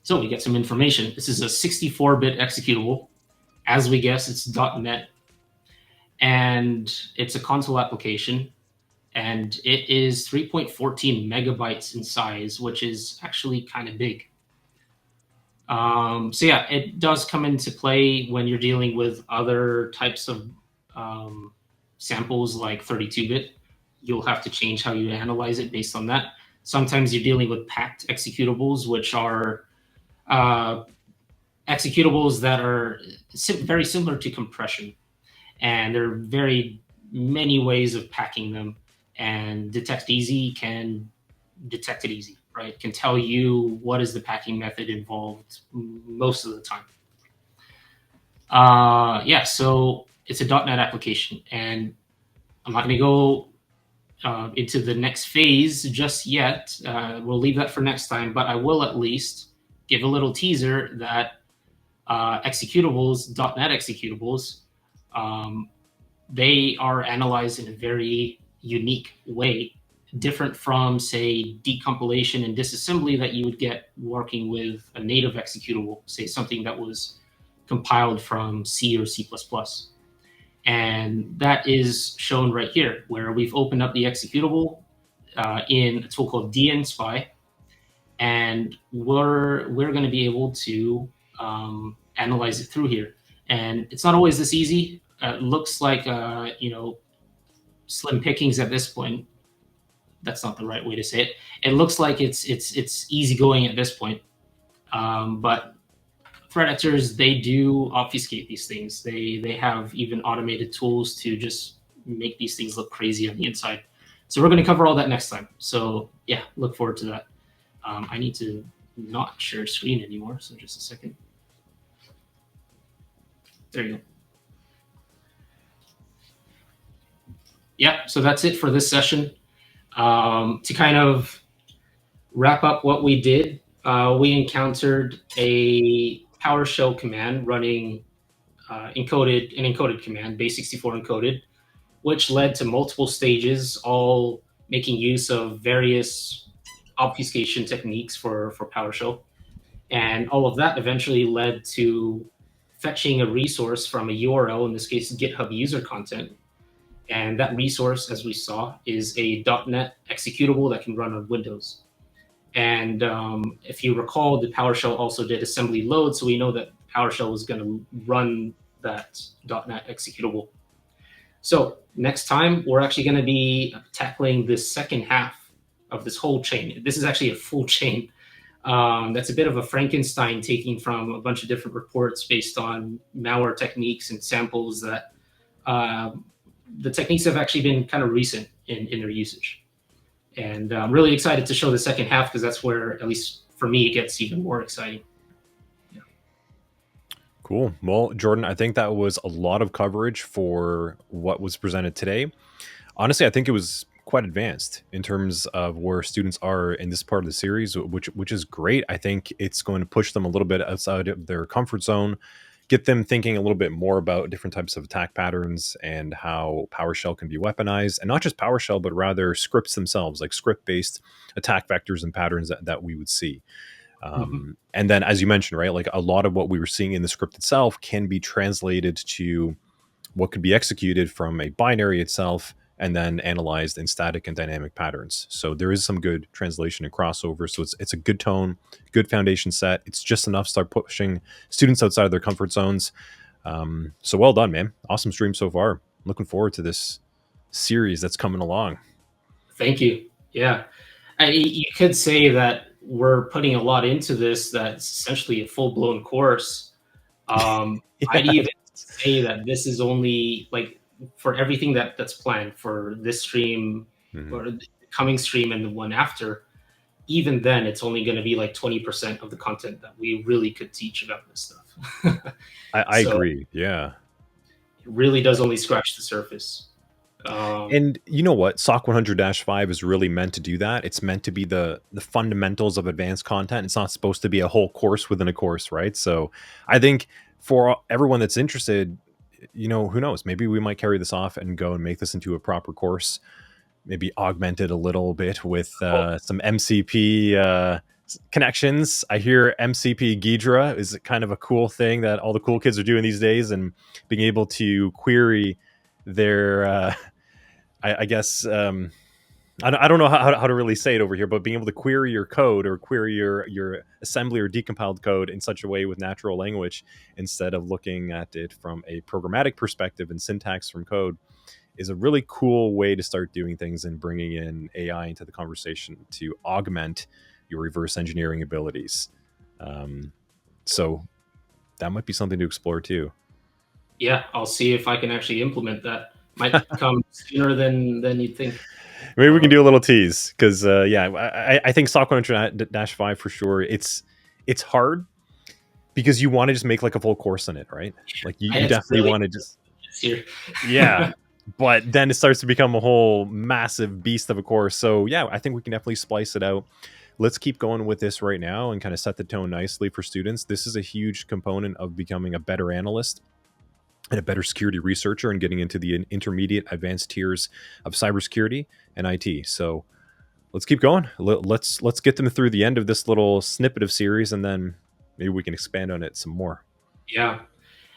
So we get some information. This is a 64-bit executable. As we guess, it's .NET, and it's a console application, and it is 3.14 megabytes in size, which is actually kind of big. So yeah, it does come into play when you're dealing with other types of samples like 32-bit. You'll have to change how you analyze it based on that. Sometimes you're dealing with packed executables, which are executables that are very similar to compression, and there are very many ways of packing them, and detect easy can detect it easy, right? Can tell you what is the packing method involved most of the time. Yeah, so it's a .NET application, and I'm not going to go into the next phase just yet. We'll leave that for next time, but I will at least give a little teaser that executables, .NET executables, they are analyzed in a very unique way, different from, say, decompilation and disassembly that you would get working with a native executable, say something that was compiled from C or C++. And that is shown right here, where we've opened up the executable in a tool called dnSpy, and we're going to be able to analyze it through here. And it's not always this easy. It looks like slim pickings at this point. That's not the right way to say it. It looks like it's easygoing at this point, but threat actors, they do obfuscate these things. They have even automated tools to just make these things look crazy on the inside. So we're going to cover all that next time. So yeah, look forward to that. I need to not share screen anymore, so just a second. There you go. Yeah, so that's it for this session. To kind of wrap up what we did, we encountered a PowerShell command running an encoded command, Base64 encoded, which led to multiple stages, all making use of various obfuscation techniques for PowerShell. And all of that eventually led to fetching a resource from a URL, in this case, GitHub user content. And that resource, as we saw, is a .NET executable that can run on Windows. And if you recall, the PowerShell also did assembly load, so we know that PowerShell was going to run that .NET executable. So next time, we're actually going to be tackling the second half of this whole chain. This is actually a full chain. That's a bit of a Frankenstein, taking from a bunch of different reports based on malware techniques and samples that the techniques have actually been kind of recent in their usage. And I'm really excited to show the second half, because that's where, at least for me, it gets even more exciting. Yeah. Cool. Well, Jordan, I think that was a lot of coverage for what was presented today. Honestly, I think it was quite advanced in terms of where students are in this part of the series, which is great. I think it's going to push them a little bit outside of their comfort zone, get them thinking a little bit more about different types of attack patterns and how PowerShell can be weaponized, and not just PowerShell, but rather scripts themselves, like script-based attack vectors and patterns that we would see. And then, as you mentioned, right, like a lot of what we were seeing in the script itself can be translated to what could be executed from a binary itself, and then analyzed in static and dynamic patterns. So there is some good translation and crossover. So it's a good tone, good foundation set. It's just enough to start pushing students outside of their comfort zones. So well done, man. Awesome stream so far. Looking forward to this series that's coming along. Thank you. Yeah. You could say that we're putting a lot into this. That's essentially a full-blown course. Yeah. I'd even say that this is only, like, for everything that's planned for this stream, or the coming stream and the one after, even then, it's only going to be like 20% of the content that we really could teach about this stuff. I agree. Yeah. It really does only scratch the surface. And you know what? SOC 100-5 is really meant to do that. It's meant to be the fundamentals of advanced content. It's not supposed to be a whole course within a course, right? So I think for everyone that's interested, who knows? Maybe we might carry this off and go and make this into a proper course, maybe augment it a little bit with some MCP connections. I hear MCP Ghidra is kind of a cool thing that all the cool kids are doing these days, and being able to query their, I guess, I don't know how to really say it over here, but being able to query your code or query your assembly or decompiled code in such a way with natural language, instead of looking at it from a programmatic perspective and syntax from code, is a really cool way to start doing things and bringing in AI into the conversation to augment your reverse engineering abilities. So that might be something to explore too. Yeah, I'll see if I can actually implement that. Might come sooner than you'd think. Maybe we can do a little tease because I think SOC 100-5 for sure. It's hard because you want to just make like a full course on it, right? Like you definitely want to just yeah. But then it starts to become a whole massive beast of a course. So yeah, I think we can definitely splice it out. Let's keep going with this right now and kind of set the tone nicely for students. This is a huge component of becoming a better analyst and a better security researcher and getting into the intermediate advanced tiers of cybersecurity and IT. So let's keep going. Let's get them through the end of this little snippet of series, and then maybe we can expand on it some more. Yeah.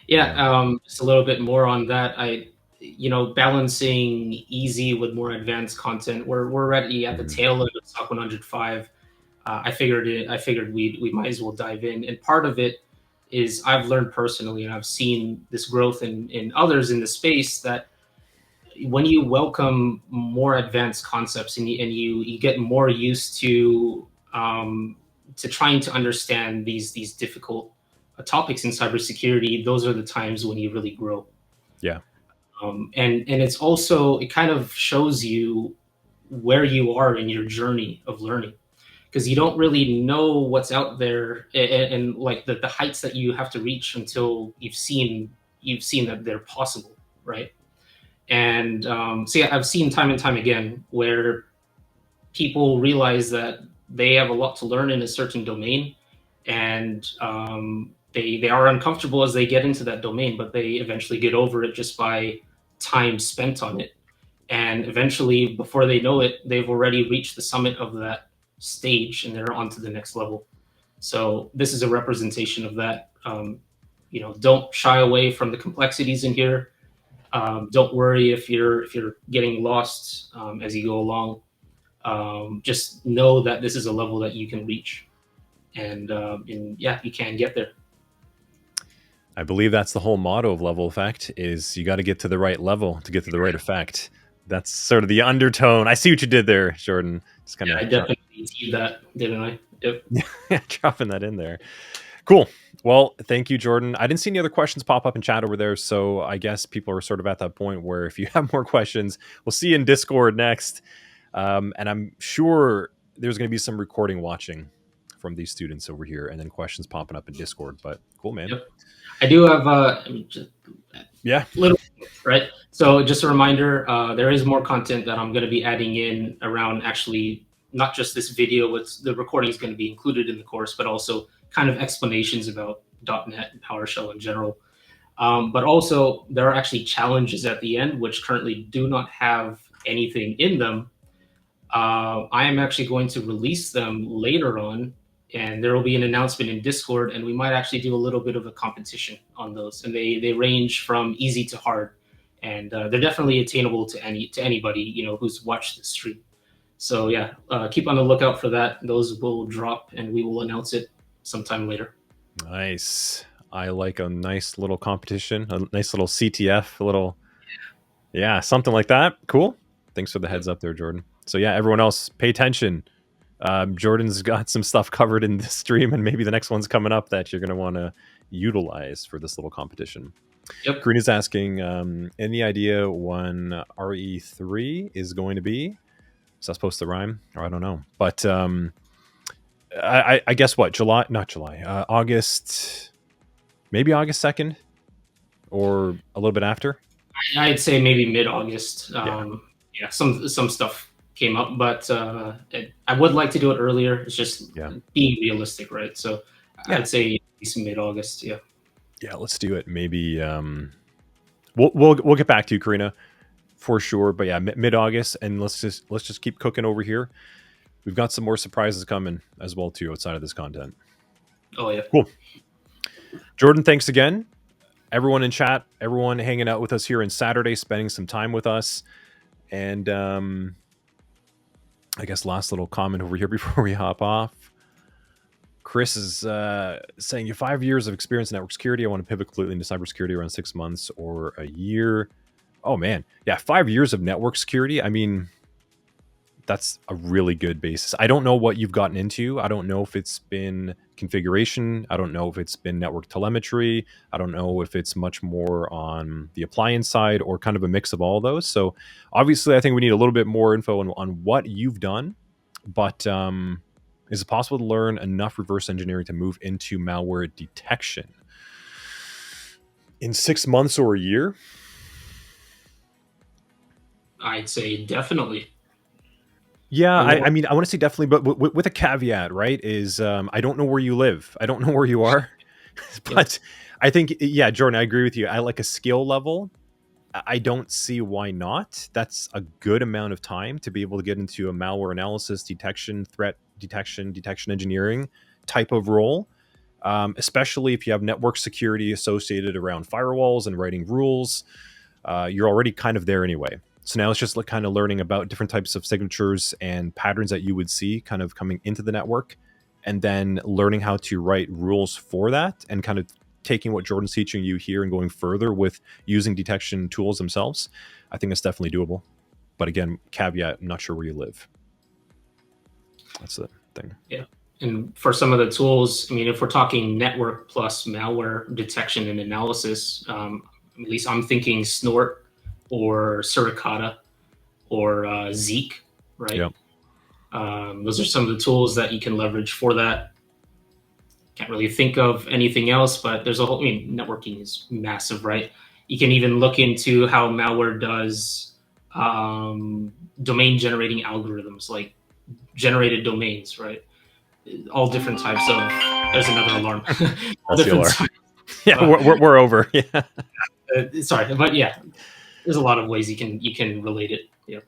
Just a little bit more on that. Balancing easy with more advanced content. We're already at the tail end of SOC 105. I figured we might as well dive in. And part of it is I've learned personally, and I've seen this growth in others in the space, that when you welcome more advanced concepts and you get more used to trying to understand these difficult topics in cybersecurity, those are the times when you really grow. Yeah. And it's also, it kind of shows you where you are in your journey of learning, because you don't really know what's out there and like the heights that you have to reach until you've seen that they're possible, right? And I've seen time and time again where people realize that they have a lot to learn in a certain domain, and they are uncomfortable as they get into that domain, but they eventually get over it just by time spent on it. And eventually, before they know it, they've already reached the summit of that stage and they're on to the next level. So this is a representation of that. Don't shy away from the complexities in here. Don't worry if you're getting lost as you go along. Just know that this is a level that you can reach, and you can get there. I believe that's the whole motto of Level Effect: is you got to get to the right level to get to the right effect. That's sort of the undertone. I see what you did there, Jordan. Just kind of I definitely teed that, didn't I? Yep. Dropping that in there. Cool. Well, thank you, Jordan. I didn't see any other questions pop up in chat over there, so I guess people are sort of at that point where if you have more questions, we'll see you in Discord next. And I'm sure there's going to be some recording watching from these students over here, and then questions popping up in Discord. But cool, man. Yep. I do have little, right? So just a reminder, there is more content that I'm going to be adding in around, actually not just this video, the recording is going to be included in the course, but also kind of explanations about .NET and PowerShell in general. But also there are actually challenges at the end, which currently do not have anything in them. I am actually going to release them later on, and there will be an announcement in Discord, and we might actually do a little bit of a competition on those. And they range from easy to hard, and they're definitely attainable to anybody who's watched the stream. So yeah, keep on the lookout for that. Those will drop, and we will announce it sometime later. Nice. I like a nice little competition, a nice little CTF, something like that. Cool. Thanks for the heads up there, Jordan. So yeah, everyone else, pay attention. Jordan's got some stuff covered in this stream, and maybe the next one's coming up that you're going to want to utilize for this little competition. Yep. Karina's asking, any idea when RE3 is going to be? Is that supposed to rhyme? Or I don't know. But I guess what? August, maybe August 2nd or a little bit after? I'd say maybe mid-August. Some stuff came up, but I would like to do it earlier. It's just being realistic, right? So I'd say at least mid-August. Yeah, let's do it. Maybe we'll get back to you, Karina, for sure. But yeah, mid-August, and let's just keep cooking over here. We've got some more surprises coming as well too outside of this content. Oh yeah, cool. Jordan, thanks again. Everyone in chat, everyone hanging out with us here on Saturday, spending some time with us. And I guess last little comment over here before we hop off. Chris is saying, you have 5 years of experience in network security. I want to pivot completely into cybersecurity around 6 months or a year. Oh, man. Yeah, 5 years of network security. I mean, that's a really good basis. I don't know what you've gotten into. I don't know if it's been configuration. I don't know if it's been network telemetry. I don't know if it's much more on the appliance side or kind of a mix of all of those. So obviously, I think we need a little bit more info on what you've done. But is it possible to learn enough reverse engineering to move into malware detection in 6 months or a year? I'd say definitely. Yeah, I mean, I want to say definitely, but with a caveat, right? Is I don't know where you live. I don't know where you are, but I think, yeah, Jordan, I agree with you. I like a skill level. I don't see why not. That's a good amount of time to be able to get into a malware analysis, detection, threat detection, detection engineering type of role, especially if you have network security associated around firewalls and writing rules. You're already kind of there anyway. So now it's just like kind of learning about different types of signatures and patterns that you would see kind of coming into the network, and then learning how to write rules for that, and kind of taking what Jordan's teaching you here and going further with using detection tools themselves. I think it's definitely doable. But again, caveat, I'm not sure where you live. That's the thing. Yeah. And for some of the tools, I mean, if we're talking network plus malware detection and analysis, at least I'm thinking Snort or Suricata or Zeek, right? Yep. Those are some of the tools that you can leverage for that. Can't really think of anything else, but there's a whole, I mean, networking is massive, right? You can even look into how malware does domain generating algorithms, like generated domains, right? All different types of, there's another alarm. All different types. Yeah, we're over. Yeah. Sorry, but yeah, there's a lot of ways you can relate it. Yeah,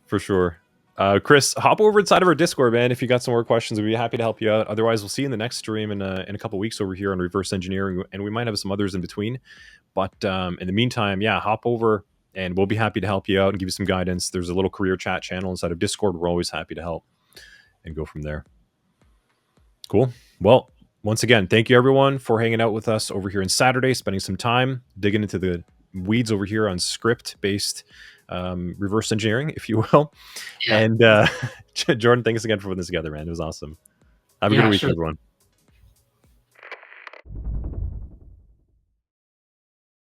for sure. Chris, hop over inside of our Discord, man. If you got some more questions, we'd be happy to help you out. Otherwise, we'll see you in the next stream in a couple weeks over here on reverse engineering, and we might have some others in between. But in the meantime, yeah, hop over, and we'll be happy to help you out and give you some guidance. There's a little career chat channel inside of Discord. We're always happy to help and go from there. Cool. Well, once again, thank you everyone for hanging out with us over here on Saturday, spending some time digging into the weeds over here on script-based reverse engineering, if you will. Yeah. And Jordan, thanks again for putting this together, man. It was awesome. Have a good week, everyone.